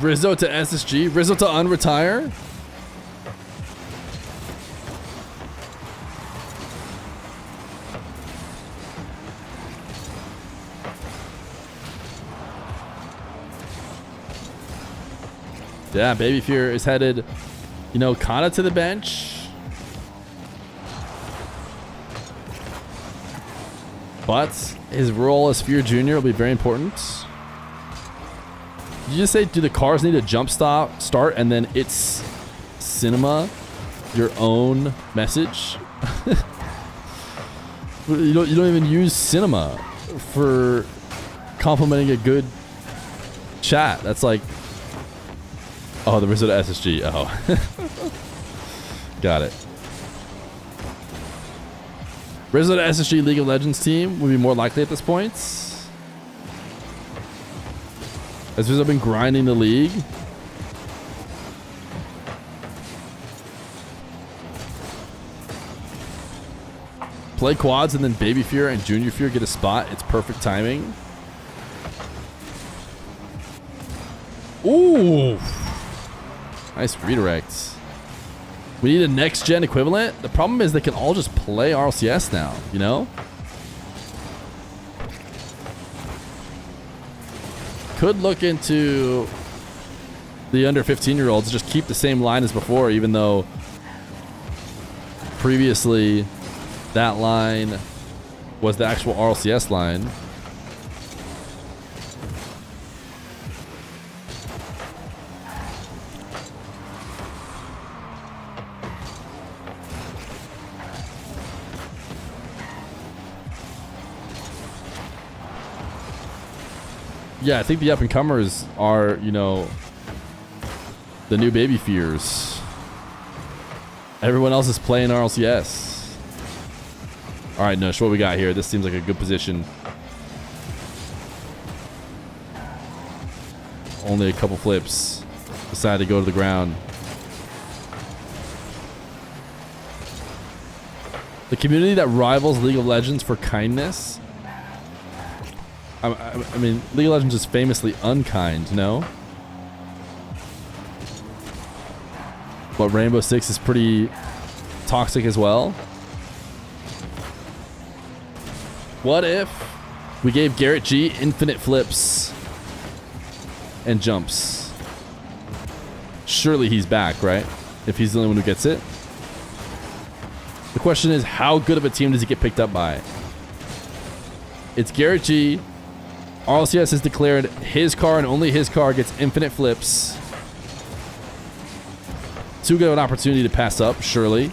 Rizzo to SSG. Rizzo to unretire. Yeah, Baby Fear is headed, you know, kind of to the bench. But his role as Feer Jr. will be very important. Did you just say, do the cars need a jump start and then it's cinema, your own message? You don't even use cinema for complimenting a good Chat, that's like... Oh, the Rizzo to SSG. Oh. Got it. Rizzo to SSG League of Legends team would be more likely at this point. As Rizzo been grinding the league. Play quads and then Baby Fear and Junior Fear get a spot. It's perfect timing. Ooh. Nice redirects. We need a next gen equivalent. The problem is they can all just play RLCS now, you know? Could look into the under 15-year-olds, just keep the same line as before, even though previously that line was the actual RLCS line. Yeah, I think the up-and-comers are, you know, the new Baby Fears. Everyone else is playing RLCS. All right, Nush, what we got here? This seems like a good position. Only a couple flips. Decided to go to the ground. The community that rivals League of Legends for kindness. I mean, League of Legends is famously unkind, no? But Rainbow Six is pretty toxic as well. What if we gave Garrett G infinite flips and jumps? Surely he's back, right? If he's the only one who gets it. The question is, how good of a team does he get picked up by? It's Garrett G. RLCS has declared his car and only his car gets infinite flips. Too good of an opportunity to pass up, surely.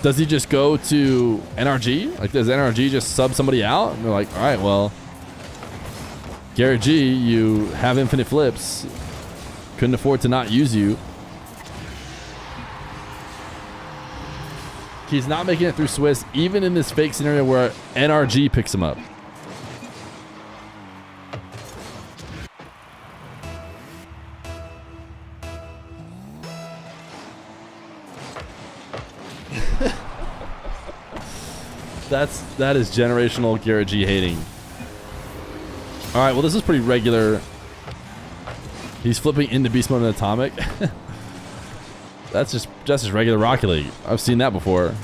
Does he just go to NRG? Like, does NRG just sub somebody out? And they're like, all right, well, Garrett G, you have infinite flips. Couldn't afford to not use you. He's not making it through Swiss, even in this fake scenario where NRG picks him up. That is generational Garrett G hating. All right, well, this is pretty regular. He's flipping into beast mode and atomic. That's just regular Rocket League. I've seen that before.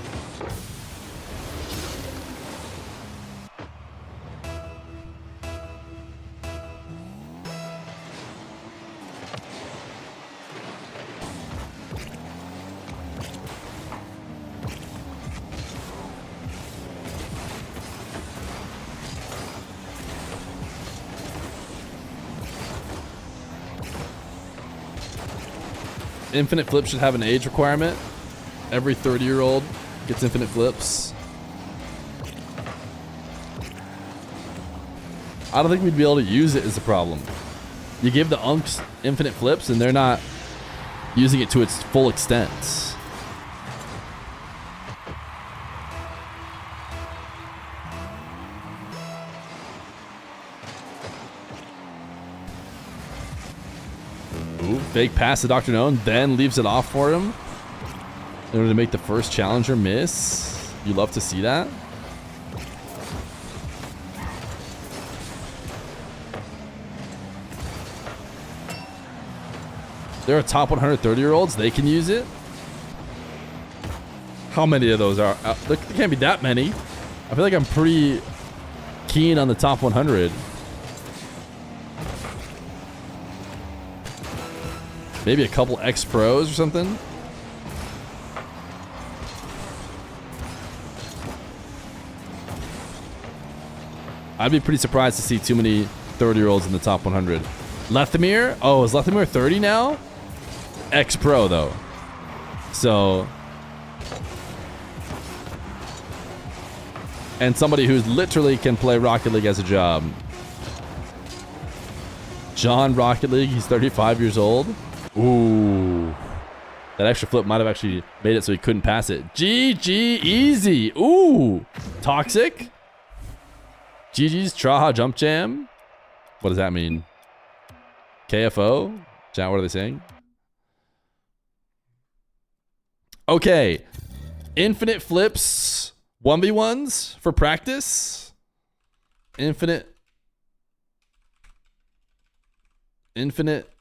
Infinite flips should have an age requirement. Every 30-year-old gets infinite flips. I don't think we'd be able to use it is the problem. You give the unks infinite flips and they're not using it to its full extent. Ooh, fake pass to Dr. Known, then leaves it off for him in order to make the first challenger miss. You love to see that. There are top 130-year-olds. They can use it. How many of those are? There can't be that many. I feel like I'm pretty keen on the top 100. Maybe a couple ex-pros or something. I'd be pretty surprised to see too many 30-year-olds in the top 100. Lethamir? Oh, is Lethamir 30 now? Ex-pro, though. So... and somebody who literally can play Rocket League as a job. John Rocket League. He's 35 years old. Ooh. That extra flip might have actually made it so he couldn't pass it. GG easy. Ooh. Toxic. GG's Traha Jump Jam. What does that mean? KFO? Chat, what are they saying? Okay. Infinite flips. 1v1s for practice. Infinite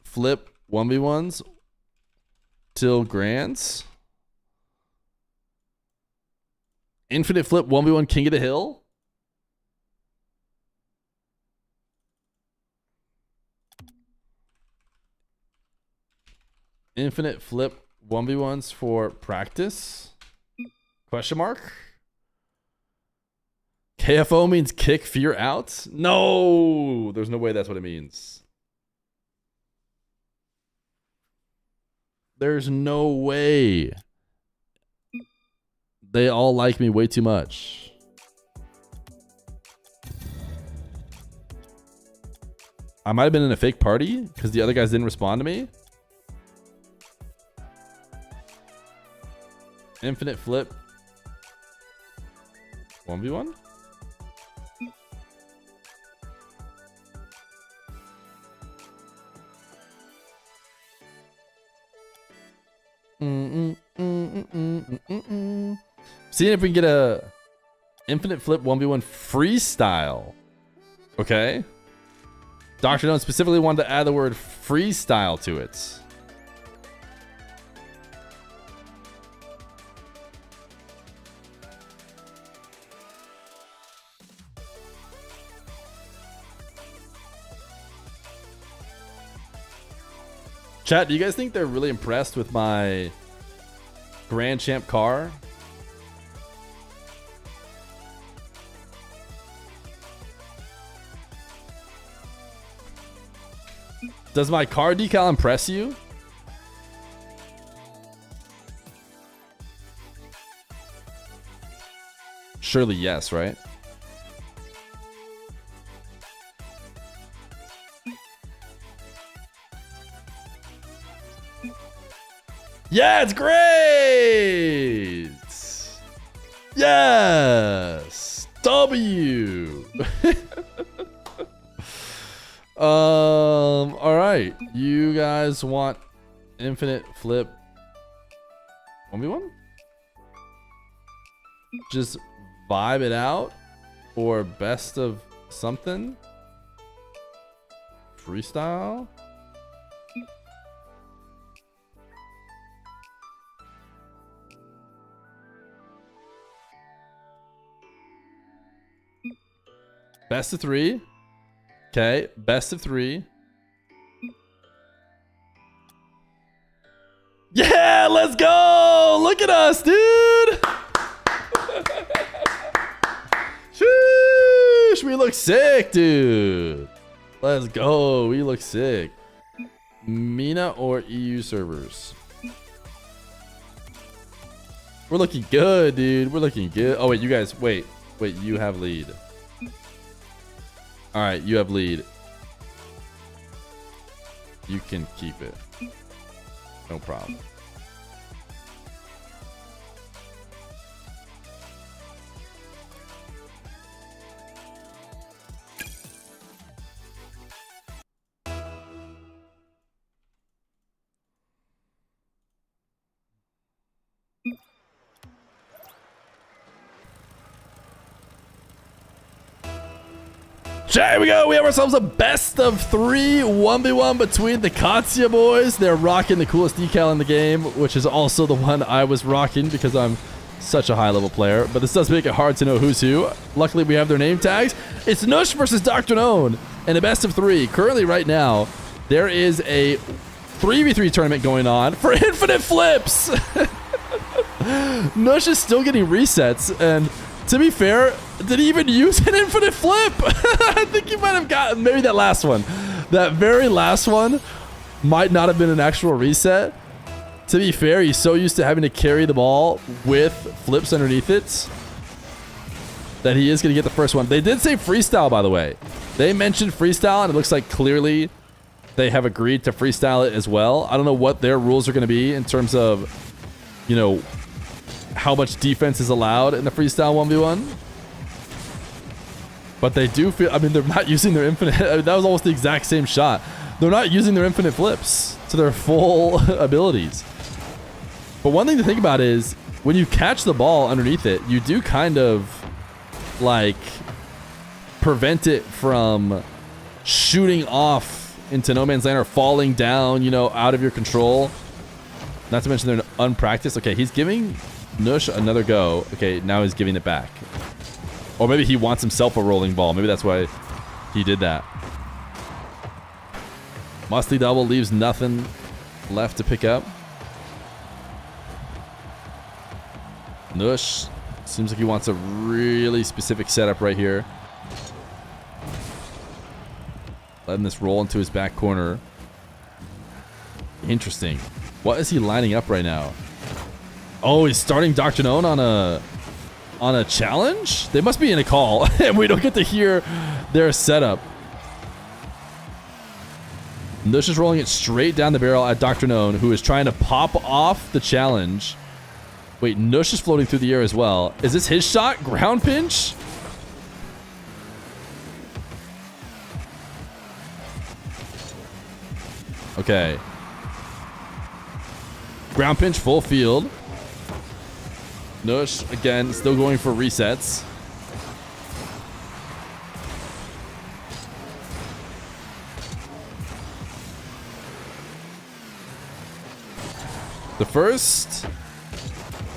flip 1v1s till grands. Infinite flip 1v1 King of the Hill. Infinite flip 1v1s for practice? Question mark? KFO means kick Feer out? No! There's no way that's what it means. There's no way. They all like me way too much. I might have been in a fake party because the other guys didn't respond to me. Infinite flip 1v1? Seeing if we can get a infinite flip 1v1 freestyle. Okay. Dr. None specifically wanted to add the word freestyle to it. Chat, do you guys think they're really impressed with my Grand Champ car? Does my car decal impress you? Surely yes, right? Yeah, it's great. Yes. W. All right. You guys want infinite flip 1v1? Just vibe it out or best of something? Freestyle? Best of 3. Okay, best of 3. Yeah, let's go! Look at us, dude! Sheesh, we look sick, dude. Let's go, we look sick. MENA or EU servers? We're looking good, dude. We're looking good. Oh, wait, you guys, wait, you have lead. All right, you have lead. You can keep it. No problem. Here we go. We have ourselves a best of 3 1v1 between the Katsuya boys. They're rocking the coolest decal in the game, which is also the one I was rocking because I'm such a high level player. But this does make it hard to know who's who. Luckily, we have their name tags. It's Nush versus Dr. None in a best of 3. Currently, right now, there is a 3v3 tournament going on for infinite flips. Nush is still getting resets, and to be fair, did he even use an infinite flip? I think he might have gotten maybe that last one. That very last one might not have been an actual reset. To be fair, he's so used to having to carry the ball with flips underneath it that he is going to get the first one. They did say freestyle, by the way. They mentioned freestyle, and it looks like clearly they have agreed to freestyle it as well. I don't know what their rules are going to be in terms of, you know, how much defense is allowed in the freestyle 1v1. But they do feel, I mean, they're not using their infinite. I mean, that was almost the exact same shot. They're not using their infinite flips to their full abilities. But one thing to think about is when you catch the ball underneath it, you do kind of like prevent it from shooting off into no man's land or falling down, you know, out of your control. Not to mention they're unpracticed. Okay, he's giving Nush another go. Okay, now he's giving it back. Or maybe he wants himself a rolling ball. Maybe that's why he did that. Musty double leaves nothing left to pick up. Nush seems like he wants a really specific setup right here. Letting this roll into his back corner. Interesting. What is he lining up right now? Oh, he's starting Dr. Known on a challenge? They must be in a call, and we don't get to hear their setup. Nush is rolling it straight down the barrel at Dr. Known, who is trying to pop off the challenge. Wait, Nush is floating through the air as well. Is this his shot? Ground pinch? Okay. Ground pinch, full field. Nush, again, still going for resets. The first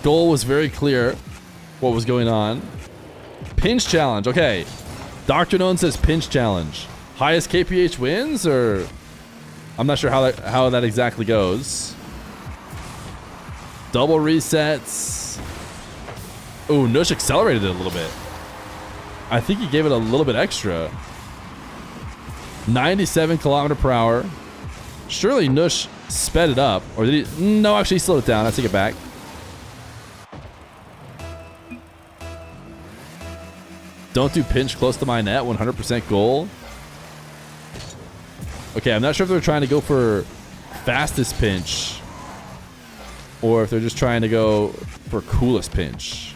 goal was very clear what was going on. Pinch challenge. Okay. Dr. Known says pinch challenge. Highest KPH wins, or I'm not sure how that exactly goes. Double resets. Ooh, Nush accelerated it a little bit. I think he gave it a little bit extra. 97 kilometer per hour. Surely Nush sped it up. Or did he? No, actually he slowed it down. I take it back. Don't do pinch close to my net. 100% goal. Okay, I'm not sure if they're trying to go for fastest pinch or if they're just trying to go for coolest pinch.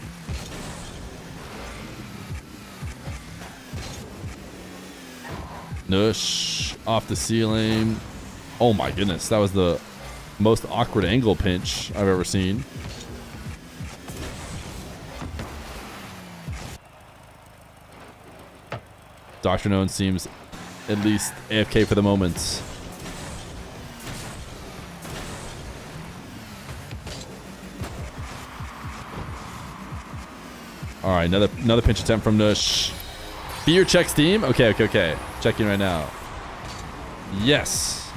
Nush off the ceiling. Oh my goodness, that was the most awkward angle pinch I've ever seen. Dr. Known seems at least AFK for the moment. All right, another pinch attempt from Nush. Feer checks team. Okay. Checking right now. Yes.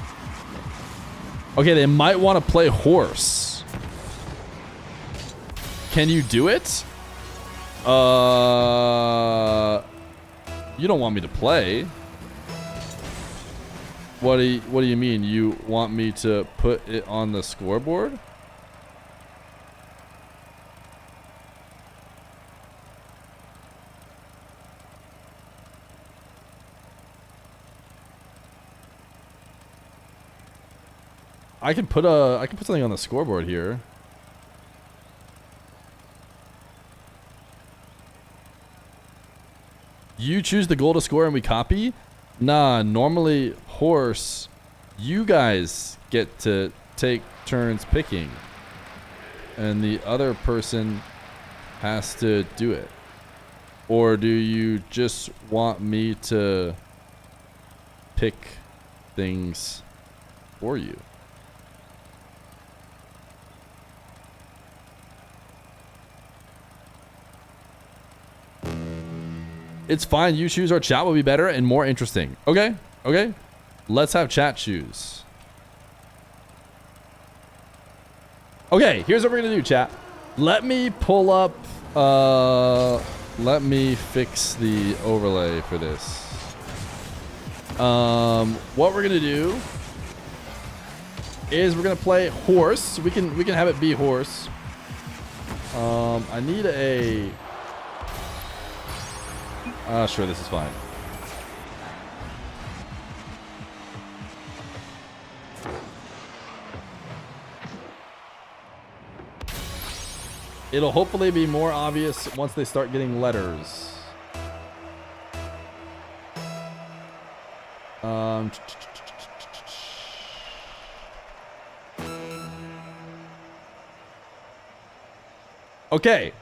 Okay, they might want to play horse. Can you do it? You don't want me to play. What do you mean? You want me to put it on the scoreboard? I can put something on the scoreboard here. You choose the goal to score and we copy? Nah, normally horse, you guys get to take turns picking. And the other person has to do it. Or do you just want me to pick things for you? It's fine. You choose. Our chat will be better and more interesting. Okay. Let's have chat choose. Okay, here's what we're gonna do, chat. Let me pull up. Let me fix the overlay for this. What we're gonna do is we're gonna play horse. We can have it be horse. I need a. Sure, this is fine. It'll hopefully be more obvious once they start getting letters. Okay.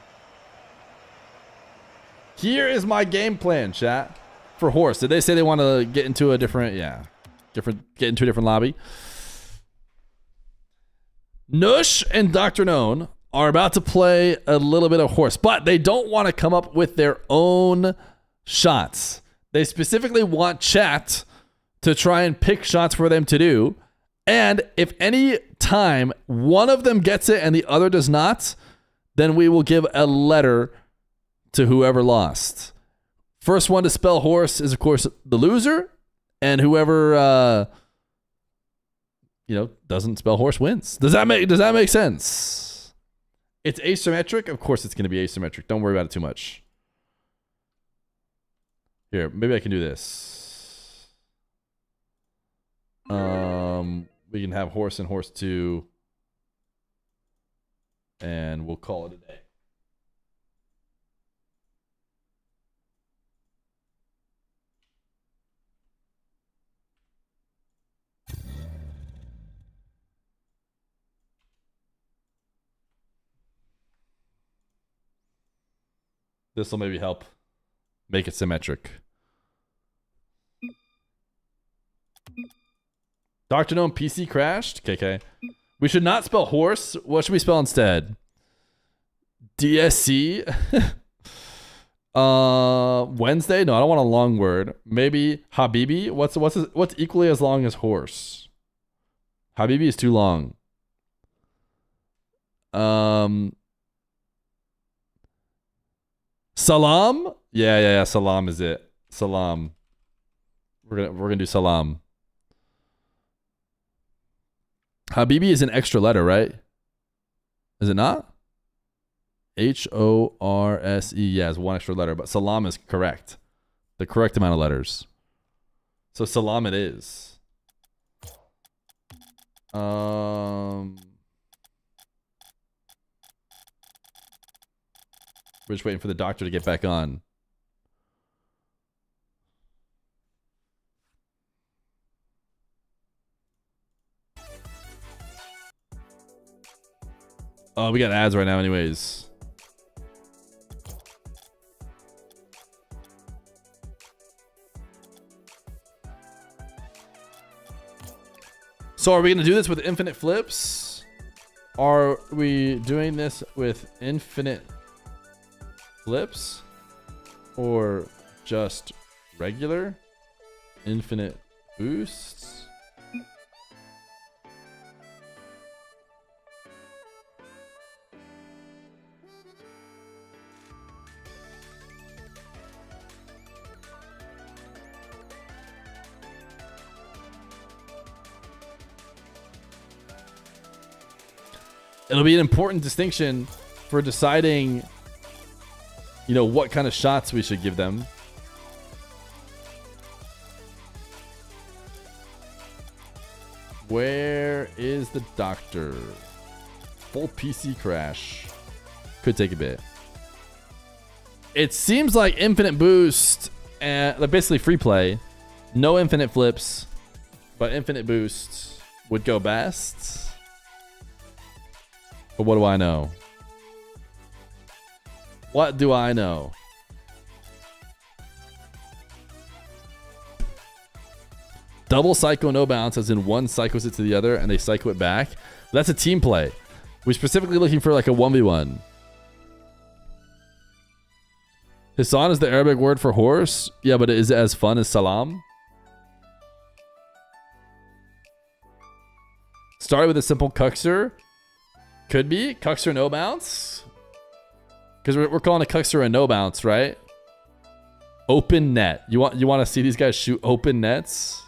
Here is my game plan, chat. For horse. Did they say they want to get into a different, get into a different lobby? Nush and Dr. Known are about to play a little bit of horse, but they don't want to come up with their own shots. They specifically want chat to try and pick shots for them to do. And if any time one of them gets it and the other does not, then we will give a letter to whoever lost. First one to spell horse is, of course, the loser. And whoever, doesn't spell horse wins. Does that make sense? It's asymmetric. Of course it's going to be asymmetric. Don't worry about it too much. Here, maybe I can do this. We can have horse and horse 2. And we'll call it a day. This will maybe help make it symmetric. Dr. Gnome PC crashed. KK. We should not spell horse. What should we spell instead? DSC? Wednesday? No, I don't want a long word. Maybe Habibi? What's equally as long as horse? Habibi is too long. Salam? Yeah. Salam is it. Salam. We're gonna do salam. Habibi is an extra letter, right? Is it not? Horse. Yeah, it's one extra letter, but salam is correct. The correct amount of letters. So salam it is. We're just waiting for the doctor to get back on. Oh, we got ads right now anyways. So are we going to do this with infinite flips? Are we doing this with infinite flips? Or just regular infinite boosts? It'll be an important distinction for deciding, what kind of shots we should give them. Where is the doctor? Full PC crash. Could take a bit. It seems like infinite boost and basically free play. No infinite flips, but infinite boost would go best. But what do I know? What do I know? Double psycho no bounce, as in one psychos it to the other and they psycho it back. That's a team play. We're specifically looking for like a 1v1. Hassan is the Arabic word for horse. Yeah, but is it as fun as salam? Started with a simple cuxer. Could be. Cuxer no bounce. Because we're calling a cuxer a no bounce, right? Open net. You want to see these guys shoot open nets?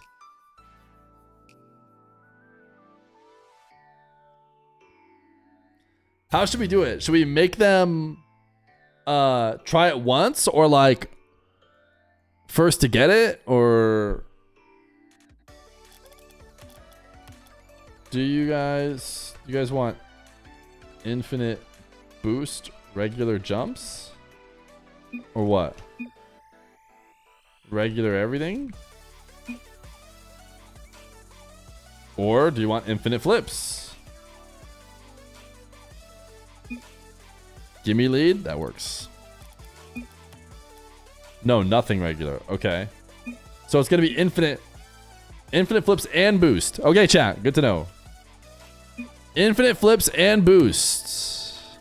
How should we do it? Should we make them try it once, or like first to get it, or do you guys want infinite boost Regular jumps? Or what? Regular everything? Or do you want infinite flips? Gimme lead? That works. No, nothing regular. Okay. So it's going to be infinite flips and boost. Okay, chat. Good to know. Infinite flips and boosts.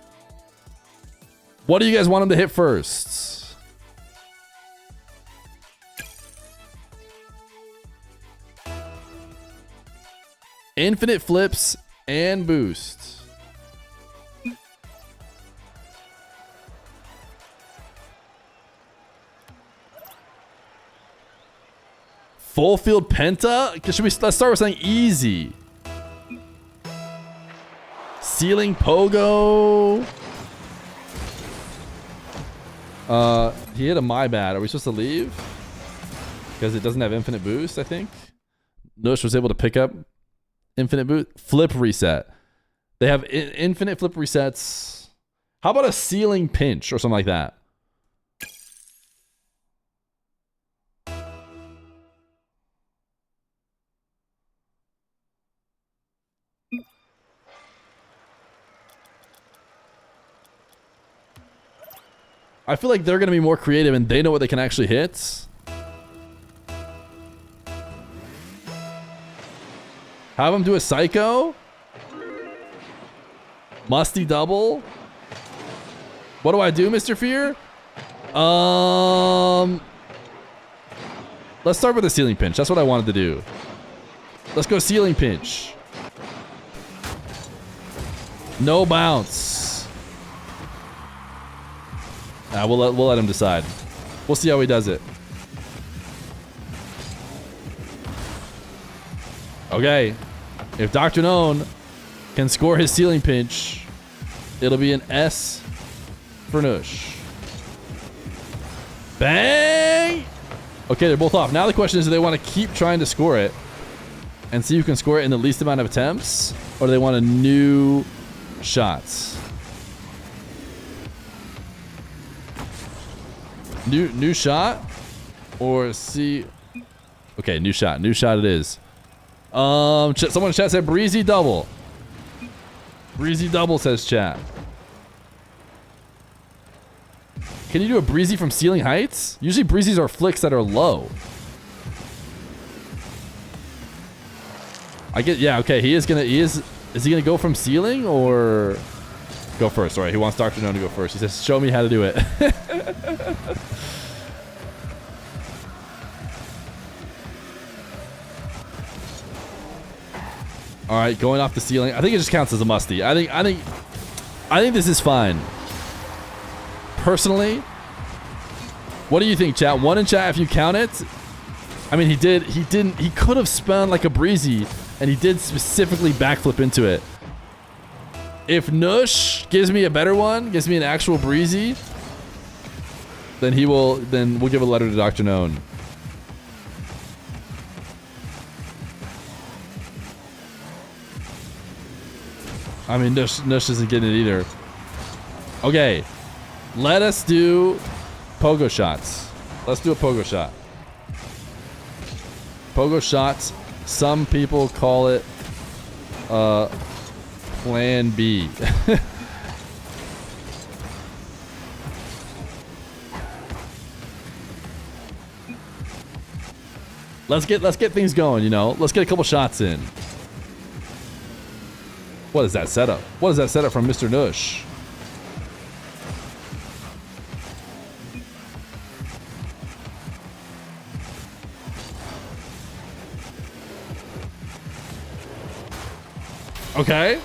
What do you guys want him to hit first? Infinite flips and boost. Full field penta? Let's start with something easy. Ceiling pogo. He hit a my bad. Are we supposed to leave? Because it doesn't have infinite boost, I think. Nush was able to pick up infinite boost. Flip reset. They have infinite flip resets. How about a ceiling pinch or something like that? I feel like they're going to be more creative and they know what they can actually hit. Have them do a psycho. Musty double. What do I do, Mr. Feer? Let's start with a ceiling pinch. That's what I wanted to do. Let's go ceiling pinch. No bounce. We'll let him decide. We'll see how he does it. Okay. If Dr. Known can score his ceiling pinch, it'll be an S for Nush. Bang! Okay, they're both off. Now the question is, do they want to keep trying to score it and see who can score it in the least amount of attempts? Or do they want a new shots? New shot? Or see... Okay, new shot. New shot it is. Someone in chat said breezy double. Breezy double, says chat. Can you do a breezy from ceiling heights? Usually breezes are flicks that are low. Yeah, okay, is he gonna go from ceiling or go first? Alright, he wants Dr. Known to go first. He says, show me how to do it. All right, going off the ceiling. I think it just counts as a musty. I think this is fine. Personally, what do you think, chat? One in chat if you count it. I mean, he could have spun like a breezy, and he did specifically backflip into it. If Nush gives me a better one, gives me an actual breezy, then we'll give a letter to Dr. Known. I mean, Nush isn't getting it either. Okay. Let us do pogo shots. Let's do a pogo shot. Pogo shots. Some people call it Plan B. Let's get things going, you know. Let's get a couple shots in. What is that setup? What is that setup from Mr. Nush? Okay.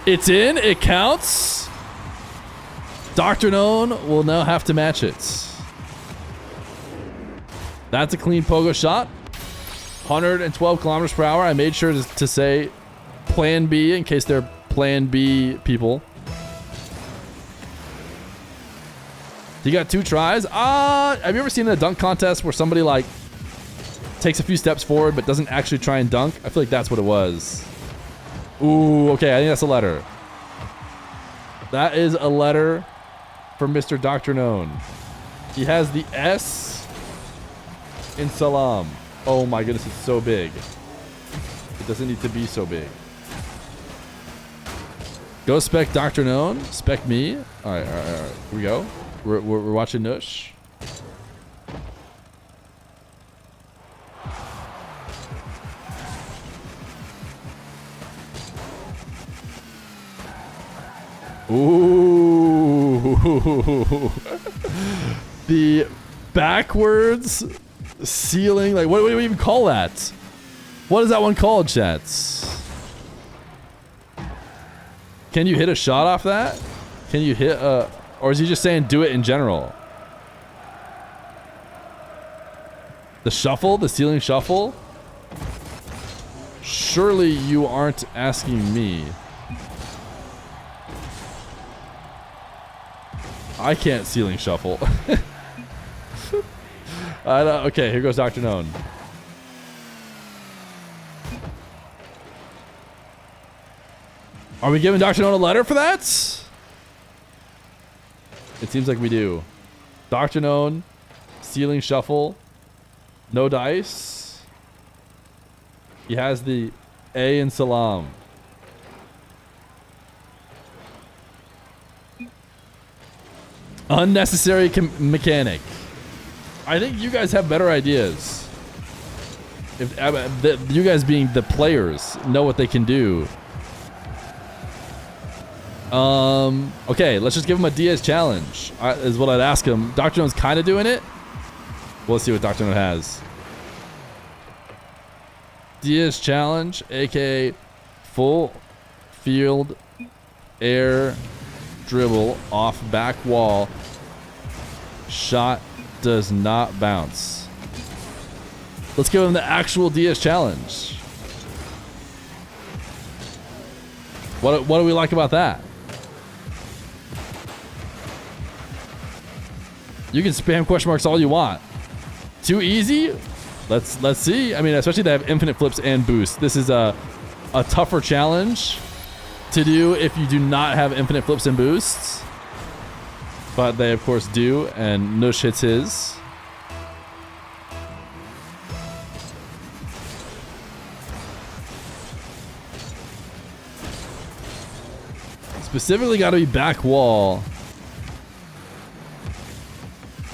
It's in. It counts. Dr. Known will now have to match it. That's a clean pogo shot. 112 kilometers per hour. I made sure to say Plan B in case they're Plan B people. You got 2 tries. Have you ever seen a dunk contest where somebody like takes a few steps forward but doesn't actually try and dunk? I feel like that's what it was. Ooh, okay. I think that's a letter. That is a letter from Mr. Dr. Known. He has the S in Salam. Oh my goodness, it's so big. It doesn't need to be so big. Go spec Dr. Known. Spec me. All right. Here we go. We're watching Nush. Ooh. The backwards ceiling. Like, what do we even call that? What is that one called, chats? Can you hit a shot off that? Can you hit a... Or is he just saying do it in general? The shuffle? The ceiling shuffle? Surely you aren't asking me. I can't ceiling shuffle. Okay, here goes Dr. Known. Are we giving Dr. Known a letter for that? It seems like we do. Dr. Known, ceiling shuffle, no dice. He has the A in Salam. Unnecessary mechanic. I think you guys have better ideas. If you guys being the players know what they can do. Okay, let's just give him a Diaz challenge. Is what I'd ask him. Dr. Known's kind of doing it. We'll see what Dr. Known has. Diaz challenge, aka full field air dribble off back wall. Shot does not bounce. Let's give him the actual Diaz challenge. What do we like about that? You can spam question marks all you want. Too easy? Let's see. I mean, especially they have infinite flips and boosts. This is a tougher challenge to do if you do not have infinite flips and boosts. But they of course do, and Nush hits his. Specifically got to be back wall.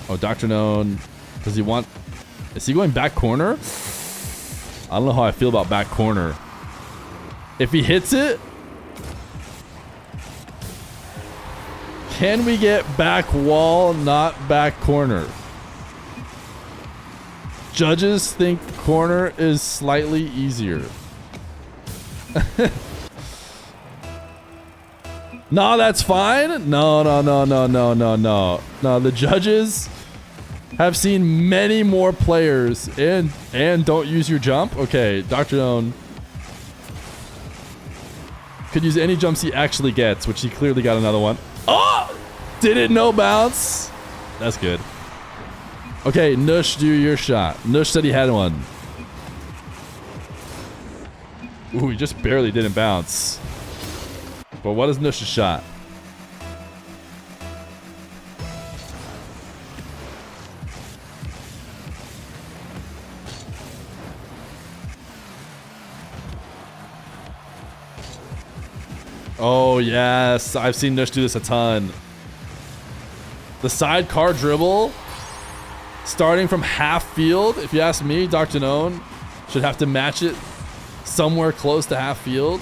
Oh, Dr. Known. Does he want... Is he going back corner? I don't know how I feel about back corner. If he hits it... Can we get back wall, not back corner? Judges think corner is slightly easier. No, that's fine. No. No, the judges have seen many more players and don't use your jump. Okay, Dr. Known could use any jumps he actually gets, which he clearly got another one. Oh! Didn't no bounce. That's good. Okay, Nush, do your shot. Nush said he had one. Ooh, he just barely didn't bounce. But what is Nush's shot? Oh, yes. I've seen Nush do this a ton. The sidecar dribble, starting from half field, if you ask me, Dr. Known should have to match it somewhere close to half field.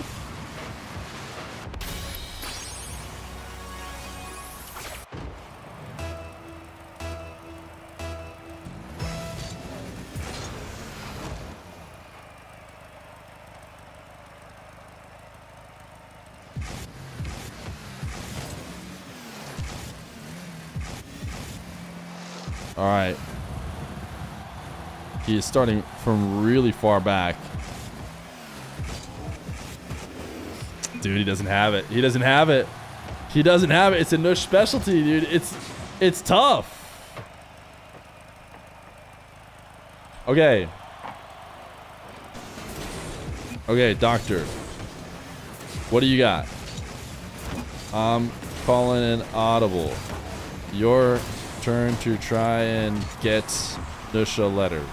All right. He is starting from really far back. Dude, he doesn't have it. He doesn't have it. He doesn't have it. It's a Nush specialty, dude. It's tough. Okay. Okay, doctor. What do you got? calling an audible. Your turn to try and get Nush a letter.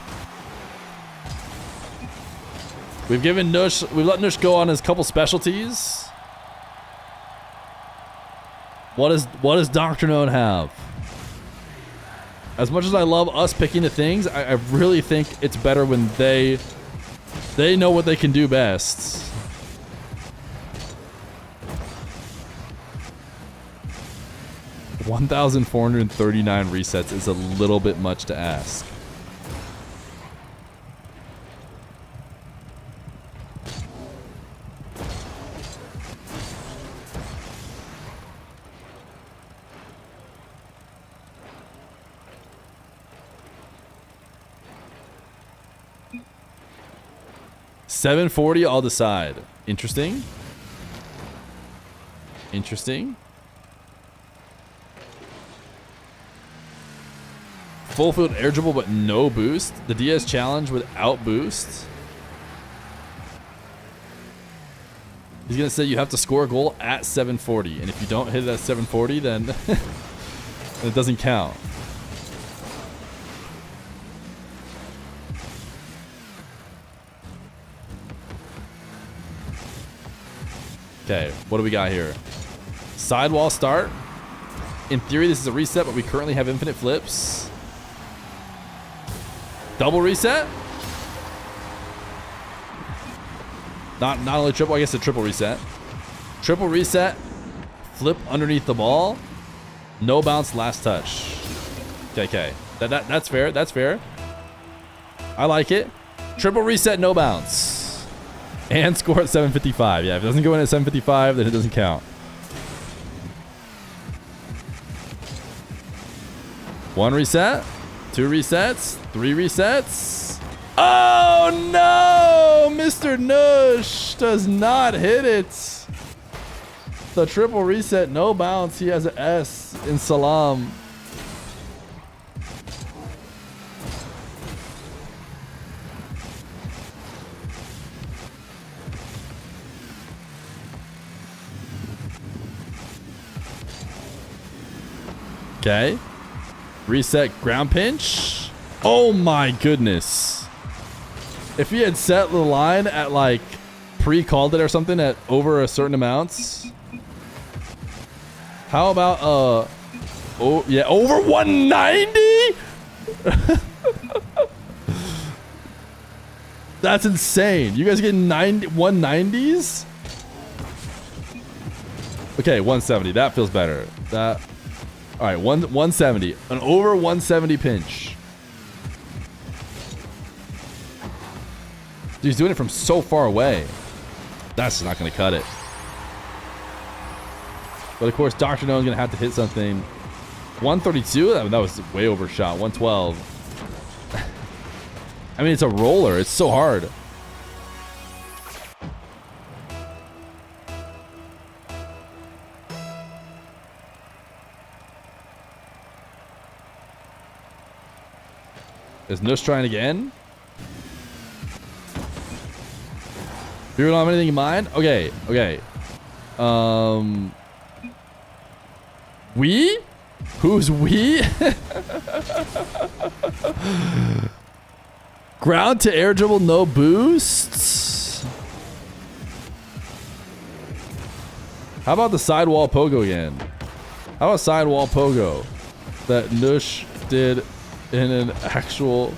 We've let Nush go on his couple specialties. What does Dr. Known have? As much as I love us picking the things, I really think it's better when they know what they can do best. $1,439 resets is a little bit much to ask. $740, I'll decide. Interesting. Interesting. Full field air dribble, but no boost. The DS challenge without boost. He's gonna say you have to score a goal at 740, and if you don't hit it at 740, then it doesn't count. Okay, what do we got here? Sidewall start. In theory, this is a reset, but we currently have infinite flips. Double reset. Not only triple, I guess a triple reset. Triple reset. Flip underneath the ball. No bounce, last touch. Okay. That's fair. That's fair. I like it. Triple reset, no bounce. And score at 755. Yeah, if it doesn't go in at 755, then it doesn't count. One reset. Two resets. Three resets. Oh no! Mr. Nush does not hit it. The triple reset, no bounce. He has an S in Salam. Okay. Reset ground pinch. Oh my goodness. If he had set the line at like pre-called it or something at over a certain amounts. How about oh yeah, over 190? That's insane. You guys getting 190s? Okay, 170. That feels better. That all right, 170. An over 170 pinch. Dude, he's doing it from so far away. That's not going to cut it. But of course, Dr. No is going to have to hit something. 132? That was way overshot. 112. I mean, it's a roller. It's so hard. Is Nush trying again? You don't have anything in mind? Okay. We? Who's we? Ground to air dribble, no boosts. How about the sidewall pogo again? How about sidewall pogo that Nush did in an actual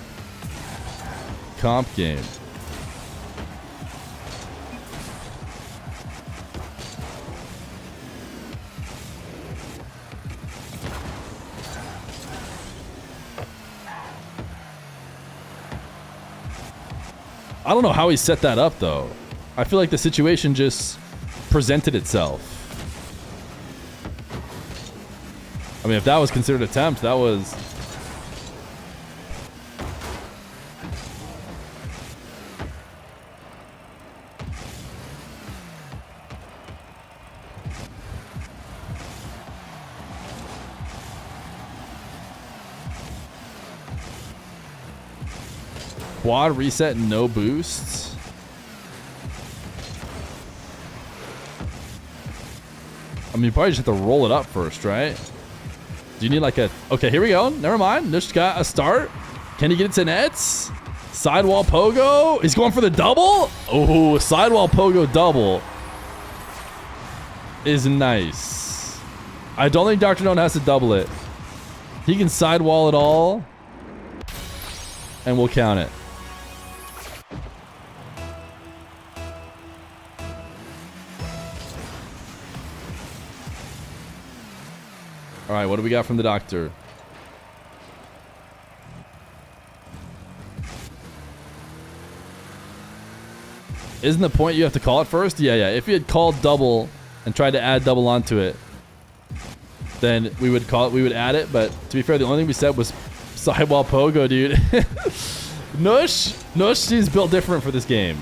comp game? I don't know how he set that up though. I feel like the situation just presented itself. I mean, if that was considered an attempt, that was... Quad reset, no boosts. I mean, you probably just have to roll it up first, right? Do you need like a... Okay, here we go. Never mind. Nush got a start. Can he get it to nets? Sidewall pogo. He's going for the double. Oh, sidewall pogo double is nice. I don't think Dr. None has to double it. He can sidewall it all. And we'll count it. All right, what do we got from the doctor? Isn't the point you have to call it first? Yeah. If you had called double and tried to add double onto it, then we would call it. We would add it. But to be fair, the only thing we said was sidewall pogo, dude. Nush seems built different for this game.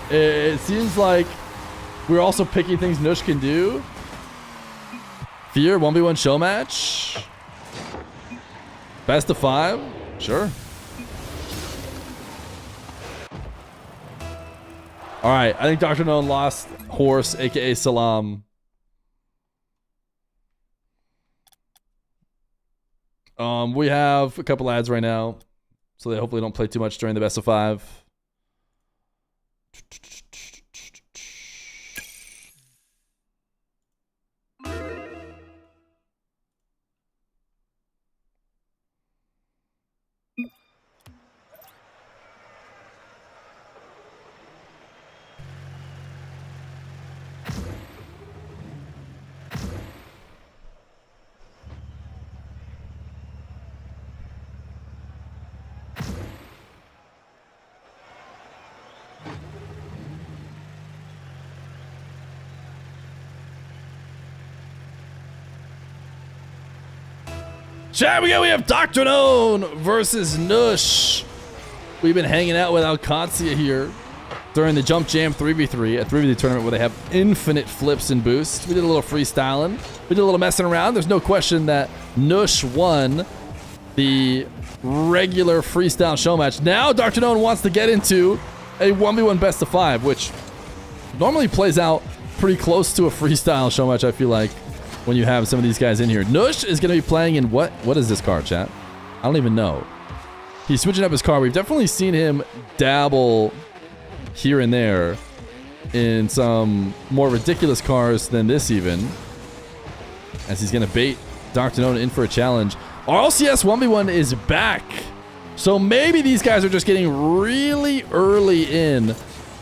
It seems like we're also picking things Nush can do. Feer 1v1 show match. Best of 5. Sure. All right, I think Dr. Known lost horse, aka Salam. We have a couple ads right now, so they hopefully don't play too much during the best of 5. Chat, we have Dr. Known versus Nush. We've been hanging out with Alcancia here during the Jump Jam 3v3, a 3v3 tournament where they have infinite flips and boosts. We did a little freestyling. We did a little messing around. There's no question that Nush won the regular freestyle show match. Now Dr. Known wants to get into a 1v1 best of 5, which normally plays out pretty close to a freestyle show match, I feel like, when you have some of these guys in here. Nush is going to be playing in what is this car, chat? I don't even know. He's switching up his car. We've definitely seen him dabble here and there in some more ridiculous cars than this even, as he's going to bait Dr. Known in for a challenge. RLCS 1v1 is back. So maybe these guys are just getting really early in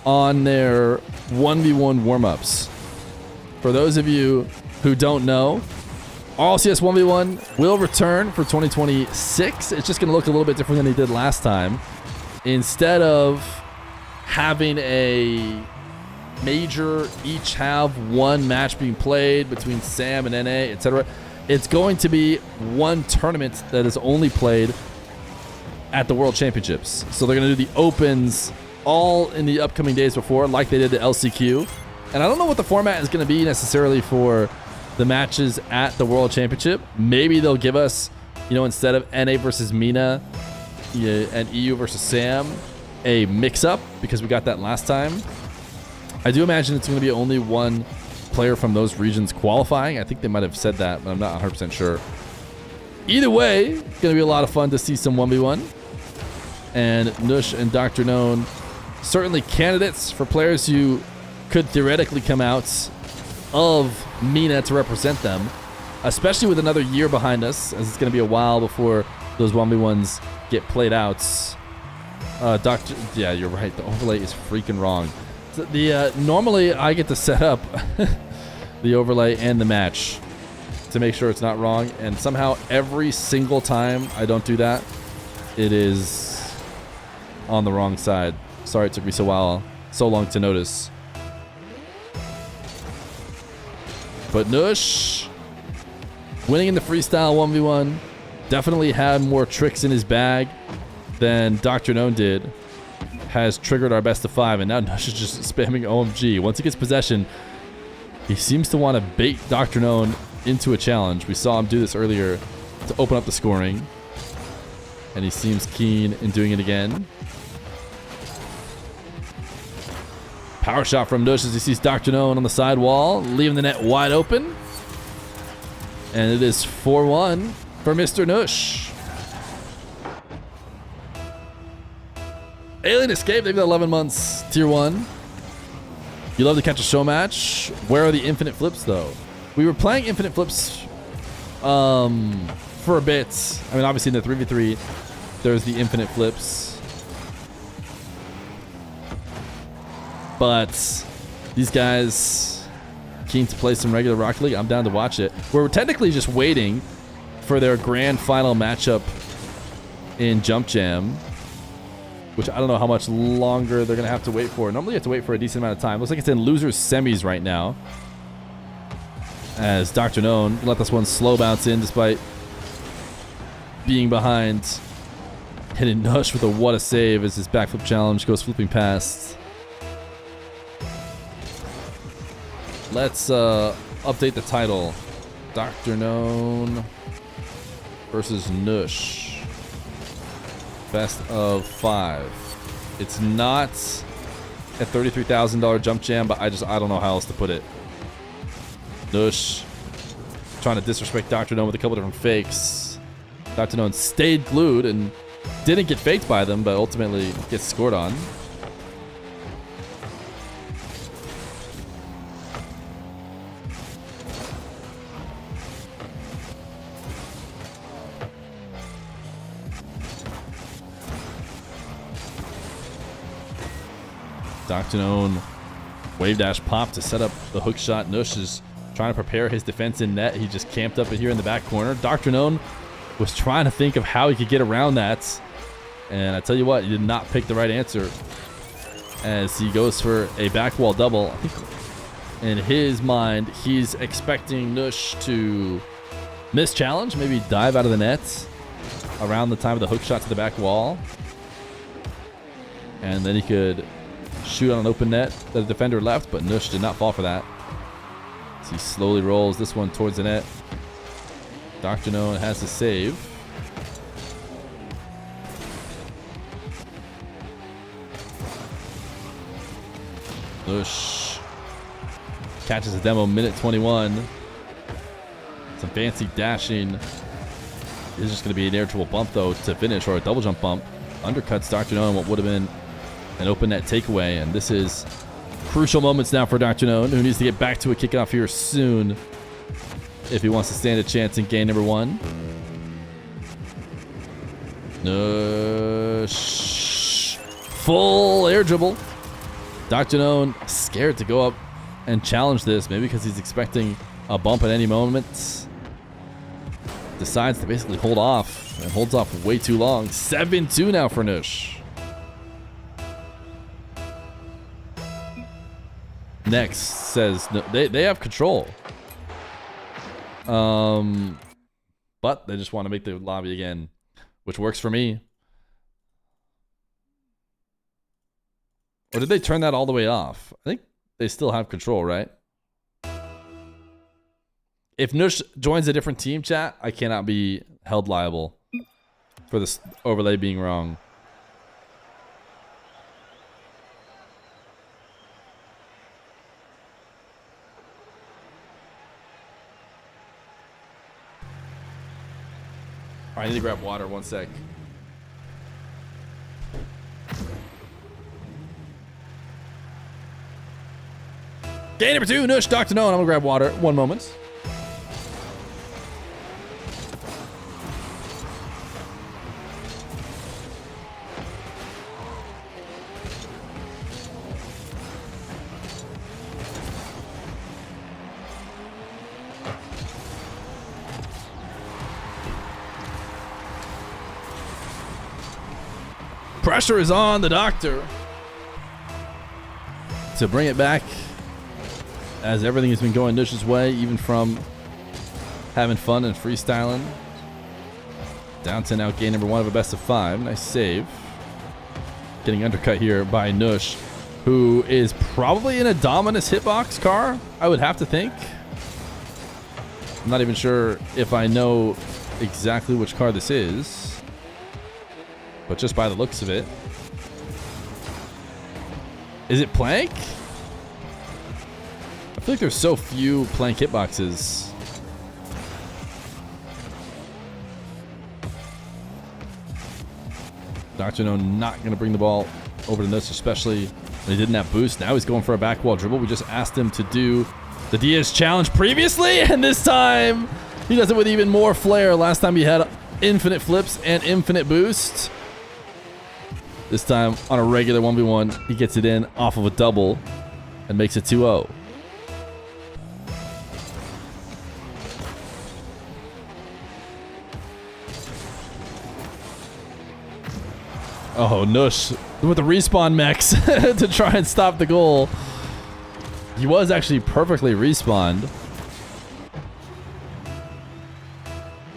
on their 1v1 warm-ups. For those of you who don't know, RLCS 1v1 will return for 2026. It's just going to look a little bit different than he did last time. Instead of having a major each have one match being played between Sam and NA, etc., it's going to be one tournament that is only played at the World Championships. So they're going to do the Opens all in the upcoming days before, like they did the LCQ. And I don't know what the format is going to be necessarily for the matches at the World Championship. Maybe they'll give us, instead of NA versus MENA and EU versus Sam, a mix-up, because we got that last time. I do imagine it's going to be only one player from those regions qualifying. I think they might have said that, but I'm not 100% sure. Either way, it's going to be a lot of fun to see some 1v1. And Nush and Dr. Known, certainly candidates for players who could theoretically come out of MENA to represent them, especially with another year behind us, as it's going to be a while before those 1v1s get played out. Yeah, you're right. The overlay is freaking wrong. Normally I get to set up the overlay and the match to make sure it's not wrong, and somehow every single time I don't do that, it is on the wrong side. Sorry it took me so long to notice. But Nush, winning in the freestyle 1v1, definitely had more tricks in his bag than Dr. Known did. Has triggered our best of 5, and now Nush is just spamming OMG. Once he gets possession, he seems to want to bait Dr. Known into a challenge. We saw him do this earlier to open up the scoring, and he seems keen in doing it again. Power shot from Nush as he sees Dr. Known on the side wall, leaving the net wide open. And it is 4-1 for Mr. Nush. Alien Escape, they've got 11 months, tier 1. You love to catch a show match. Where are the infinite flips, though? We were playing infinite flips for a bit. I mean, obviously in the 3v3, there's the infinite flips. But these guys keen to play some regular Rocket League. I'm down to watch it. We're technically just waiting for their grand final matchup in Jump Jam, which I don't know how much longer they're going to have to wait for. Normally you have to wait for a decent amount of time. Looks like it's in losers semis right now. As Dr. Known let this one slow bounce in despite being behind. Hitting Nush with a what a save as his backflip challenge goes flipping past. Let's update the title. Dr. Known versus Nush. Best of 5. It's not a $33,000 jump jam, but I don't know how else to put it. Nush trying to disrespect Dr. Known with a couple different fakes. Dr. Known stayed glued and didn't get faked by them, but ultimately gets scored on. Dr. Known wave dash pop to set up the hook shot. Nush is trying to prepare his defense in net. He just camped up in here in the back corner. Dr. Known was trying to think of how he could get around that. And I tell you what, he did not pick the right answer as he goes for a back wall double. I think in his mind, he's expecting Nush to miss challenge, maybe dive out of the net around the time of the hook shot to the back wall. And then he could shoot on an open net that the defender left, but Nush did not fall for that. As he slowly rolls this one towards the net. Dr. Known has to save. Nush catches a demo, minute 21. Some fancy dashing. This is just going to be an air triple bump, though, to finish, or a double jump bump. Undercuts Dr. Known what would have been an open net takeaway, and this is crucial moments now for Dr. Known, who needs to get back to a kickoff here soon if he wants to stand a chance in game number 1. Nush. Full air dribble. Dr. Known scared to go up and challenge this, maybe because he's expecting a bump at any moment. Decides to basically hold off, and holds off way too long. 7-2 now for Nush. Next says no, they have control. But they just want to make the lobby again, which works for me. Or did they turn that all the way off? I think they still have control, right? If Nush joins a different team, chat, I cannot be held liable for this overlay being wrong. All right, I need to grab water. 1 sec. Game number 2, Nush, Dr. Known. I'm gonna grab water. 1 moment. Pressure is on the Doctor to bring it back, as everything has been going Nush's way, even from having fun and freestyling. Down to now game number 1 of a best of 5. Nice save. Getting undercut here by Nush, who is probably in a Dominus hitbox car, I would have to think. I'm not even sure if I know exactly which car this is, but just by the looks of it. Is it Plank? feel like there's so few playing hitboxes. Dr. No not going to bring the ball over to Nush, especially when he didn't have boost. Now he's going for a back wall dribble. We just asked him to do the Diaz challenge previously, and this time he does it with even more flair. Last time he had infinite flips and infinite boost. This time on a regular 1v1, he gets it in off of a double and makes it 2-0. Oh, Nush with the respawn mechs to try and stop the goal. He was actually perfectly respawned.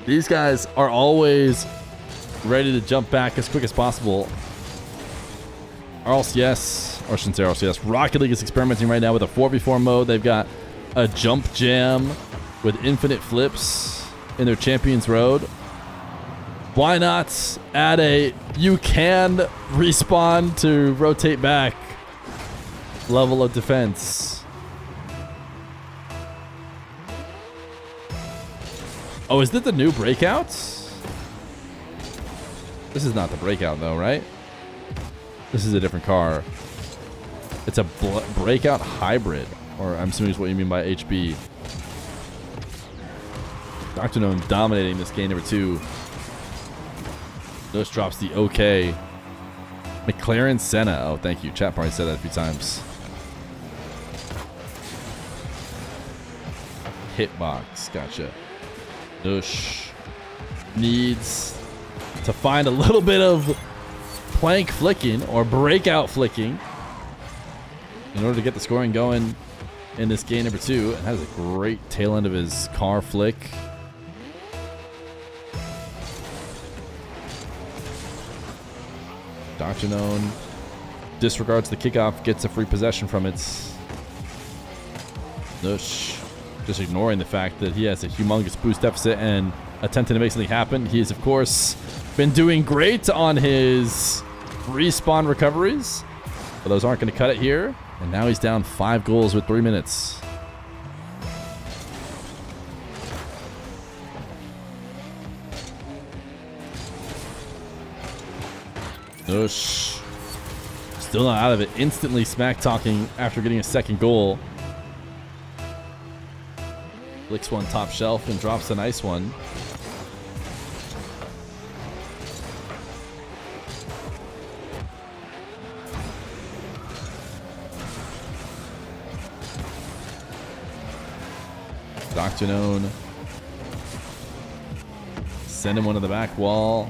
These guys are always ready to jump back as quick as possible. RLCS, or I shouldn't say RLCS, Rocket League is experimenting right now with a 4v4 mode. They've got a jump jam with infinite flips in their Champions Road. Why not add a you can respawn to rotate back level of defense? Oh, is that the new breakout? This is not the breakout though, right? This is a different car. It's a breakout hybrid, or I'm assuming is what you mean by HB. Dr. No dominating this game number 2. Nush drops the OK. McLaren Senna. Oh, thank you. Chat probably said that a few times. Hitbox. Gotcha. Nush needs to find a little bit of plank flicking or breakout flicking in order to get the scoring going in this game number 2. And has a great tail end of his car flick. Dr. Known disregards the kickoff, gets a free possession from it. Nush just ignoring the fact that he has a humongous boost deficit and attempting to make something happen. He has, of course, been doing great on his respawn recoveries, but those aren't going to cut it here. And now he's down 5 goals with 3 minutes. Nush still not out of it. Instantly smack talking after getting a second goal. Licks one top shelf and drops a nice one. Dr. Known. Send him one to the back wall.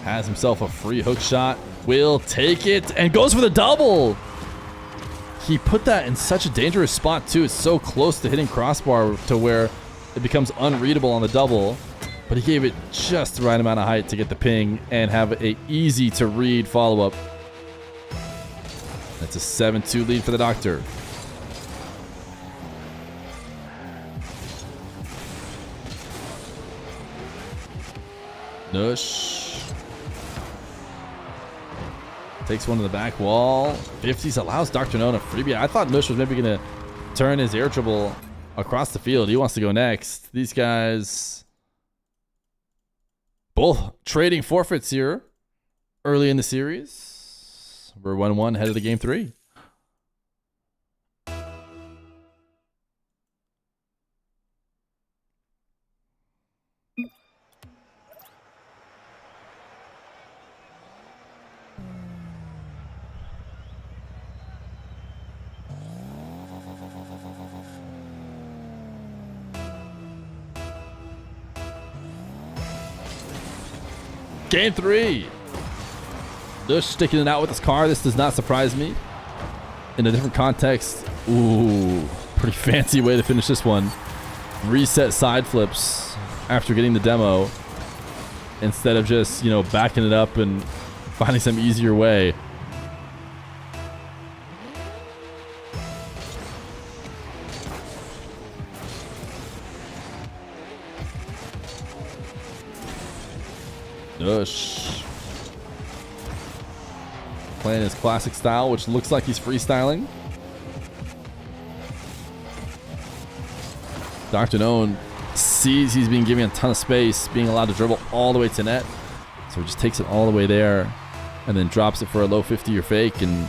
Has himself a free hook shot. Will take it and goes for the double. He put that in such a dangerous spot too. It's so close to hitting crossbar to where it becomes unreadable on the double. But he gave it just the right amount of height to get the ping and have a easy to read follow-up. That's a 7-2 lead for the Doctor. Nush takes one to the back wall. 50s allows Dr. No to freebie. I thought Nush was maybe going to turn his air dribble across the field. He wants to go next. These guys both trading forfeits here early in the series. We're 1-1 headed to game 3. Game 3. Nush sticking it out with his car. This does not surprise me. In a different context. Ooh, pretty fancy way to finish this one. Reset side flips after getting the demo. Instead of just, you know, backing it up and finding some easier way. Nush playing his classic style, which looks like he's freestyling. Dr. Known sees he's being given a ton of space, being allowed to dribble all the way to net. So he just takes it all the way there and then drops it for a low 50 or fake and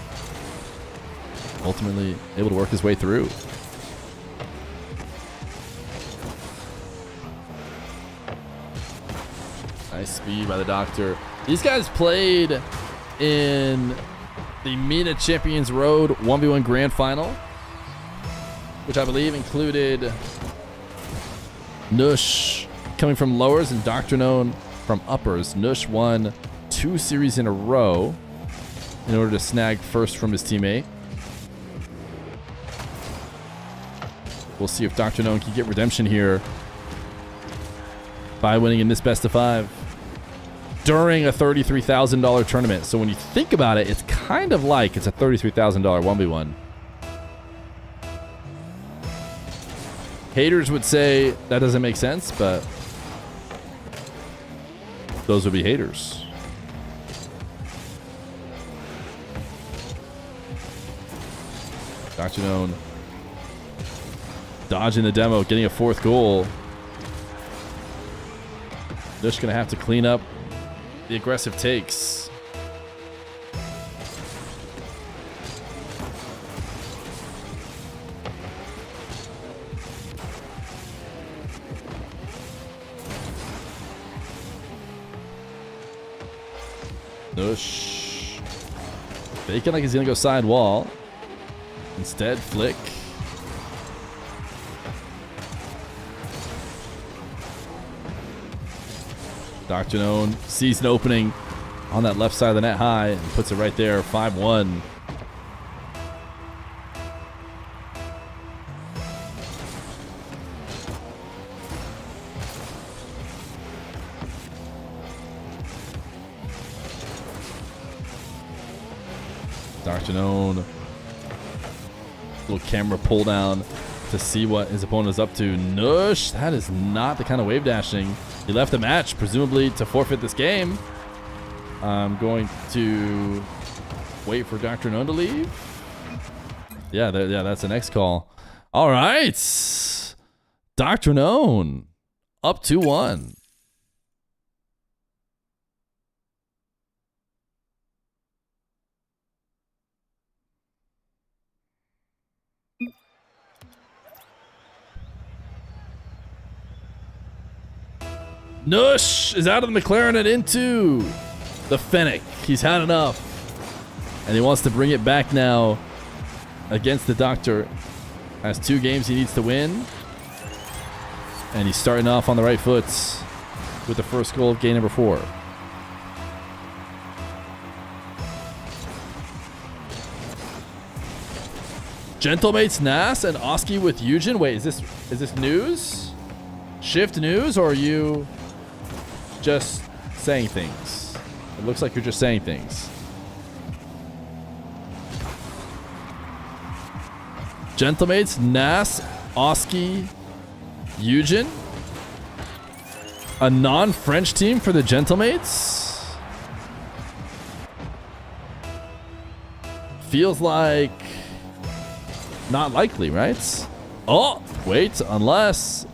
ultimately able to work his way through. Nice speed by the Doctor. These guys played in the MENA Champions Road 1v1 Grand Final, which I believe included Nush coming from lowers and Dr. Known from uppers. Nush won 2 series in a row in order to snag first from his teammate. We'll see if Dr. Known can get redemption here by winning in this best of 5 during a $33,000 tournament. So when you think about it, it's kind of like it's a $33,000 1v1. Haters would say that doesn't make sense, but those would be haters. Dr. Known dodging the demo, getting a 4th goal. Just gonna have to clean up the aggressive takes. Nush faking like he's gonna go side wall. Instead, flick. Dr. Known sees an opening on that left side of the net high and puts it right there, 5-1. Dr. Known, little camera pull down to see what his opponent is up to. Nush, that is not the kind of wave dashing. He left the match, presumably to forfeit this game. I'm going to wait for Dr. Known to leave. Yeah, that's the next call. All right. Dr. Known up 2-1. Nush is out of the McLaren and into the Fennec. He's had enough. And he wants to bring it back now against the Doctor. Has 2 games he needs to win. And he's starting off on the right foot with the first goal of game number 4. Gentlemates Nas and Oski with Eugen. Wait, is this news? Shift news, or are you just saying things? It looks like you're just saying things. Gentlemates, Nas, Oski, Eugen. A non-French team for the Gentlemates? Feels like not likely, right? Oh, wait, unless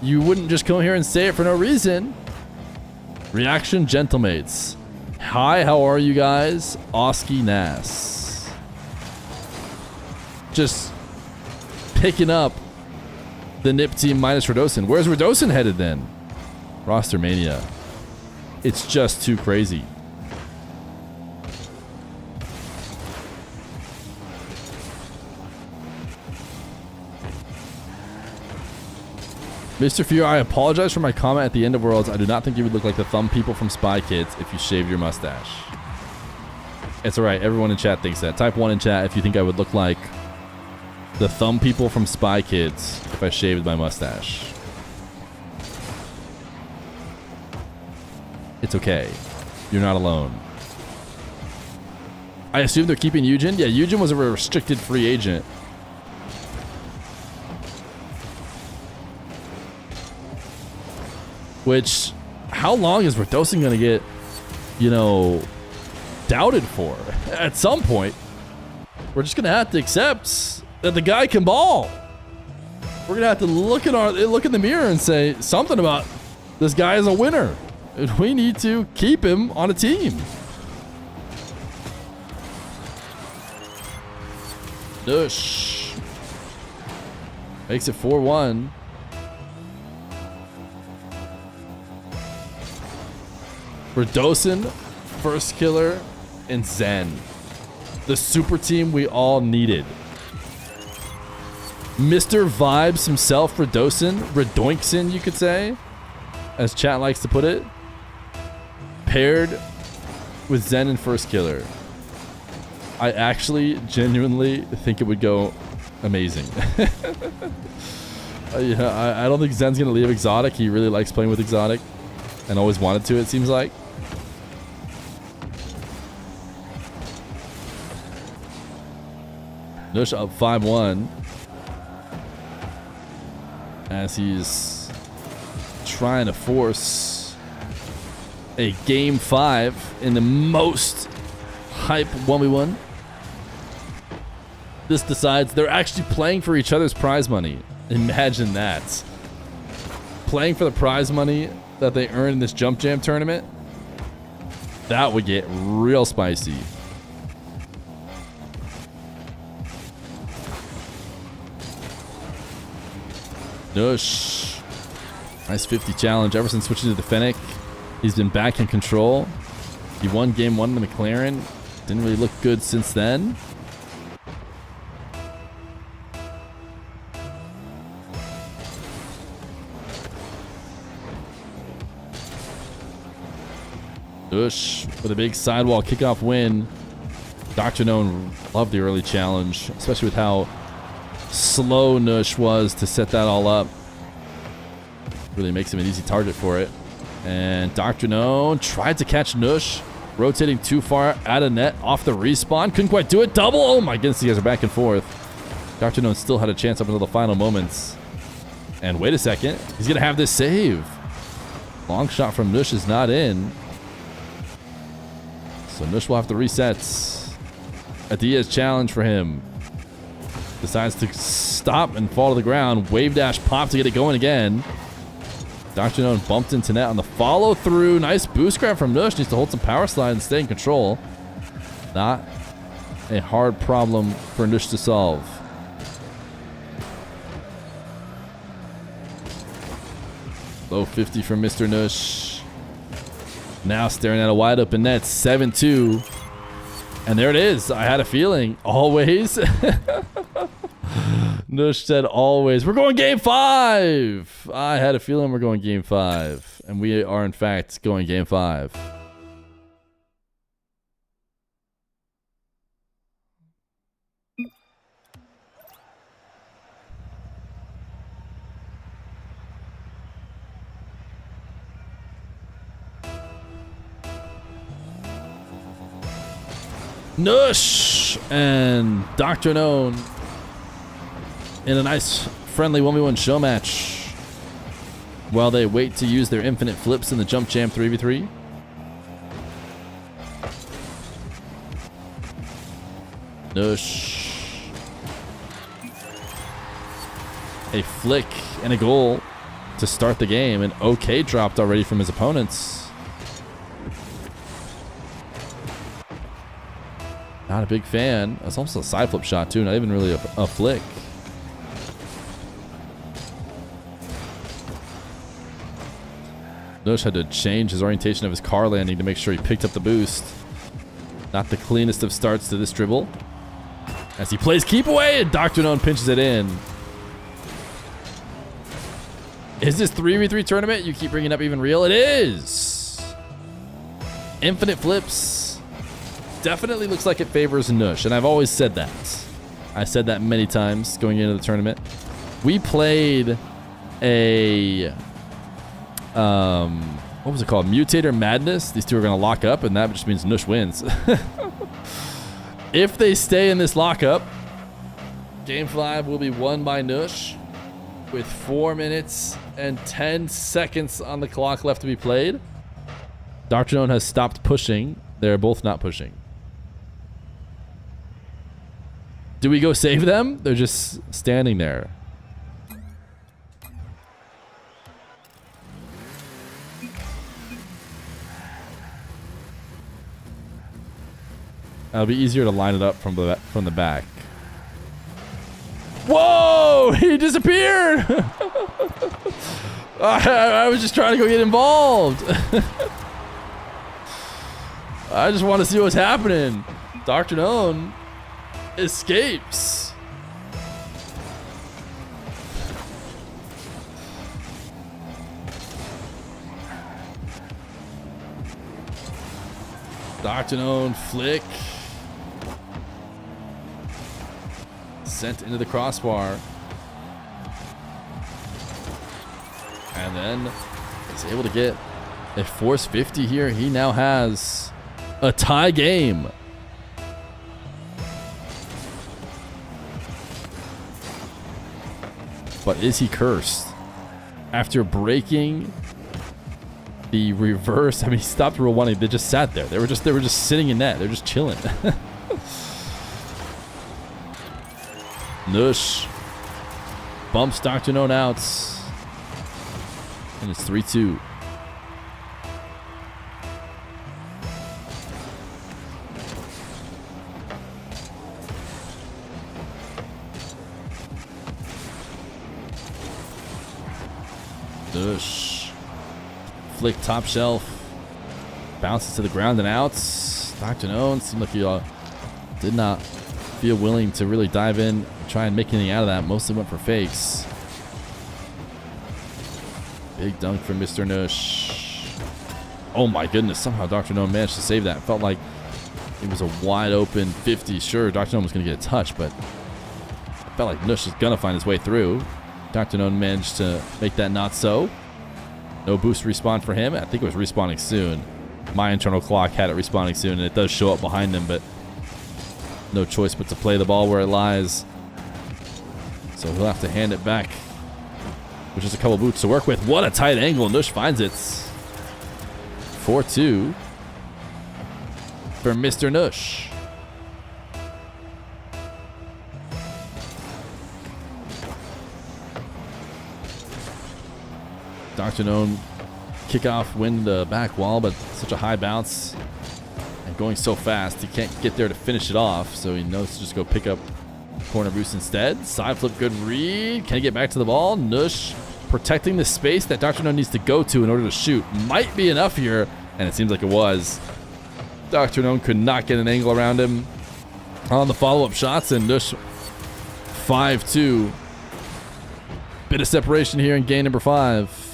you wouldn't just come here and say it for no reason. Reaction Gentlemates. Hi, how are you guys? Oski Nas. Just picking up the NIP team minus Radosin. Where's Radosin headed then? Roster Mania. It's just too crazy. Mr. Feer, I apologize for my comment at the end of Worlds. I do not think you would look like the thumb people from Spy Kids if you shaved your mustache. It's alright, everyone in chat thinks that. Type 1 in chat if you think I would look like the thumb people from Spy Kids if I shaved my mustache. It's okay. You're not alone. I assume they're keeping Eugen? Yeah, Eugen was a restricted free agent. Which, how long is Radosin going to get, doubted for? At some point, we're just going to have to accept that the guy can ball. We're gonna have to look in the mirror and say something about this guy is a winner. And we need to keep him on a team. Dush. Makes it 4-1. Redosin, First Killer, and Zen. The super team we all needed. Mr. Vibes himself, Redoinkson, you could say, as chat likes to put it, paired with Zen and First Killer. I actually genuinely think it would go amazing. I don't think Zen's gonna leave Exotic. He really likes playing with Exotic and always wanted to, it seems like. Nush up 5-1 as he's trying to force a game 5 in the most hype 1v1. This decides they're actually playing for each other's prize money. Imagine that. Playing for the prize money that they earn in this Jump Jam tournament. That would get real spicy. Nush. Nice 50 challenge. Ever since switching to the Fennec, he's been back in control. He won game 1 in the McLaren. Didn't really look good since then. Nush with a big sidewall kickoff win. Dr. Known loved the early challenge, especially with how slow Nush was to set that all up. Really makes him an easy target for it. And Dr. Known tried to catch Nush, rotating too far out of net off the respawn. Couldn't quite do it. Double. Oh my goodness, you guys are back and forth. Dr. Known still had a chance up until the final moments. And wait a second. He's going to have this save. Long shot from Nush is not in. So Nush will have to reset. A Diaz challenge for him. Decides to stop and fall to the ground. Wave dash pop to get it going again. Dr. Known bumped into net on the follow through. Nice boost grab from Nush. Needs to hold some power slide and stay in control. Not a hard problem for Nush to solve. Low 50 from Mr. Nush. Now staring at a wide open net. 7-2. And there it is. I had a feeling. Always. Nush said always. We're going game 5. I had a feeling we're going game 5. And we are, in fact, going game 5. Nush and Dr. Known in a nice friendly 1v1 show match while they wait to use their infinite flips in the Jump Jam 3v3. Nush. A flick and a goal to start the game, and OK dropped already from his opponents. Not a big fan. That's almost a side flip shot too, not even really a flick. Nush had to change his orientation of his car landing to make sure he picked up the boost. Not the cleanest of starts to this dribble. As he plays keep away, and Dr. Known pinches it in. Is this 3v3 tournament you keep bringing up even real? It is. Infinite flips. Definitely looks like it favors Nush, and I've always said that. I said that many times going into the tournament. We played a what was it called? Mutator Madness. These two are going to lock up, and that just means Nush wins. If they stay in this lockup, game 5 will be won by Nush with 4 minutes and 10 seconds on the clock left to be played. Dr. Known has stopped pushing. They're both not pushing. Do we go save them? They're just standing there. It'll be easier to line it up from the back. Whoa! He disappeared! I was just trying to go get involved. I just want to see what's happening. Dr. Known escapes. Dr. Known flick. Sent into the crossbar. And then he's able to get a force 50 here. He now has a tie game. But is he cursed? After breaking the reverse, I mean, he stopped rule 1. They just sat there. They were just sitting in net. They're just chilling. Nush bumps Dr. Known out. And it's 3-2. Nush. Flick top shelf. Bounces to the ground and out. Dr. Known seemed like he did not feel willing to really dive in, try and make anything out of that. Mostly went for fakes. Big dunk from Mr. Nush. Oh my goodness, somehow Dr. Known managed to save that. It felt like it was a wide open 50. Sure, Dr. Known was going to get a touch, but it felt like Nush was going to find his way through. Dr. Known managed to make that not so. No boost respawn for him. I think it was respawning soon. My internal clock had it respawning soon, and it does show up behind him, but no choice but to play the ball where it lies. So he'll have to hand it back, which is a couple boots to work with. What a tight angle. Nush finds it. 4-2 for Mr. Nush. Dr. Known kickoff, win the back wall, but such a high bounce and going so fast, he can't get there to finish it off. So he knows to just go pick up corner boost instead. Side flip, good read. Can he get back to the ball? Nush protecting the space that Dr. Known needs to go to in order to shoot. Might be enough here, and it seems like it was. Dr. Known could not get an angle around him on the follow-up shots, and Nush 5-2. Bit of separation here in game number 5.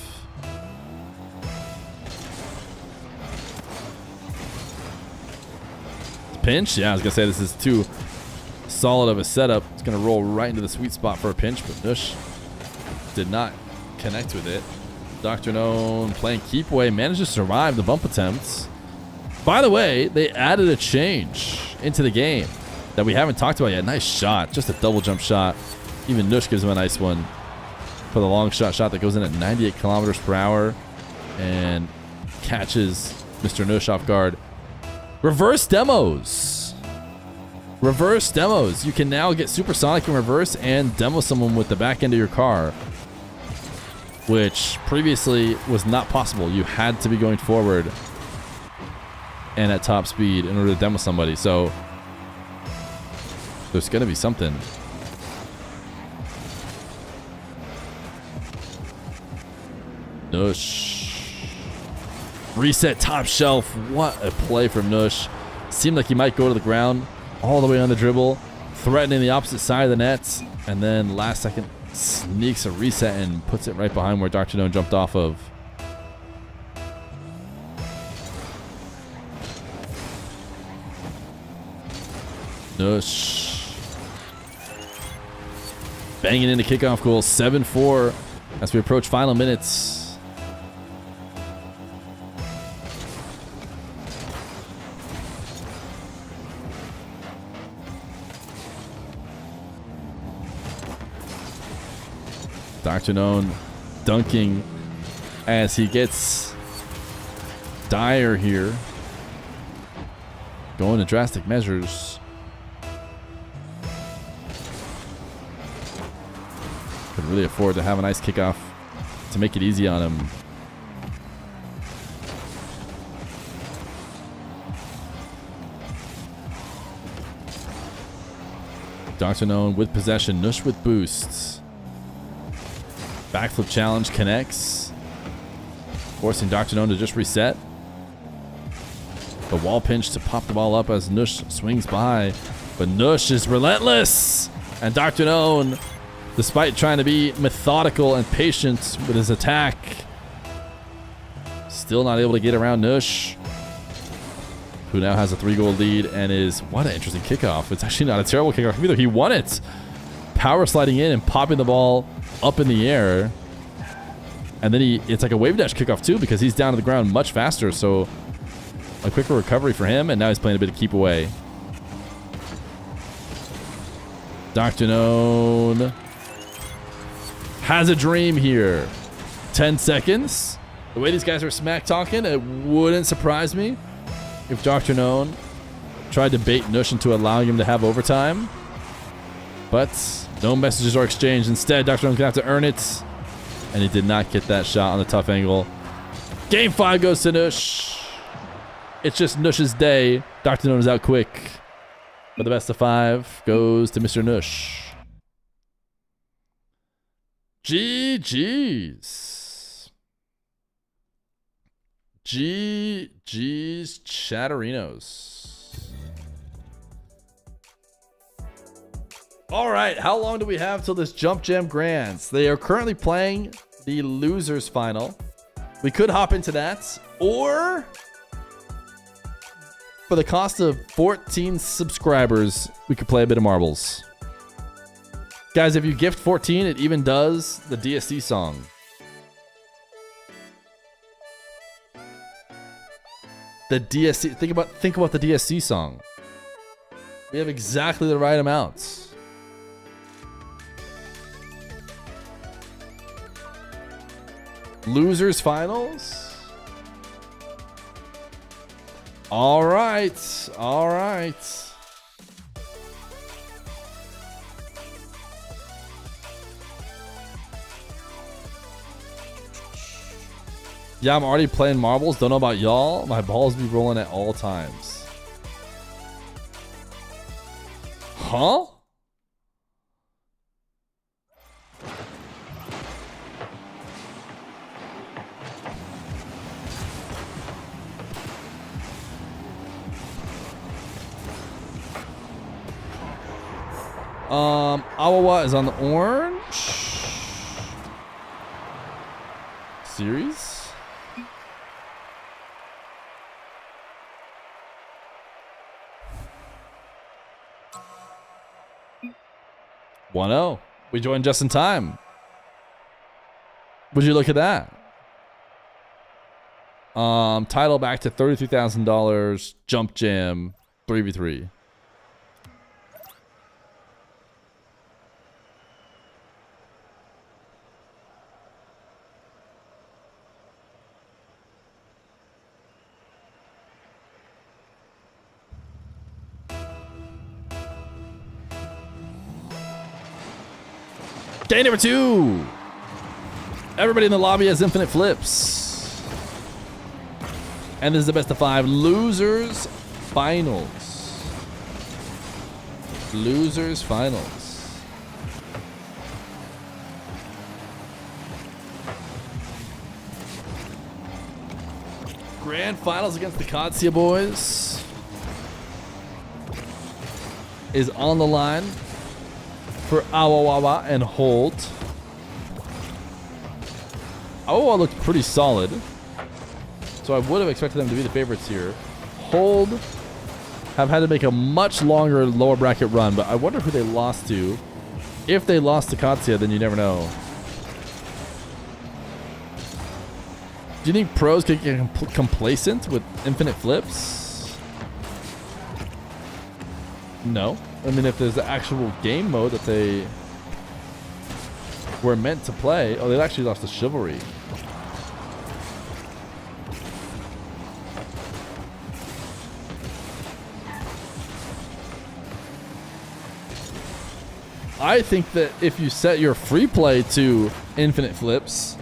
Pinch? Yeah, I was going to say this is too solid of a setup. It's going to roll right into the sweet spot for a pinch, but Nush did not connect with it. Dr. Known playing keep away, managed to survive the bump attempts. By the way, they added a change into the game that we haven't talked about yet. Nice shot, just a double jump shot. Even Nush gives him a nice one for the long shot that goes in at 98 kilometers per hour and catches Mr. Nush off guard. Reverse demos. Reverse demos. You can now get supersonic in reverse and demo someone with the back end of your car, which previously was not possible. You had to be going forward and at top speed in order to demo somebody. So there's going to be something. Nush. Reset top shelf. What a play from Nush. Seemed like he might go to the ground all the way on the dribble, threatening the opposite side of the nets, and then last second sneaks a reset and puts it right behind where Dr. Known jumped off of. Nush banging into kickoff goal. 7-4 as we approach final minutes. Dr. Known dunking as he gets dire here. Going to drastic measures. Could really afford to have a nice kickoff to make it easy on him. Dr. Known with possession. Nush with boosts. Backflip challenge connects. Forcing Dr. Known to just reset. The wall pinch to pop the ball up as Nush swings by. But Nush is relentless. And Dr. Known, despite trying to be methodical and patient with his attack, still not able to get around Nush, who now has a 3-goal lead and is... What an interesting kickoff. It's actually not a terrible kickoff either. He won it. Power sliding in and popping the ball up in the air. And then it's like a wave dash kickoff too, because he's down to the ground much faster. So a quicker recovery for him, and now he's playing a bit of keep away. Dr. Known has a dream here. 10 seconds. The way these guys are smack talking, it wouldn't surprise me if Dr. Known tried to bait Nush into allowing him to have overtime. But no messages are exchanged. Instead, Dr. Known's going to have to earn it. And he did not get that shot on the tough angle. Game 5 goes to Nush. It's just Nush's day. Dr. Known is out quick. But the best of 5 goes to Mr. Nush. GG's. GG's Chatterinos. All right, how long do we have till this Jump Jam Grands? They are currently playing the losers final. We could hop into that, or for the cost of 14 subscribers, we could play a bit of marbles. Guys, if you gift 14, it even does the DSC song. The DSC, think about the DSC song. We have exactly the right amounts. Losers finals. All right. All right. Yeah, I'm already playing marbles. Don't know about y'all. My balls be rolling at all times. Huh? Awawa is on the orange series. One-0. We joined just in time. Would you look at that? Title back to $33,000. Jump Jam 3v3. Game number 2. Everybody in the lobby has infinite flips. And this is the best of 5 losers finals. Losers finals. Grand finals against the Katsia boys is on the line for Awawawa and Hold. Awawa looked pretty solid, so I would have expected them to be the favorites here. Hold have had to make a much longer lower bracket run, but I wonder who they lost to. If they lost to Katsia, then you never know. Do you think pros could get complacent with infinite flips? No. I mean, if there's the actual game mode that they were meant to play. Oh, they actually lost to Chivalry. I think that if you set your free play to infinite flips,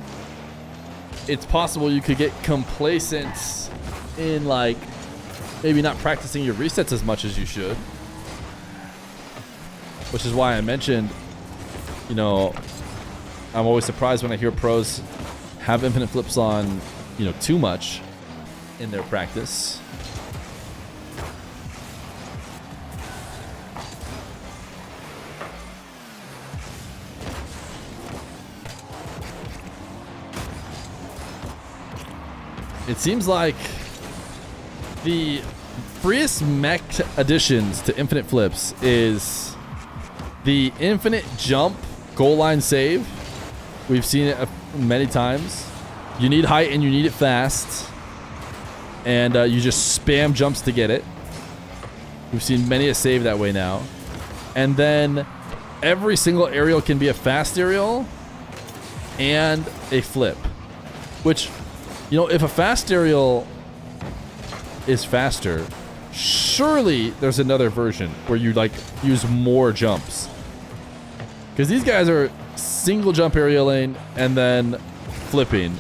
it's possible you could get complacent in, like, maybe not practicing your resets as much as you should. which is why I mentioned, you know, I'm always surprised when I hear pros have infinite flips on, you know, too much in their practice. It seems like the freest mech additions to infinite flips is the infinite jump goal line save. We've seen it many times. You need height and you need it fast. And you just spam jumps to get it. We've seen many a save that way now. And then every single aerial can be a fast aerial and a flip. Which, you know, if a fast aerial is faster, surely there's another version where you like use more jumps. Because these guys are single jump aerialing and then flipping.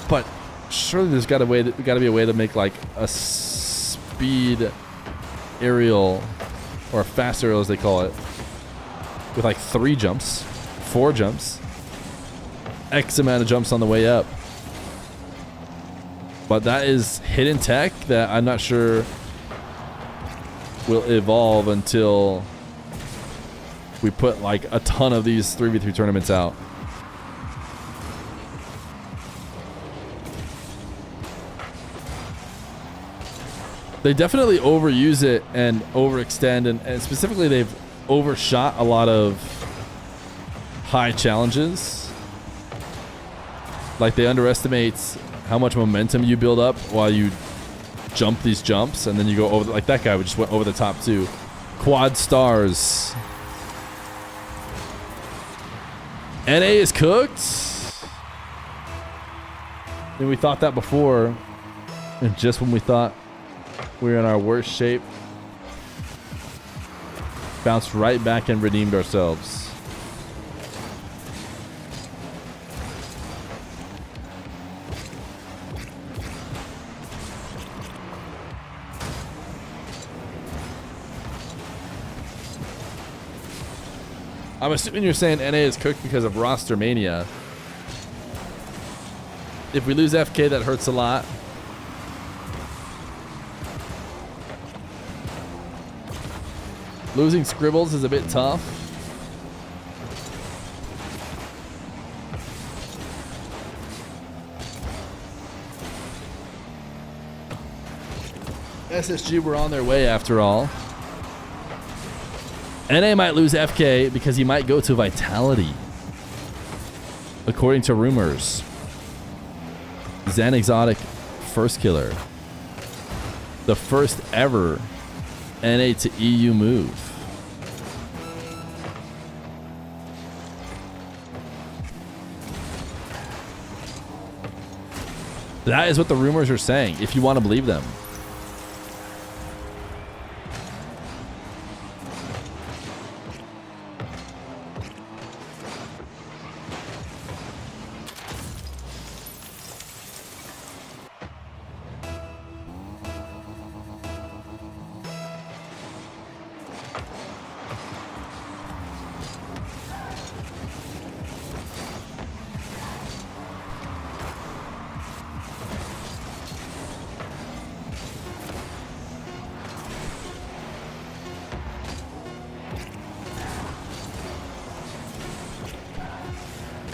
But surely there's got to be a way to make like a speed aerial, or a fast aerial as they call it, with like 3 jumps, 4 jumps, X amount of jumps on the way up. But that is hidden tech that I'm not sure will evolve until we put like a ton of these 3v3 tournaments out. They definitely overuse it and overextend, and specifically they've overshot a lot of high challenges. Like they underestimate how much momentum you build up while you jump these jumps, and then you go over, like that guy just went over the top too. Quad stars. NA is cooked. And we thought that before, and just when we thought we were in our worst shape, bounced right back and redeemed ourselves. I'm assuming you're saying NA is cooked because of roster mania. If we lose FK, that hurts a lot. Losing Scribbles is a bit tough. SSG were on their way after all. NA might lose FK because he might go to Vitality, according to rumors. Zen Exotic first killer. The first ever NA to EU move. That is what the rumors are saying, if you want to believe them.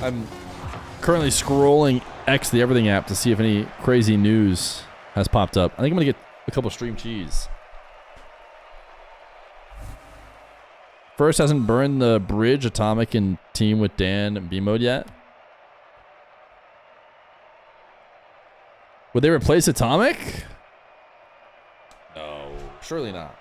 I'm currently scrolling X the Everything app to see if any crazy news has popped up. I think I'm going to get a couple stream cheese. First hasn't burned the bridge Atomic and team with Dan and B-Mode yet. Would they replace Atomic? No, surely not.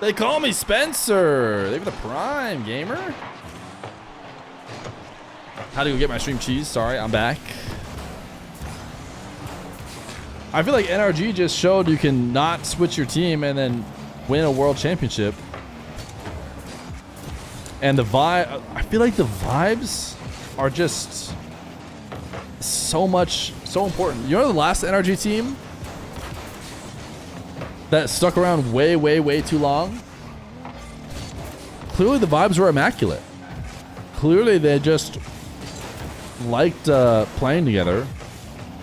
They call me Spencer. They have the prime gamer. How to go get my stream cheese? Sorry, I'm back. I feel like NRG just showed you can not switch your team and then win a world championship. And the vibe, I feel like the vibes are just so important. You know the last NRG team that stuck around way too long? Clearly the vibes were immaculate. Clearly they just liked playing together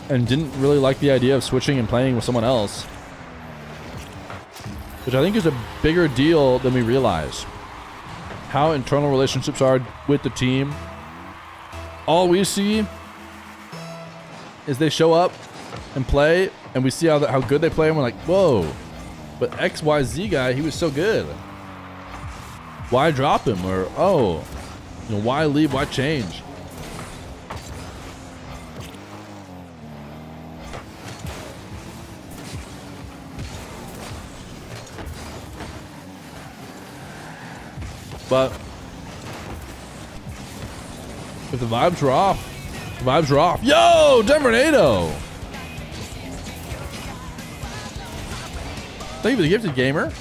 and didn't really like the idea of switching and playing with someone else, which I think is a bigger deal than we realize. How internal relationships are with the team. All we see is they show up and play, and we see how good they play, and we're like, whoa, but XYZ guy, he was so good. Why drop him? Or, oh, you know, why leave? Why change? But if the vibes were off, the vibes were off. Yo, Denvernado! Thank you for the gifted, gamer.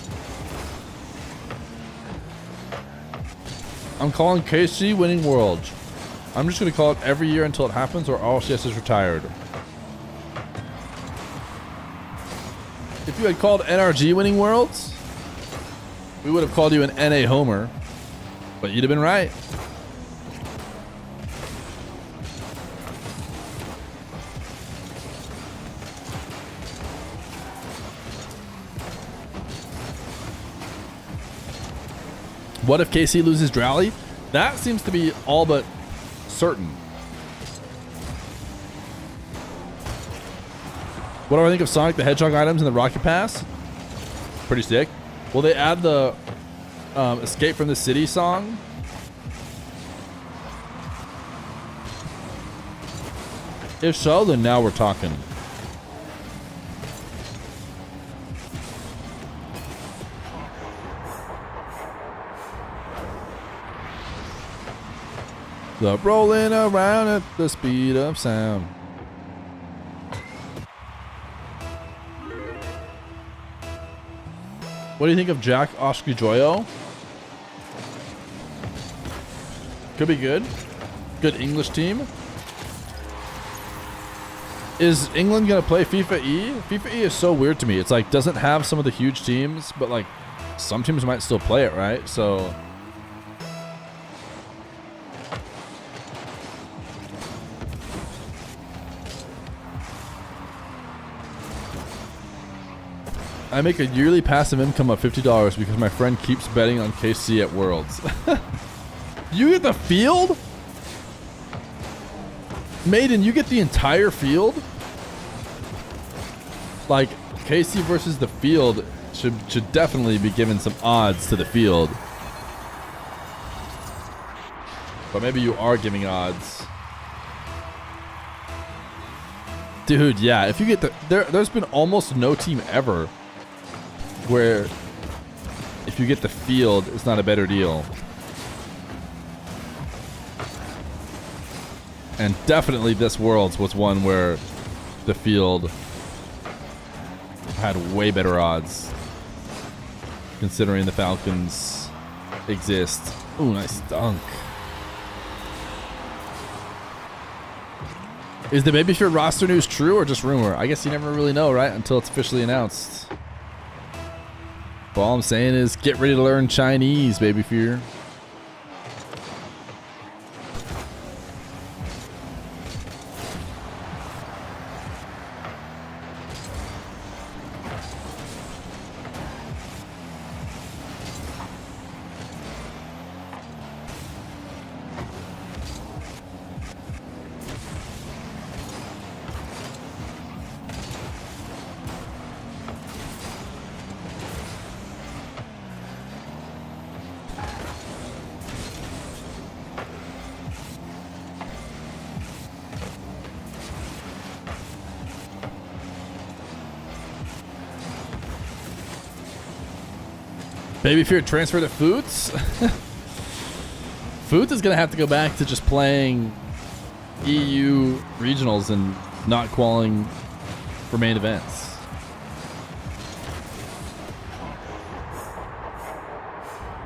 I'm calling KC winning Worlds. I'm just going to call it every year until it happens or RLCS is retired. If you had called NRG winning Worlds, we would have called you an NA homer. But you'd have been right. What if KC loses Drally? That seems to be all but certain. What do I think of Sonic the Hedgehog items in the Rocket Pass? Pretty sick. Will they add the Escape from the City song? If so, then now we're talking. The rolling around at the speed of sound. What do you think of Jack Oskijoyo? Could be good. Good English team. Is England gonna play FIFA E? FIFA E is so weird to me. It's like doesn't have some of the huge teams, but like some teams might still play it, right? So I make a yearly passive income of $50 because my friend keeps betting on KC at Worlds. You get the field? Maiden, you get the entire field? Like, KC versus the field should definitely be given some odds to the field. But maybe you are giving odds. Dude, yeah, if you get the... There's been almost no team ever where if you get the field, it's not a better deal. And definitely this Worlds was one where the field had way better odds, considering the Falcons exist. Ooh, nice dunk. Is the Baby Feer roster news true or just rumor? I guess you never really know, right? Until it's officially announced. But all I'm saying is get ready to learn Chinese, Baby Feer. Baby Fear transfer to Foots? Foots is going to have to go back to just playing EU regionals and not qualifying for main events.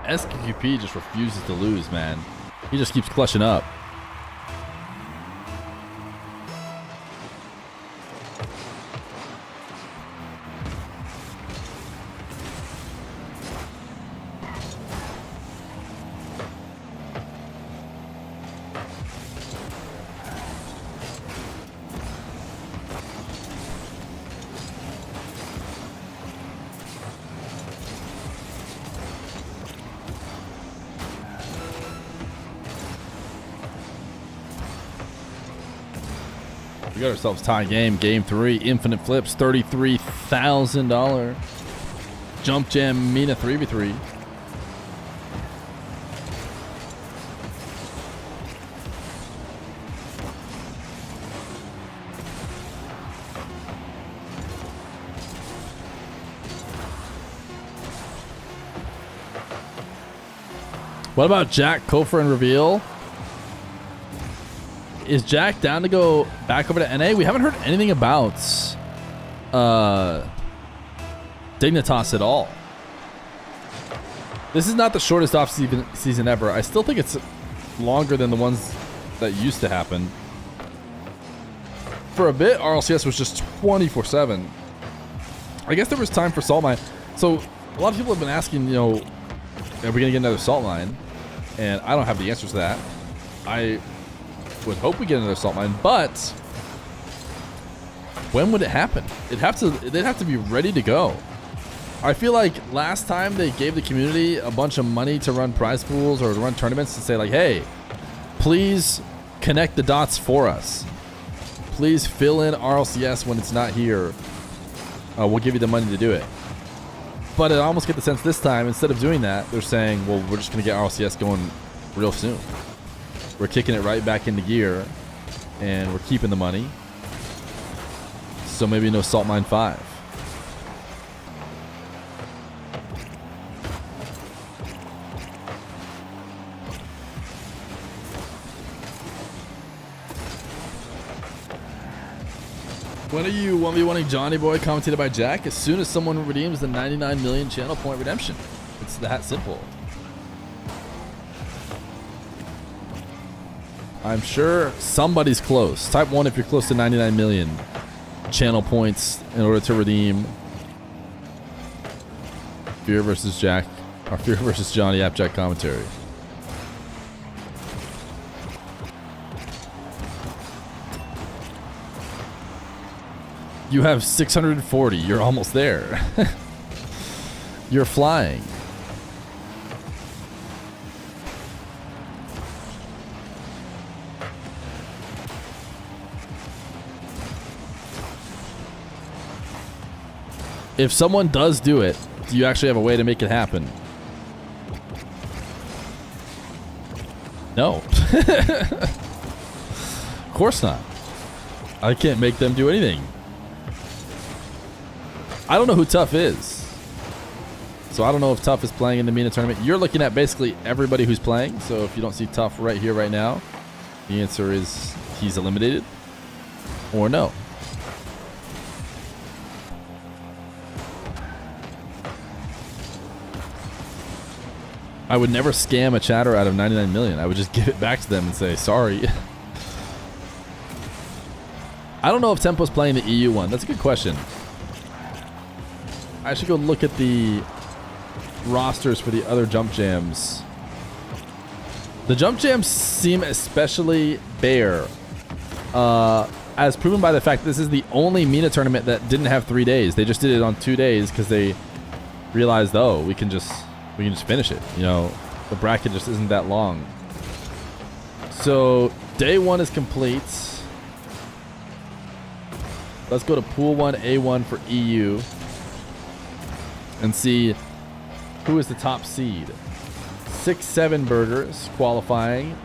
SQP just refuses to lose, man. He just keeps clutching up. We got ourselves tie game. Game 3. Infinite flips. $33,000. Jump Jam MENA 3v3. What about Jack, Kofor, and Reveal? Is Jack down to go back over to NA? We haven't heard anything about Dignitas at all. This is not the shortest off season ever. I still think it's longer than the ones that used to happen. For a bit, RLCS was just 24/7. I guess there was time for Salt Mine. So a lot of people have been asking, you know, are we gonna get another Salt Mine? And I don't have the answers to that. I would hope we get another Salt Mine, but when would it happen? They'd have to be ready to go. I feel like last time they gave the community a bunch of money to run prize pools or to run tournaments to say like, hey, please connect the dots for us. Please fill in RLCS when it's not here. We'll give you the money to do it. But I almost get the sense this time, instead of doing that, they're saying, well, we're just going to get RLCS going real soon. We're kicking it right back into gear, and we're keeping the money. So maybe no Salt Mine 5. When are you 1v1ing Johnny Boy, commentated by Jack? As soon as someone redeems the 99 million channel point redemption. It's that simple. I'm sure somebody's close. Type 1 if you're close to 99 million channel points in order to redeem Fear versus Jack, or Fear versus Johnny Appjack commentary. You have 640. You're almost there. You're flying. If someone does do it, do you actually have a way to make it happen? No. Of course not. I can't make them do anything. I don't know who Tough is. So I don't know if Tough is playing in the MENA tournament. You're looking at basically everybody who's playing. So if you don't see Tough right here, right now, the answer is he's eliminated or no. I would never scam a chatter out of 99 million. I would just give it back to them and say, sorry. I don't know if Tempo's playing the EU one. That's a good question. I should go look at the rosters for the other Jump Jams. The Jump Jams seem especially bare. As proven by the fact this is the only MENA tournament that didn't have 3 days. They just did it on 2 days because they realized, oh, we can just finish it. You know, the bracket just isn't that long. So day 1 is complete. Let's go to pool 1, A1 for EU and see who is the top seed. 6-7 Burgers qualifying.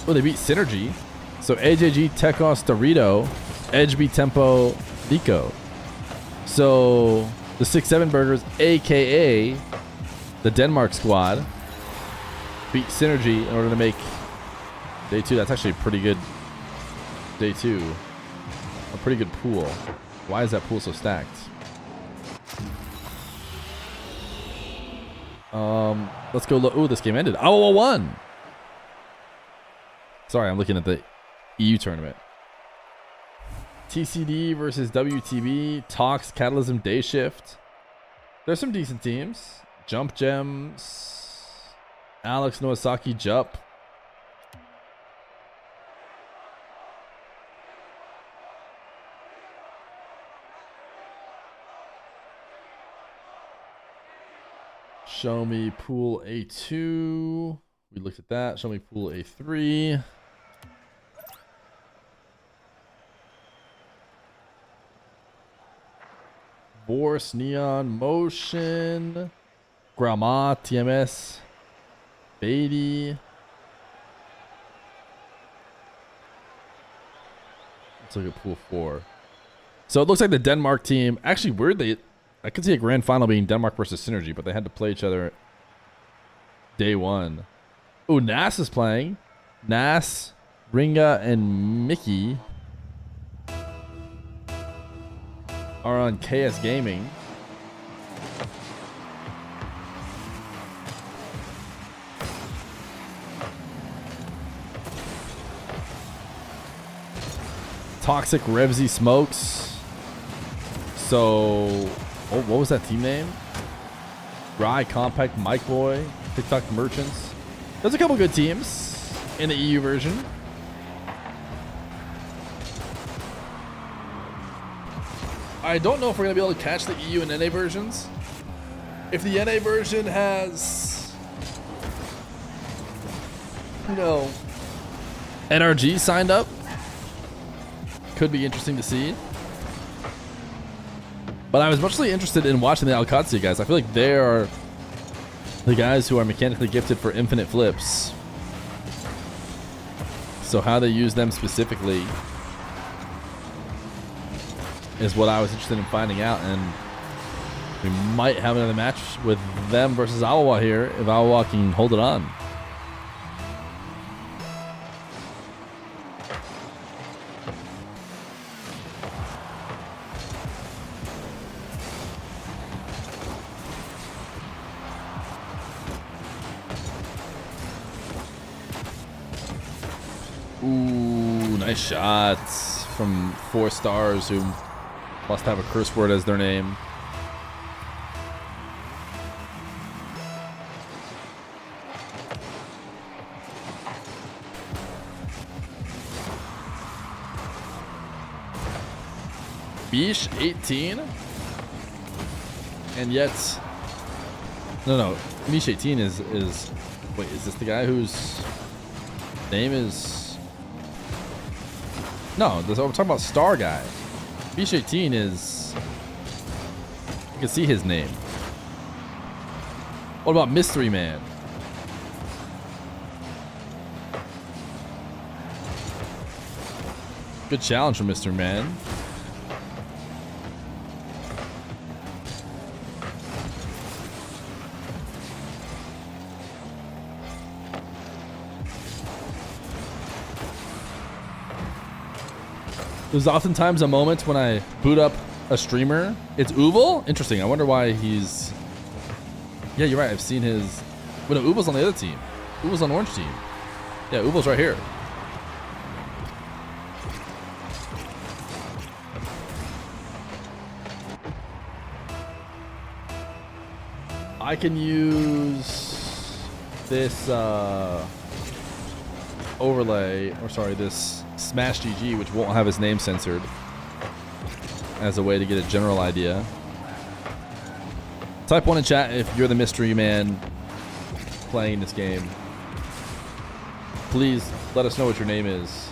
Oh, they beat Synergy. So AJG, Tekos, Dorito, Edge beat Tempo, Vico. So the 6-7 Burgers, aka the Denmark squad beat Synergy in order to make day 2. That's actually a pretty good day 2. A pretty good pool. Why is that pool so stacked? Let's go look. Ooh, this game ended. Oh, 1. Sorry, I'm looking at the EU tournament. TCD versus WTB. Talks, Catalysm, Day Shift. There's some decent teams. Jump Gems. Alex Nowasaki, Jump. Show me pool A2. We looked at that. Show me pool A3. Boris, Neon, Motion, Grama, TMS, Beatty. Let's look at pool 4. So it looks like the Denmark team, actually weirdly, I could see a grand final being Denmark versus Synergy, but they had to play each other day 1. Oh, Nas is playing. Nas, Ringa, and Mickey are on KS Gaming. Toxic Revsy Smokes. So, oh, what was that team name? Rye, Compact, Mike Boy, TikTok Merchants. There's a couple good teams in the EU version. I don't know if we're going to be able to catch the EU and NA versions. If the NA version has, you know, NRG signed up, could be interesting to see. But I was mostly interested in watching the Alcatsia guys. I feel like they are the guys who are mechanically gifted for infinite flips. So how they use them specifically is what I was interested in finding out, and we might have another match with them versus Awawa here if Awawa can hold it on. Ooh, nice shots from 4 stars who must have a curse word as their name. Bish 18, and yet no, Bish 18 is wait, is this the guy whose name is? No, I'm talking about Star Guy. Bish 18 is, you can see his name. What about Mystery Man? Good challenge from Mystery Man. There's oftentimes a moment when I boot up a streamer. It's Uval? Interesting. I wonder why he's... Yeah, you're right. I've seen his... Well, no, Uval's on the other team. Uval's on the orange team. Yeah, Uval's right here. I can use this overlay, or sorry, this Smash GG, which won't have his name censored, as a way to get a general idea. Type 1 in chat if you're the mystery man playing this game. Please let us know what your name is.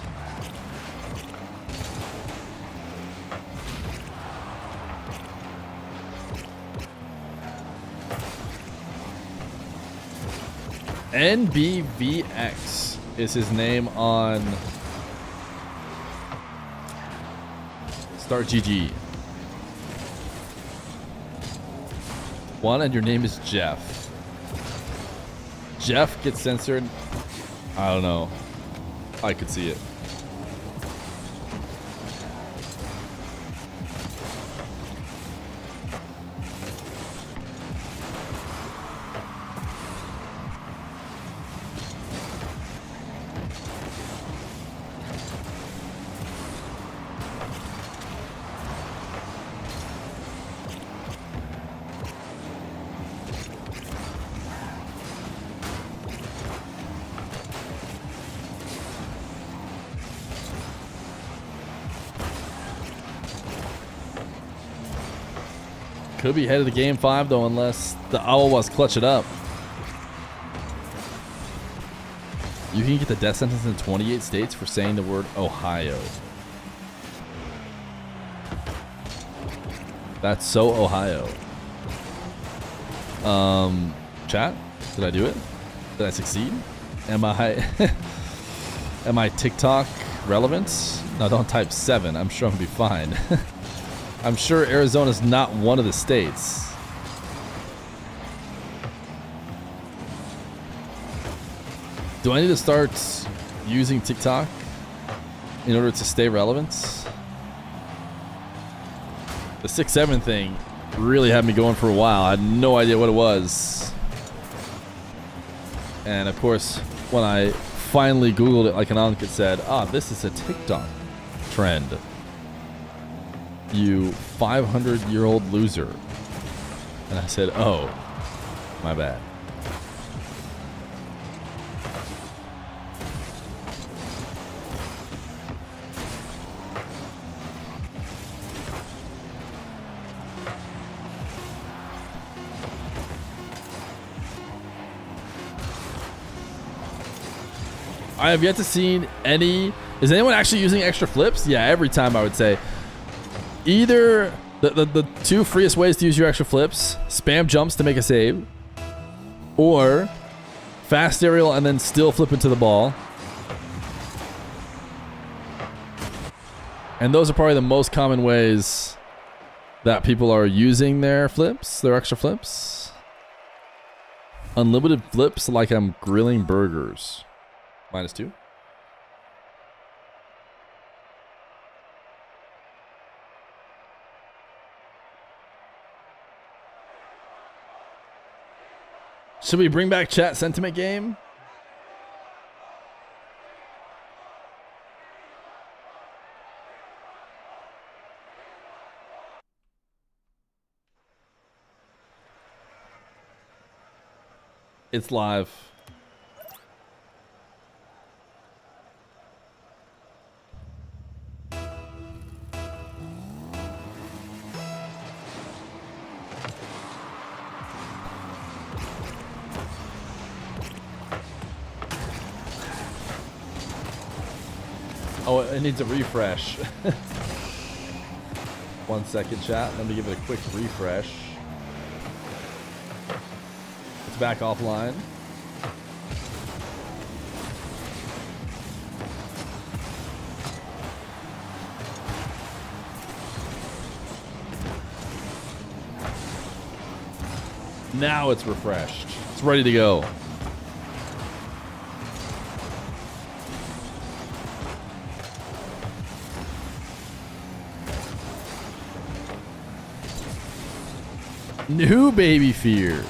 NBVX is his name on Start GG. 1, and your name is Jeff. Jeff gets censored, I don't know. I could see it. Could be headed to game 5 though, unless the Awawas clutch it up. You can get the death sentence in 28 states for saying the word Ohio. That's so Ohio. Chat, did I do it? Did I succeed? Am I TikTok relevant? No, don't type 7. I'm sure I'm gonna be fine. I'm sure Arizona's not one of the states. Do I need to start using TikTok in order to stay relevant? The 6-7 thing really had me going for a while. I had no idea what it was. And of course, when I finally Googled it, like Anand said, this is a TikTok trend. You 500-year-old loser. And I said, oh, my bad. I have yet to see any. Is anyone actually using extra flips? Yeah, every time I would say. Either the two freest ways to use your extra flips, spam jumps to make a save, or fast aerial and then still flip into the ball. And those are probably the most common ways that people are using their flips, their extra flips. Unlimited flips like I'm grilling burgers. -2. Should we bring back chat sentiment game? It's live. Oh, it needs a refresh. 1 second, chat. Let me give it a quick refresh. It's back offline. Now it's refreshed. It's ready to go. New baby Feer.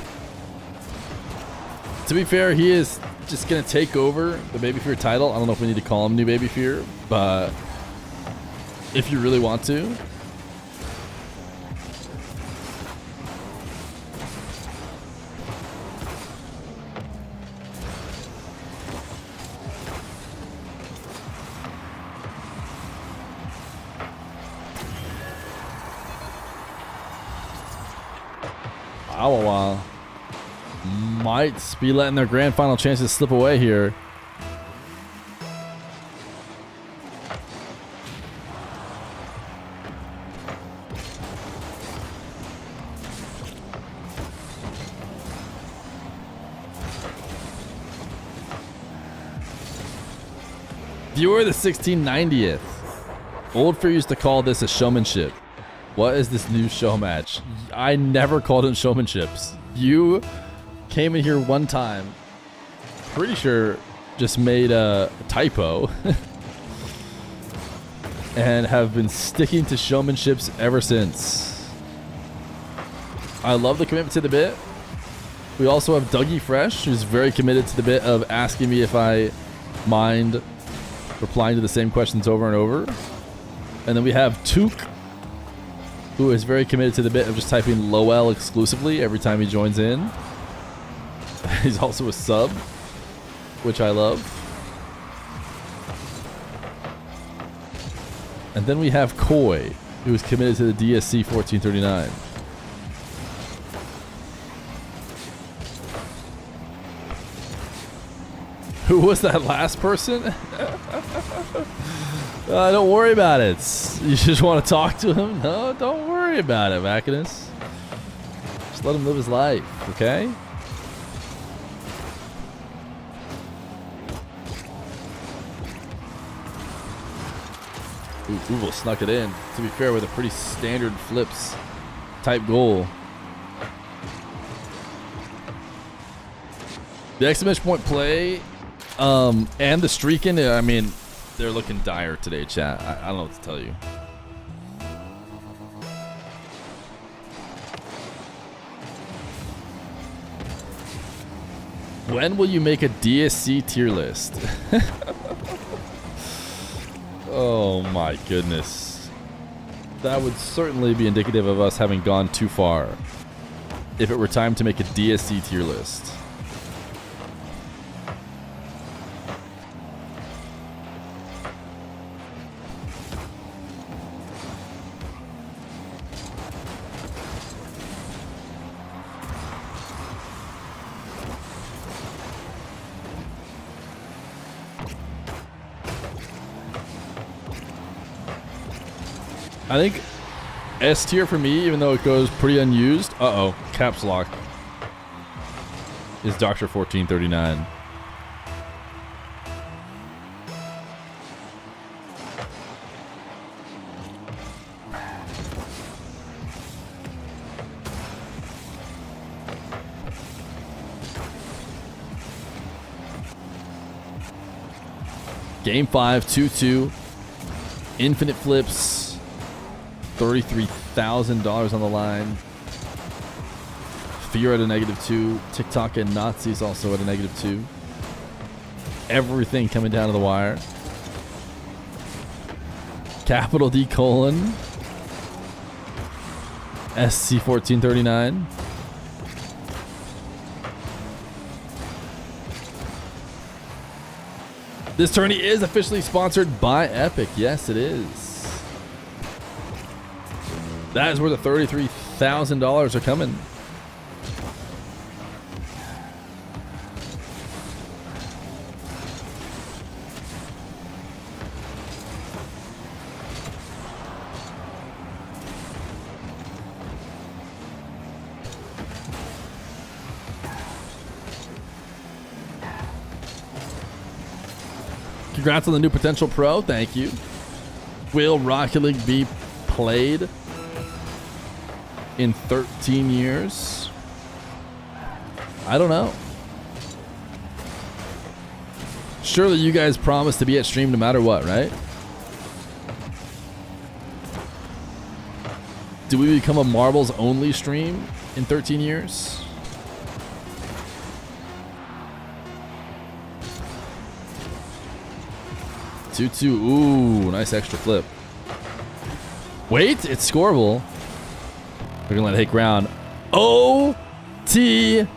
To be fair, he is just gonna take over the baby Feer title. I don't know if we need to call him new baby Feer, but if you really want to. Awawa might be letting their grand final chances slip away here. Viewer the 1690th. Old Fear used to call this a showmanship. What is this new show match? I never called it showmanships. You came in here one time pretty sure just made a typo and have been sticking to showmanships ever since. I love the commitment to the bit. We also have Dougie Fresh, who's very committed to the bit of asking me if I mind replying to the same questions over and over. And then we have Took, who is very committed to the bit of just typing LOL exclusively every time he joins in. He's also a sub, which I love. And then we have Koi, who is committed to the DSC 1439. Who was that last person? Don't worry about it. You just want to talk to him? No, don't worry about it, Machinus. Just let him live his life, okay? Ooh, Google snuck it in. To be fair, with a pretty standard flips type goal. The exclamation point play and the streaking, I mean, they're looking dire today, chat. I don't know what to tell you. When will you make a DSC tier list? Oh my goodness. That would certainly be indicative of us having gone too far if it were time to make a DSC tier list. I think S tier for me, even though it goes pretty unused. Uh-oh, caps lock. Is Dr. 1439. Game 5, 2-2. Infinite flips. $33,000 on the line. Feer at a -2. TikTok and Nazis also at a -2. Everything coming down to the wire. Capital D : SC 1439. This tourney is officially sponsored by Epic. Yes, it is. That is where the $33,000 are coming. Congrats on the new Potential Pro. Thank you. Will Rocket League be played in 13 years? I don't know. Surely you guys promised to be at stream no matter what, right? Do we become a marbles only stream in 13 years? Two. Ooh, nice extra flip. Wait, it's scoreable. We're gonna let it hit ground. OT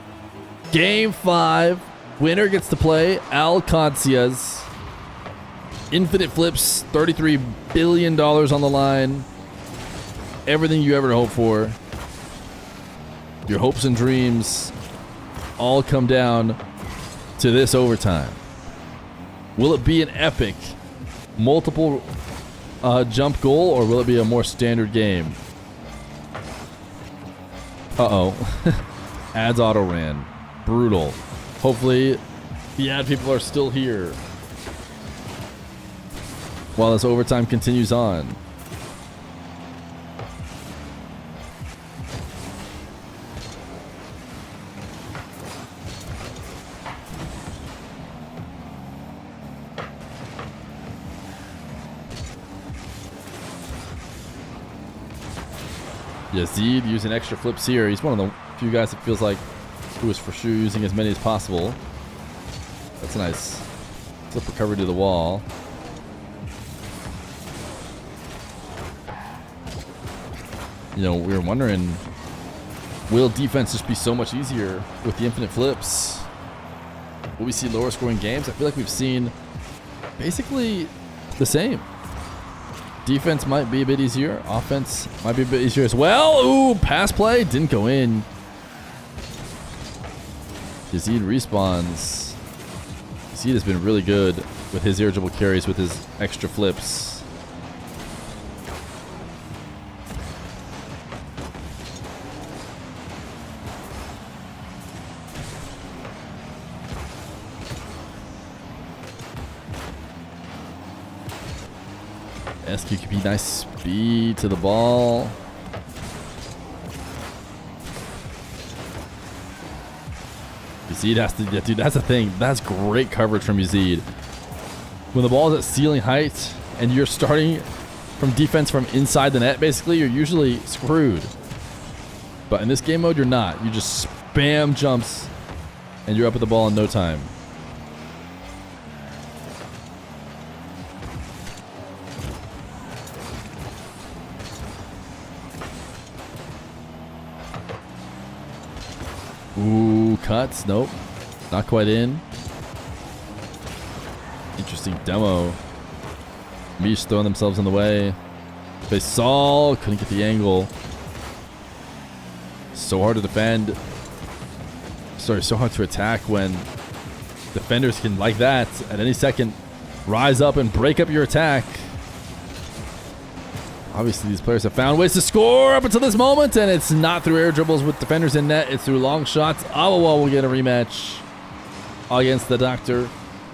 Game 5. Winner gets to play Alcancias. Infinite flips, $33 billion on the line. Everything you ever hope for. Your hopes and dreams all come down to this overtime. Will it be an epic multiple jump goal, or will it be a more standard game? Uh-oh. Ads auto ran. Brutal. Hopefully the ad people are still here while this overtime continues on. Yazid using extra flips here. He's one of the few guys that feels like who is for sure using as many as possible. That's a nice flip recovery to the wall. You know, we were wondering, will defense just be so much easier with the infinite flips? Will we see lower scoring games? I feel like we've seen basically the same. Defense might be a bit easier. Offense might be a bit easier as well. Ooh, pass play didn't go in. Yazid respawns. Yazid has been really good with his irregular carries, with his extra flips. SQQP, nice speed to the ball. Yazid has to, yeah, dude, that's the thing. That's great coverage from Yazid. When the ball is at ceiling height and you're starting from defense from inside the net, basically, you're usually screwed. But in this game mode, you're not. You just spam jumps and you're up at the ball in no time. Ooh, cuts. Nope. Not quite in. Interesting demo. Mish throwing themselves in the way. They saw. Couldn't get the angle. So hard to defend. Sorry, so hard to attack when defenders can, like that, at any second, rise up and break up your attack. Obviously, these players have found ways to score up until this moment, and it's not through air dribbles with defenders in net. It's through long shots. Awawa will get a rematch against the Doctor,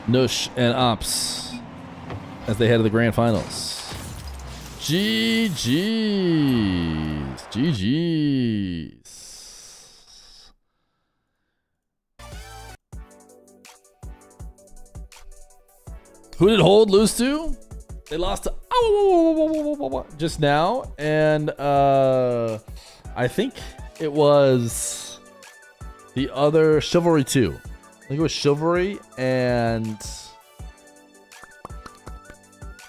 Nush, and Ops as they head to the grand finals. GG's. GG's. Who did Hold lose to? They lost to just now, and I think it was the other Chivalry 2. I think it was Chivalry and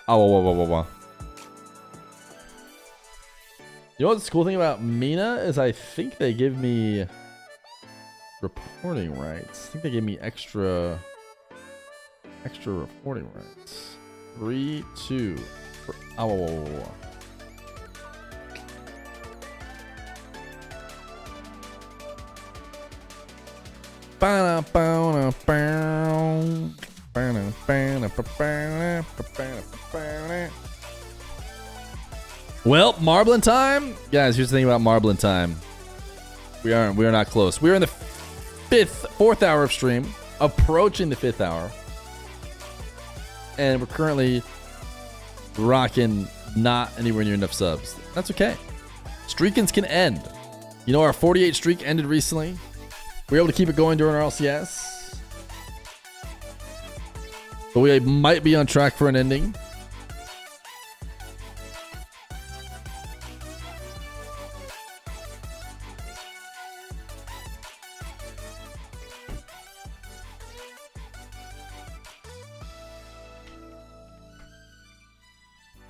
You know what's the cool thing about MENA is I think they give me reporting rights. I think they gave me extra reporting rights. 3-2 for Well, Marbling time, guys. Here's the thing about Marbling time. We are not close. We're in the fourth hour of stream, approaching the 5th hour. And we're currently rocking not anywhere near enough subs. That's okay. Streakings can end. You know, our 48 streak ended recently. We were able to keep it going during our LCS. But we might be on track for an ending.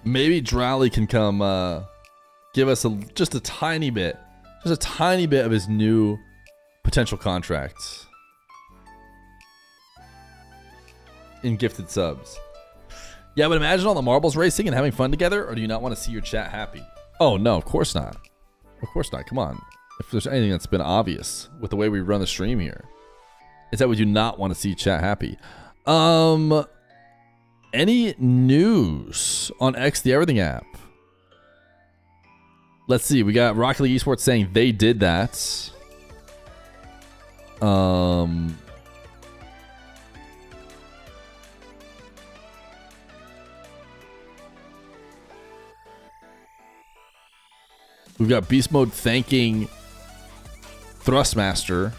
Maybe Drowley can come give us just a tiny bit of his new potential contracts in gifted subs. Yeah, but imagine all the marbles racing and having fun together, or do you not want to see your chat happy? Oh, no, of course not. Of course not. Come on. If there's anything that's been obvious with the way we run the stream here, is that we do not want to see chat happy. Any news on X the Everything app? Let's see. We got Rocket League Esports saying they did that. We've got Beast Mode thanking Thrustmaster.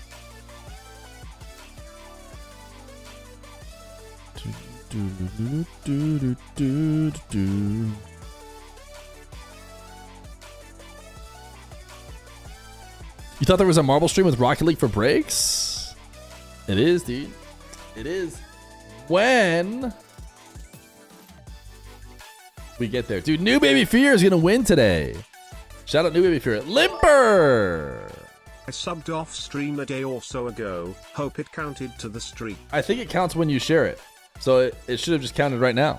You thought there was a marble stream with Rocket League for breaks? It is, dude. It is. When we get there. Dude, New Baby Fear is going to win today. Shout out New Baby Fear. Limper! I subbed off stream a day or so ago. Hope it counted to the streak. I think it counts when you share it. So it should have just counted right now.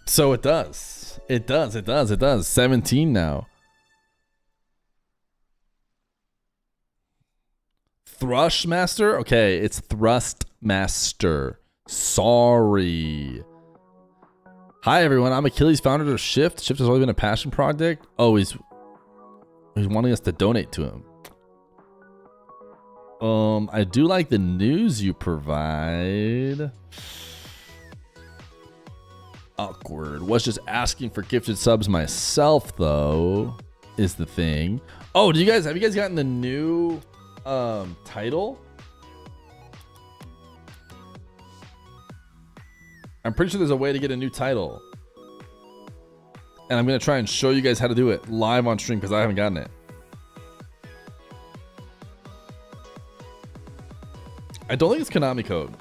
So it does. It does. It does. It does. 17 now. Thrush Master? Okay, it's Thrust Master. Sorry. Hi everyone, I'm Achilles, founder of Shift. Shift has always been a passion project. Oh, he's wanting us to donate to him. I do like the news you provide. Awkward. Was just asking for gifted subs myself though, is the thing. Oh, have you guys gotten the new title? I'm pretty sure there's a way to get a new title. And I'm going to try and show you guys how to do it live on stream because I haven't gotten it. I don't think it's Konami code.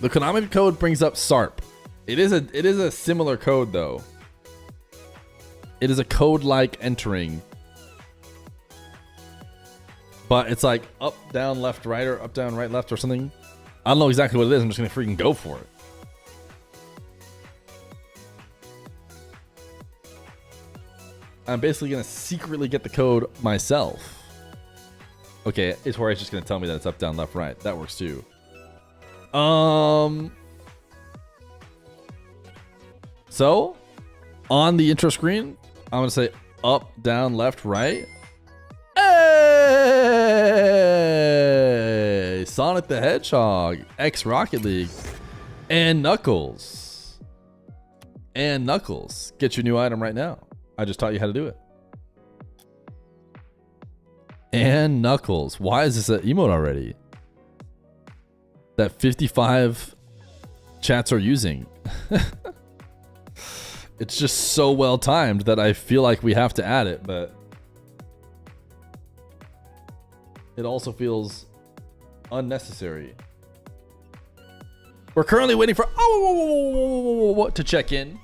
The Konami code brings up SARP. It is a similar code though. It is a code like entering. But it's like up, down, left, right, or up, down, right, left, or something. I don't know exactly what it is. I'm just going to freaking go for it. I'm basically going to secretly get the code myself. Okay, it's where it's just going to tell me that it's up, down, left, right. That works too. So, on the intro screen, I'm going to say up, down, left, right. Hey! Sonic the Hedgehog, X Rocket League, and Knuckles. And Knuckles. Get your new item right now. I just taught you how to do it. And Knuckles. Why is this an emote already? That 55 chats are using. It's just so well timed that I feel like we have to add it, but it also feels unnecessary. We're currently waiting for to check in.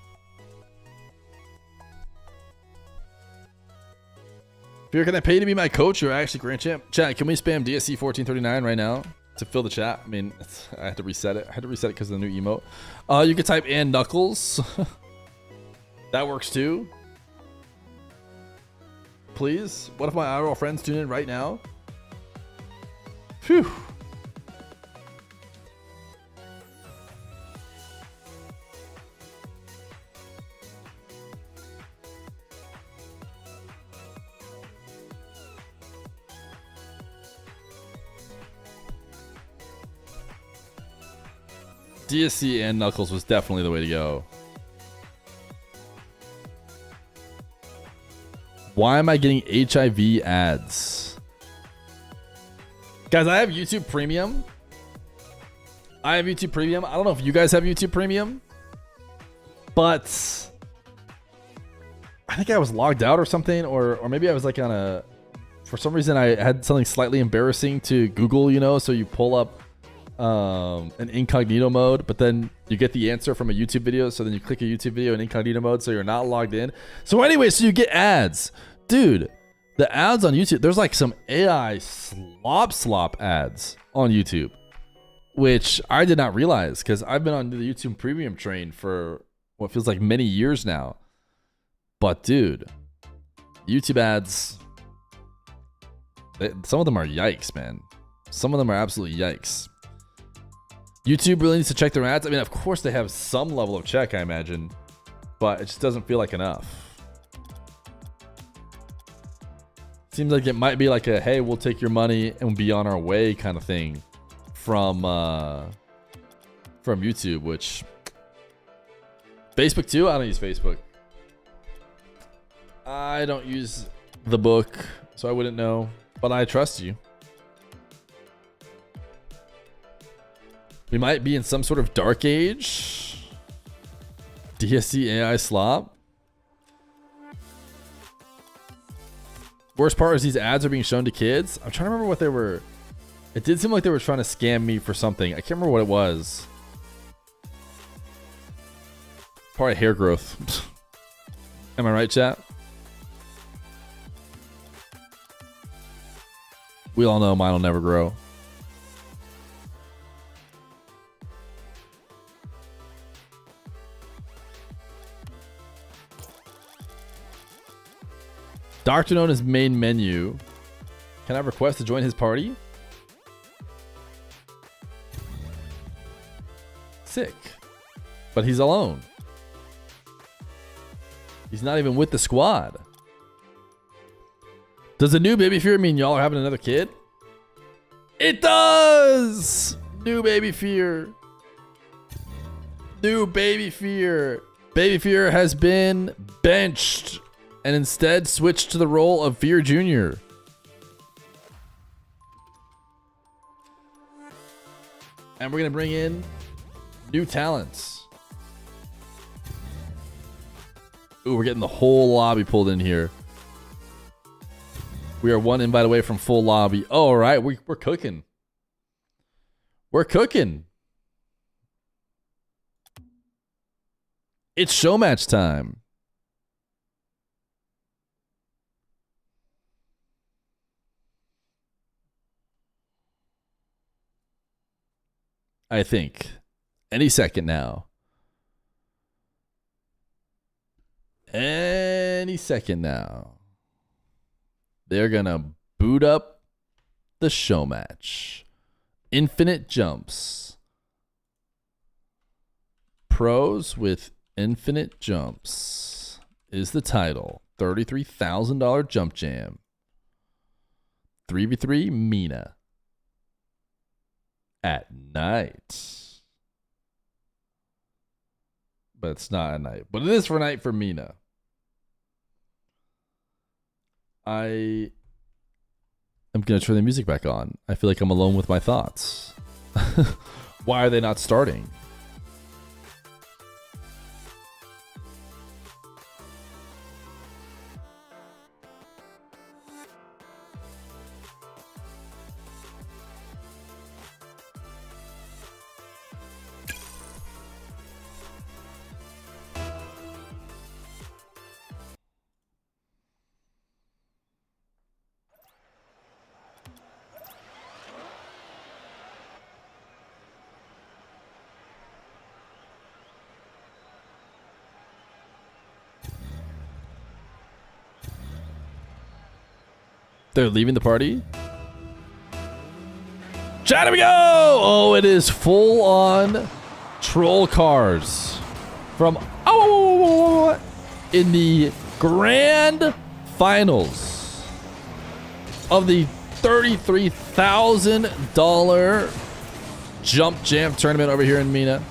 Fear, can I pay to be my coach or actually Grand Champ? Chat, can we spam DSC 1439 right now to fill the chat? I mean, I had to reset it. I had to reset it because of the new emote. You can type and Knuckles. That works too. Please. What if my IRL friends tune in right now? Phew. DSC and Knuckles was definitely the way to go. Why am I getting HIV ads? Guys, I have YouTube Premium. I don't know if you guys have YouTube Premium, but I think I was logged out or something, or maybe I was like on a, for some reason I had something slightly embarrassing to Google, you know, so you pull up an incognito mode, but then you get the answer from a YouTube video, so then you click a YouTube video in incognito mode, so you're not logged in. So anyway, so you get ads. Dude, the ads on YouTube, there's like some AI slop ads on YouTube, which I did not realize because I've been on the YouTube Premium train for what feels like many years now. But dude, YouTube ads, some of them are yikes, man. Some of them are absolutely yikes. YouTube really needs to check their ads. I mean, of course they have some level of check, I imagine, but it just doesn't feel like enough. Seems like it might be like a, hey, we'll take your money and be on our way kind of thing from YouTube, which Facebook too. I don't use Facebook. I don't use the book, so I wouldn't know, but I trust you. We might be in some sort of dark age. DSC AI slop. Worst part is these ads are being shown to kids. I'm trying to remember what they were. It did seem like they were trying to scam me for something. I can't remember what it was. Probably hair growth. Am I right, chat? We all know mine will never grow. Dr. Nona's main menu. Can I request to join his party? Sick. But he's alone. He's not even with the squad. Does the new baby Feer mean y'all are having another kid? It does! New baby Feer. New baby Feer. Baby Feer has been benched and instead switched to the role of Feer Jr. And we're going to bring in new talents. Ooh, we're getting the whole lobby pulled in here. We are one invite away from full lobby. Oh, all right, we're cooking. We're cooking. It's show match time. I think. Any second now. Any second now. They're going to boot up the show match. Infinite jumps. Pros with infinite jumps is the title. $33,000 jump jam. 3v3 MENA. At night. But it's not at night. But it is for night for MENA. I am going to turn the music back on. I feel like I'm alone with my thoughts. Why are they not starting? They're leaving the party. Chat, here we go! Oh, it is full on troll cars from in the grand finals of the $33,000 jump jam tournament over here in MENA.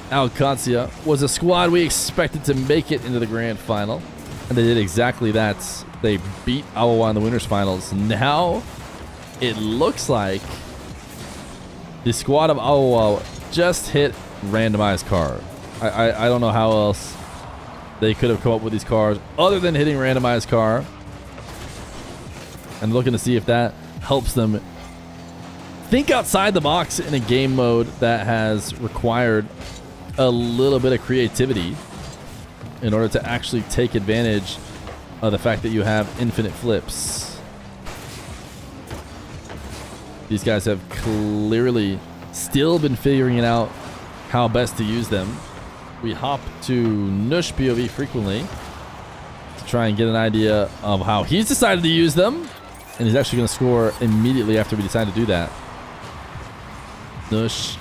Alcancia was a squad we expected to make it into the grand final, and they did exactly that. They beat Awawa in the winners finals. Now it looks like the squad of Awawa just hit randomized car. I don't know how else they could have come up with these cars other than hitting randomized car. And looking to see if that helps them think outside the box in a game mode that has required a little bit of creativity in order to actually take advantage of the fact that you have infinite flips. These guys have clearly still been figuring it out how best to use them. We hop to Nush POV frequently to try and get an idea of how he's decided to use them. And he's actually going to score immediately after we decide to do that. Nush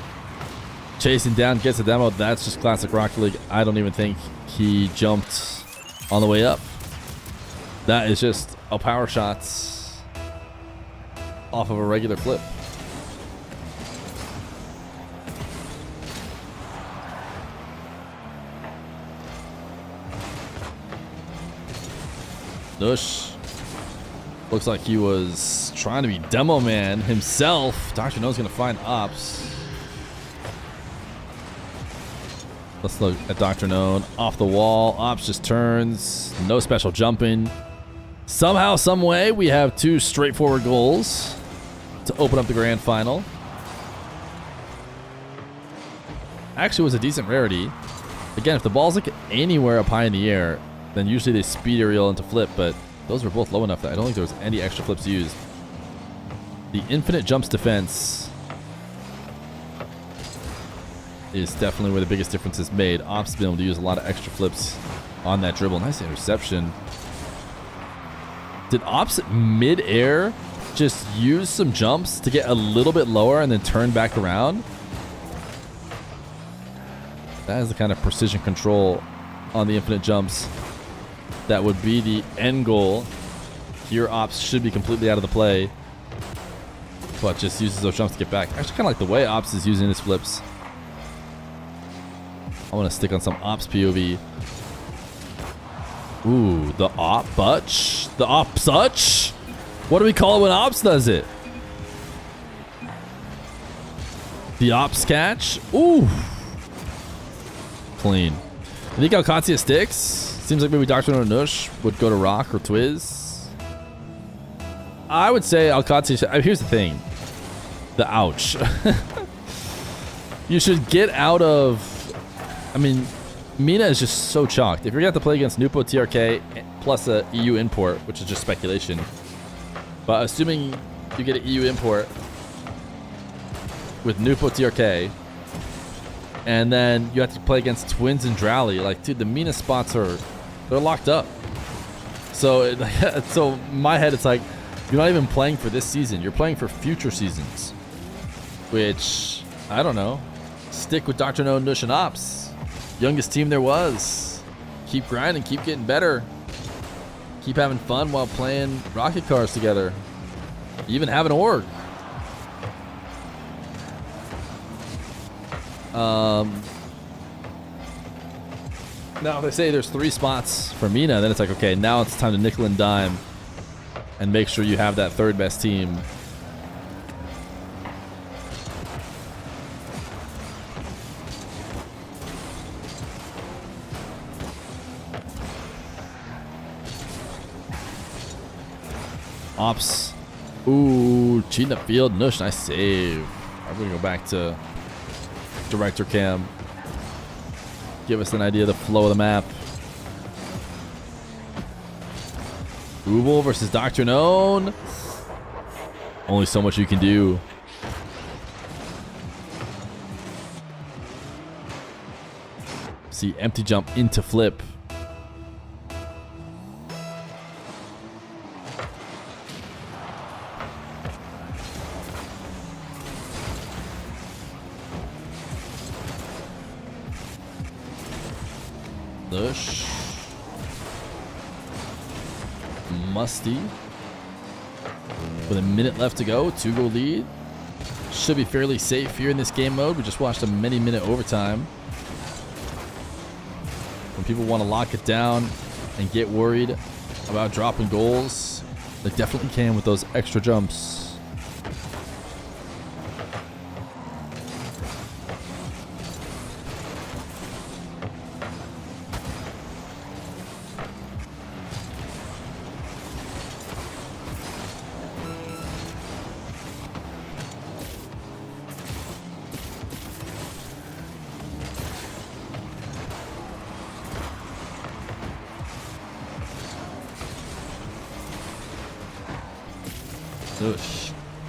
chasing down, gets a demo. That's just classic Rocket League. I don't even think he jumped on the way up. That is just a power shot off of a regular flip. Nush looks like he was trying to be demo man himself. Dr. No's going to find ops. Let's look at Dr. Known. Off the wall. Ops just turns. No special jumping. Somehow, some way, we have 2 straightforward goals to open up the grand final. Actually, was a decent rarity. Again, if the ball's like anywhere up high in the air, then usually they speed aerial into flip, but those were both low enough that I don't think there was any extra flips used. The infinite jumps defense is definitely where the biggest difference is made. Ops been able to use a lot of extra flips on that dribble. Nice interception. Did Ops mid-air just use some jumps to get a little bit lower and then turn back around? That is the kind of precision control on the infinite jumps that would be the end goal. Here, Ops should be completely out of the play, but just uses those jumps to get back. Actually, kind of like the way Ops is using his flips. I want to stick on some Ops POV. Ooh, the Op Butch. The Op Such? What do we call it when Ops does it? The Ops catch? Ooh. Clean. I think Alcatia sticks. Seems like maybe Dr. Nonush would go to Rock or Twiz. I would say Alcatia. Here's the thing. The ouch. You should get out of. I mean, MENA is just so chalked. If you're going to have to play against Nupo TRK plus a EU import, which is just speculation, but assuming you get an EU import with Nupo TRK, and then you have to play against Twins and Drowley, like, dude, the MENA spots they're locked up. So, so in my head, it's like, you're not even playing for this season. You're playing for future seasons, which, I don't know. Stick with Dr. No, Nush, and Ops. Youngest team there was. Keep grinding, keep getting better. Keep having fun while playing rocket cars together. Even have an org. Now if they say there's 3 spots for MENA, then it's like, okay, now it's time to nickel and dime and make sure you have that 3rd best team. Ops. Ooh, cheating the field. Nush, nice save. I'm going to go back to Director Cam. Give us an idea of the flow of the map. Ubel versus Dr. Known. Only so much you can do. See, empty jump into flip. Lush. Musty. With a minute left to go, 2-goal lead. Should be fairly safe here in this game mode. We just watched a many-minute overtime. When people want to lock it down and get worried about dropping goals, they definitely can with those extra jumps.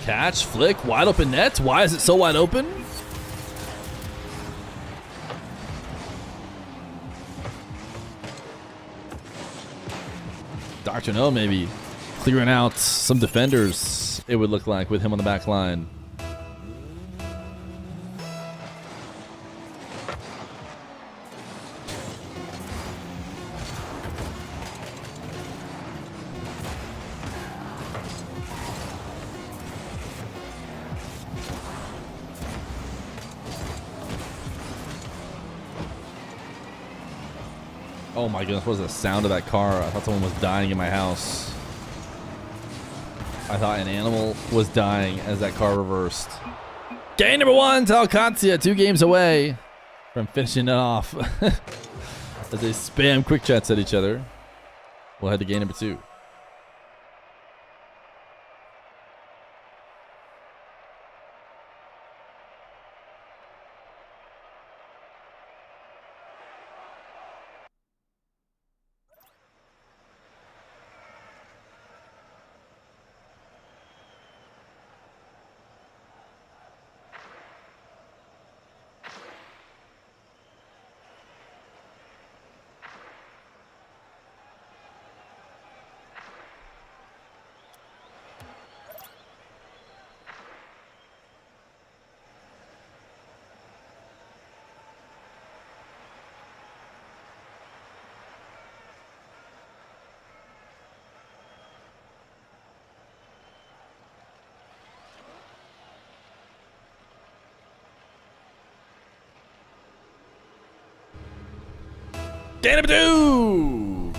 Catch, flick, wide open net. Why is it so wide open? Dr. No maybe clearing out some defenders, it would look like, with him on the back line. Oh my goodness, what was the sound of that car? I thought someone was dying in my house. I thought an animal was dying as that car reversed. Game number 1 to Alcatia, 2 games away. from finishing it off as they spam quick chats at each other. We'll head to game number 2. Game number 2!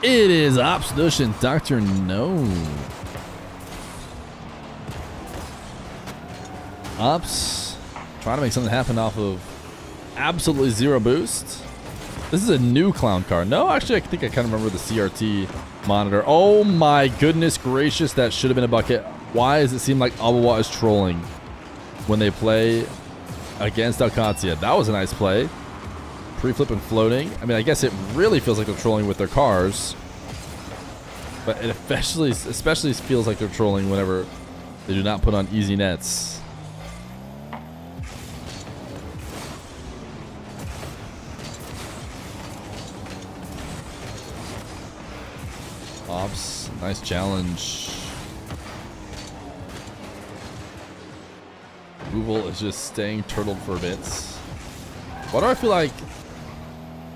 It is Ops, Dush, and Dr. No. Ops trying to make something happen off of absolutely 0 boost. This is a new clown car. No, actually, I think I kind of remember the CRT monitor. Oh my goodness gracious, that should have been a bucket. Why does it seem like Abawa is trolling when they play against Alcatia? That was a nice play. Pre-flip and floating. I mean, I guess it really feels like they're trolling with their cars. But it especially feels like they're trolling whenever they do not put on easy nets. Ops, nice challenge. Google is just staying turtled for a bit. Why do I feel like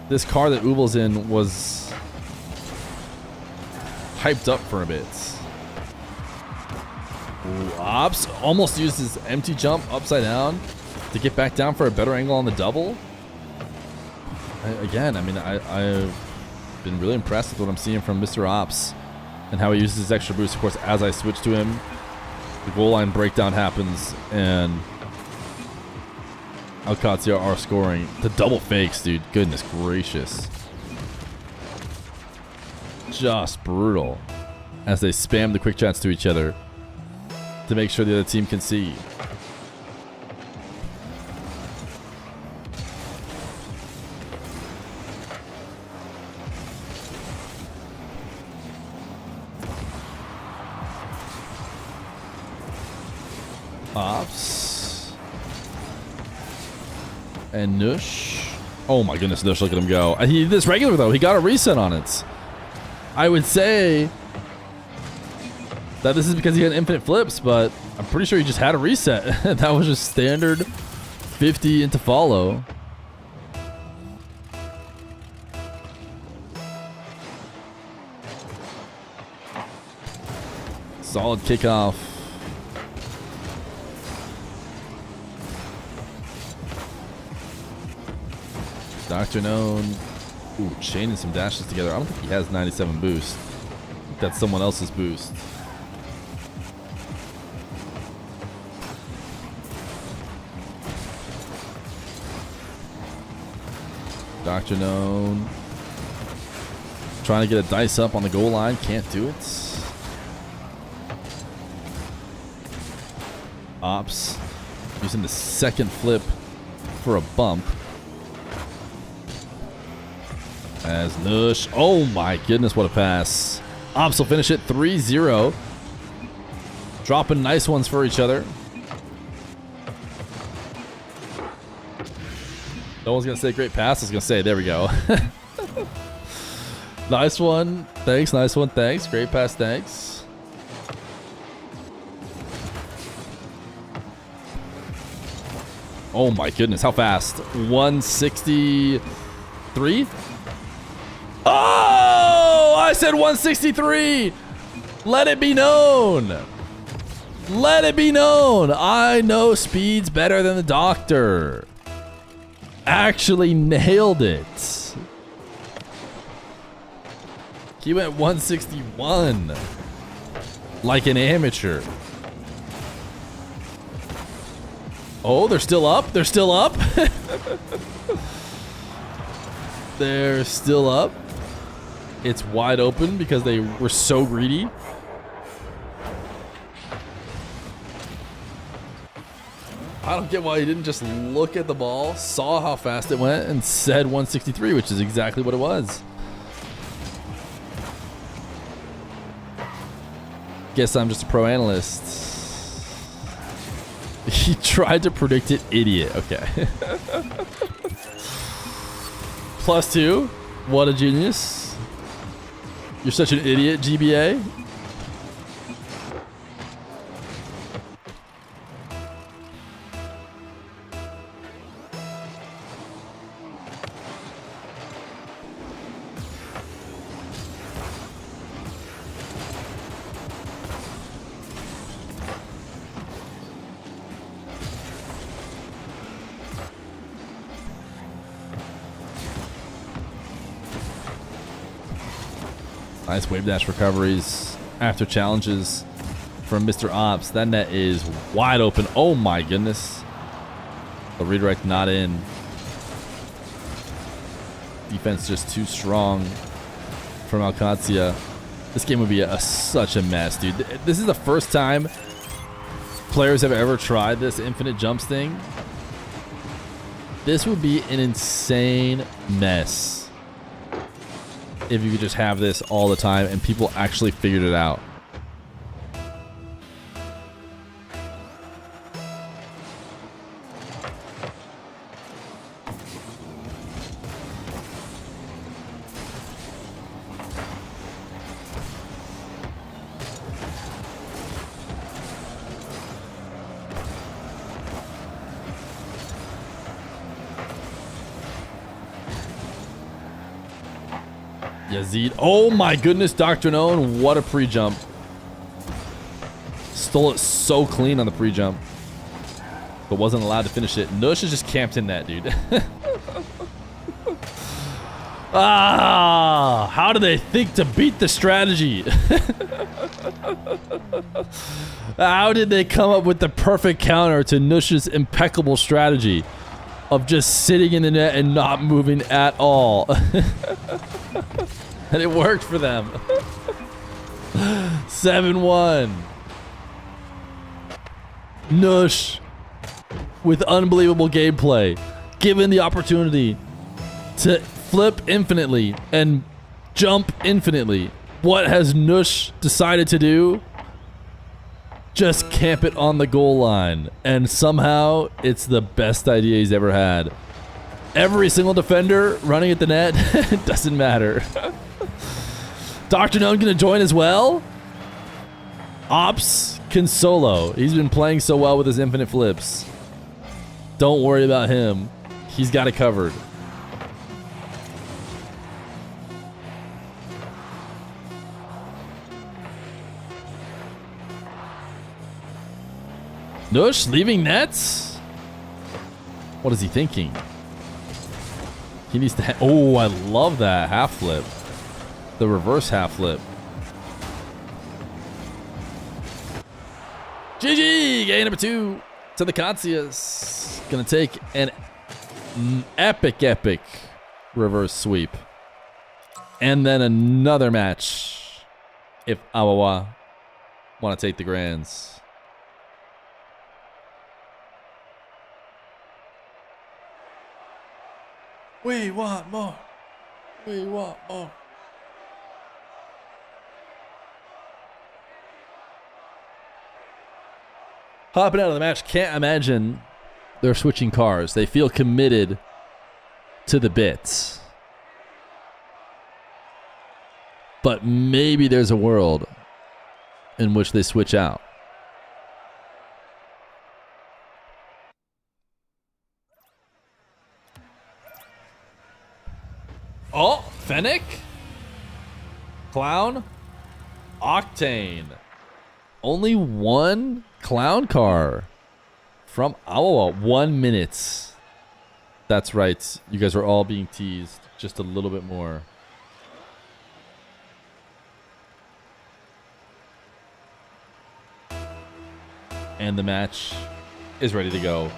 this car that Ooble's in was hyped up for a bit? Ooh, Ops almost used his empty jump upside down to get back down for a better angle on the double. Again, I mean, I've been really impressed with what I'm seeing from Mr. Ops and how he uses his extra boost. Of course, as I switch to him, the goal line breakdown happens and Alcatia are scoring. The double fakes, dude. Goodness gracious. Just brutal as they spam the quick chats to each other to make sure the other team can see. Ops. And Nush. Oh my goodness, Nush, look at him go. He did this regular though. He got a reset on it. I would say that this is because he had infinite flips, but I'm pretty sure he just had a reset. That was just standard 50 into follow. Solid kickoff. Dr. Known. Ooh, chaining some dashes together. I don't think he has 97 boost. I think that's someone else's boost. Dr. Known. Trying to get a dice up on the goal line. Can't do it. Ops. Using the second flip for a bump. As Nush. Oh my goodness, what a pass. Ops will finish it 3-0. Dropping nice ones for each other. No one's going to say great pass. I was going to say, there we go. Nice one. Thanks. Nice one. Thanks. Great pass. Thanks. Oh my goodness. How fast? 163? Oh, I said 163. Let it be known. Let it be known. I know speeds better than the doctor. Actually nailed it. He went 161 like an amateur. Oh, they're still up. They're still up. They're still up. It's wide open because they were so greedy. I don't get why he didn't just look at the ball, saw how fast it went, and said 163, which is exactly what it was. Guess I'm just a pro analyst. He tried to predict it, idiot. Okay. +2. What a genius. You're such an idiot, GBA. Nice wave dash recoveries after challenges from Mr. Ops. That net is wide open. Oh my goodness. The redirect not in. Defense just too strong from Alcancia. This game would be such a mess, dude. This is the first time players have ever tried this infinite jumps thing. This would be an insane mess if you could just have this all the time and people actually figured it out. Yazid. Oh my goodness, Dr. Known. What a pre-jump. Stole it so clean on the pre-jump. But wasn't allowed to finish it. Nush is just camped in that, dude. Ah, how do they think to beat the strategy? How did they come up with the perfect counter to Nush's impeccable strategy of just sitting in the net and not moving at all? And it worked for them. 7-1. Nush with unbelievable gameplay, given the opportunity to flip infinitely and jump infinitely. What has Nush decided to do? Just camp it on the goal line. And somehow it's the best idea he's ever had. Every single defender running at the net, it doesn't matter. Dr. Known gonna join as well. Ops can solo. He's been playing so well with his infinite flips. Don't worry about him. He's got it covered. Nush leaving nets? What is he thinking? He needs to. Oh, I love that half flip. The reverse half flip. GG! Game number 2 to the Kancias. Gonna take an epic reverse sweep. And then another match if Awawa want to take the grands. We want more. We want more. Hopping out of the match, can't imagine they're switching cars. They feel committed to the bits. But maybe there's a world in which they switch out. Oh, Fennec? Clown? Octane. Only one clown car from Awawa. 1 minute. That's right. You guys are all being teased just a little bit more. And the match is ready to go.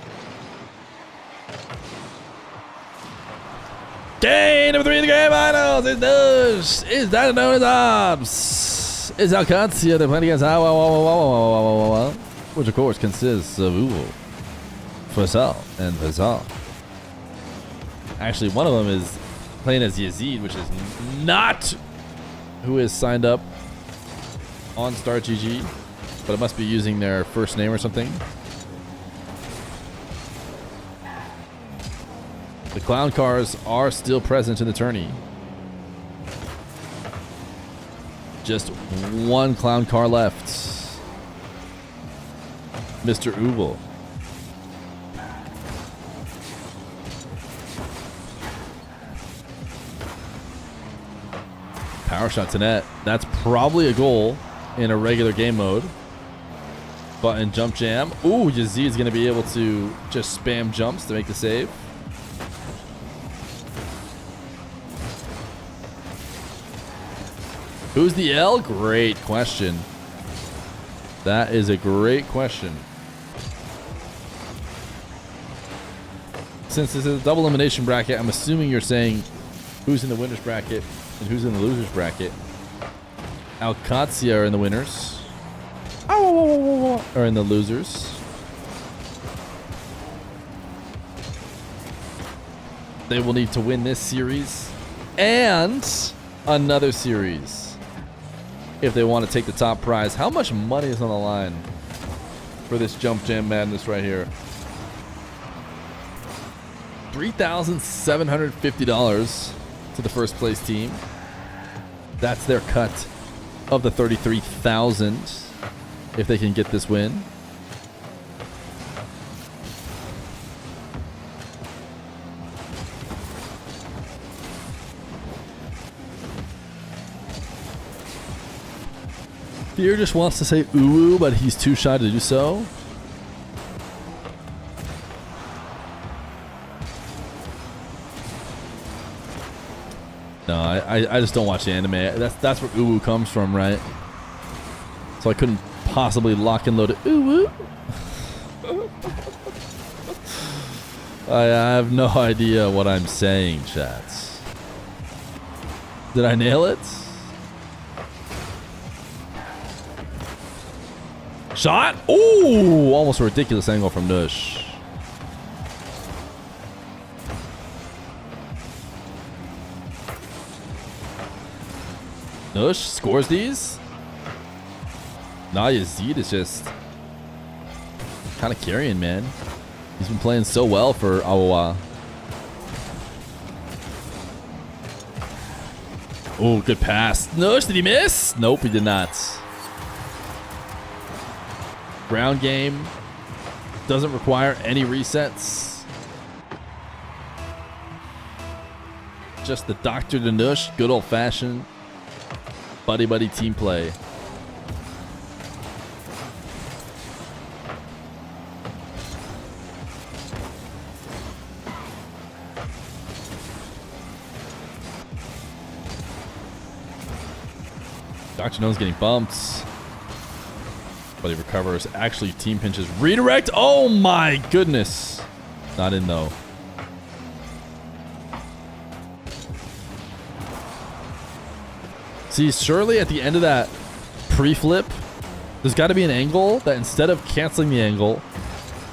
Game number 3 of the Grand Finals is Nush. Is that known as Ops? Is Alcancia. They're playing against Awa, which of course consists of Uwu, Fasal, and Fasal. Actually, one of them is playing as Yazid, which is not who is signed up on Start GG, but it must be using their first name or something. The clown cars are still present in the tourney. Just one clown car left. Mr. Ubel. Power shot to net. That's probably a goal in a regular game mode. Button jump jam. Ooh, Yazid's going to be able to just spam jumps to make the save. Who's the L? Great question. That is a great question. Since this is a double elimination bracket, I'm assuming you're saying who's in the winners bracket and who's in the losers bracket. Alcacia are in the winners. Are in the losers. They will need to win this series and another series if they want to take the top prize. How much money is on the line for this Jump Jam Madness right here? $3,750 to the first place team. That's their cut of the $33,000 if they can get this win. Feer just wants to say ooh, but he's too shy to do so. No, I just don't watch the anime. That's where ooh comes from, right? So I couldn't possibly lock and load it. Ooh. I have no idea what I'm saying, chats. Did I nail it? Shot? Ooh, almost a ridiculous angle from Nush. Nush scores these. Nah, Yazid is just kind of carrying, man. He's been playing so well for Awa. Oh, good pass. Nush, did he miss? Nope, he did not. Ground game doesn't require any resets. Just the Dr. Danush, good old fashioned buddy team play. Dr. No's getting bumped. But he recovers. Actually, team pinches. Redirect. Oh my goodness. Not in though. See, surely at the end of that pre-flip, there's got to be an angle that instead of canceling the angle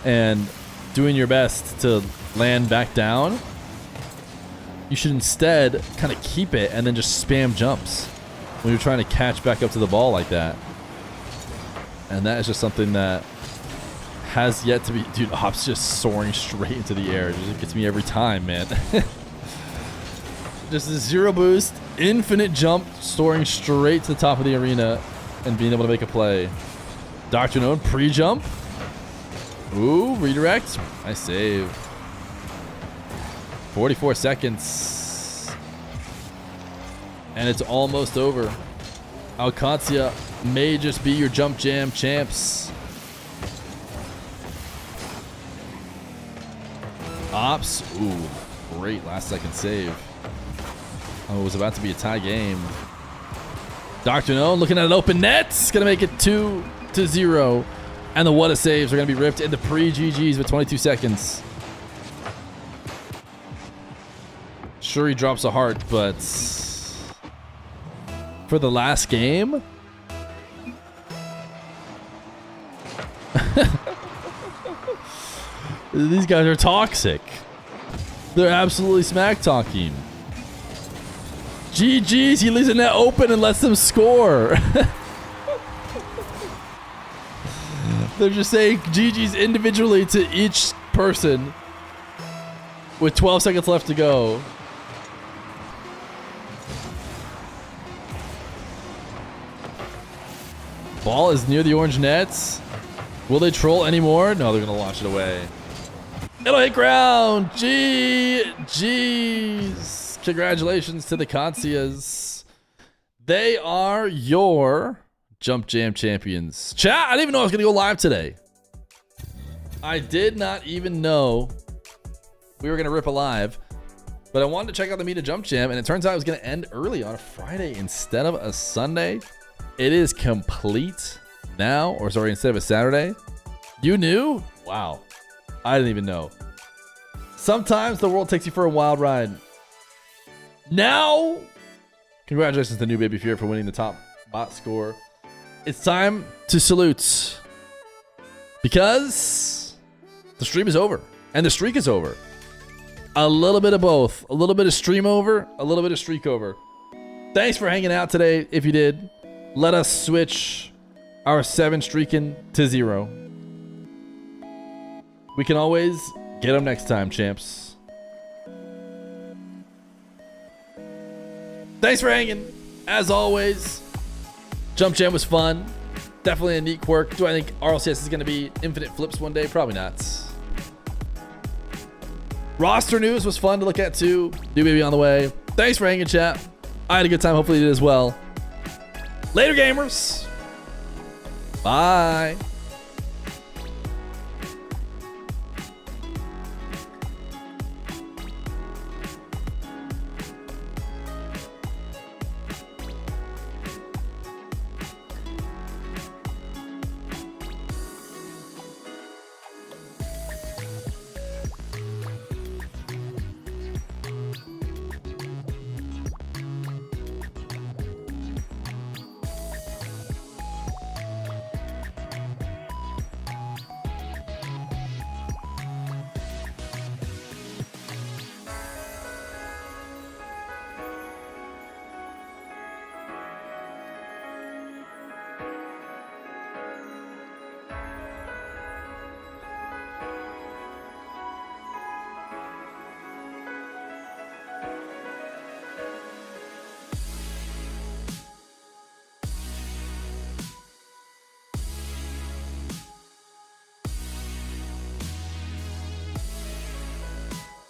and doing your best to land back down, you should instead kind of keep it and then just spam jumps when you're trying to catch back up to the ball like that. And that is just something that has yet to be... Dude, Ops just soaring straight into the air. It just gets me every time, man. Just a zero boost, infinite jump, soaring straight to the top of the arena and being able to make a play. Dr. Node, pre-jump. Ooh, redirect. Nice save. 44 seconds. And it's almost over. Alcancia may just be your Jump Jam champs. Ops. Ooh, great last second save. Oh, it was about to be a tie game. Dr. No looking at an open net. It's going to make it 2-0. And the what a saves are going to be ripped into pre-GGs with 22 seconds. Sure, he drops a heart, but for the last game? These guys are toxic. They're absolutely smack talking. GG's, he leaves the net open and lets them score. They're just saying GG's individually to each person with 12 seconds left to go. Ball is near the orange nets. Will they troll anymore? No, they're going to launch it away. It'll hit ground. GG's. Congratulations to the Consias. They are your Jump Jam champions. Chat, I didn't even know I was going to go live today. I did not even know we were going to rip a live. But I wanted to check out the MENA Jump Jam, and it turns out it was going to end early on a Friday instead of a Sunday. It is complete now, or sorry, instead of a Saturday. You knew? Wow. I didn't even know. Sometimes the world takes you for a wild ride. Now, congratulations to new baby Feer for winning the top bot score. It's time to salute, because the stream is over and the streak is over. A little bit of both. A little bit of stream over, a little bit of streak over. Thanks for hanging out today. If you did, let us switch our 7 streaking to 0. We can always get them next time, champs. Thanks for hanging. As always, Jump Jam was fun. Definitely a neat quirk. Do I think RLCS is going to be infinite flips one day? Probably not. Roster news was fun to look at too. New baby on the way. Thanks for hanging, chat. I had a good time. Hopefully you did as well. Later, gamers. Bye.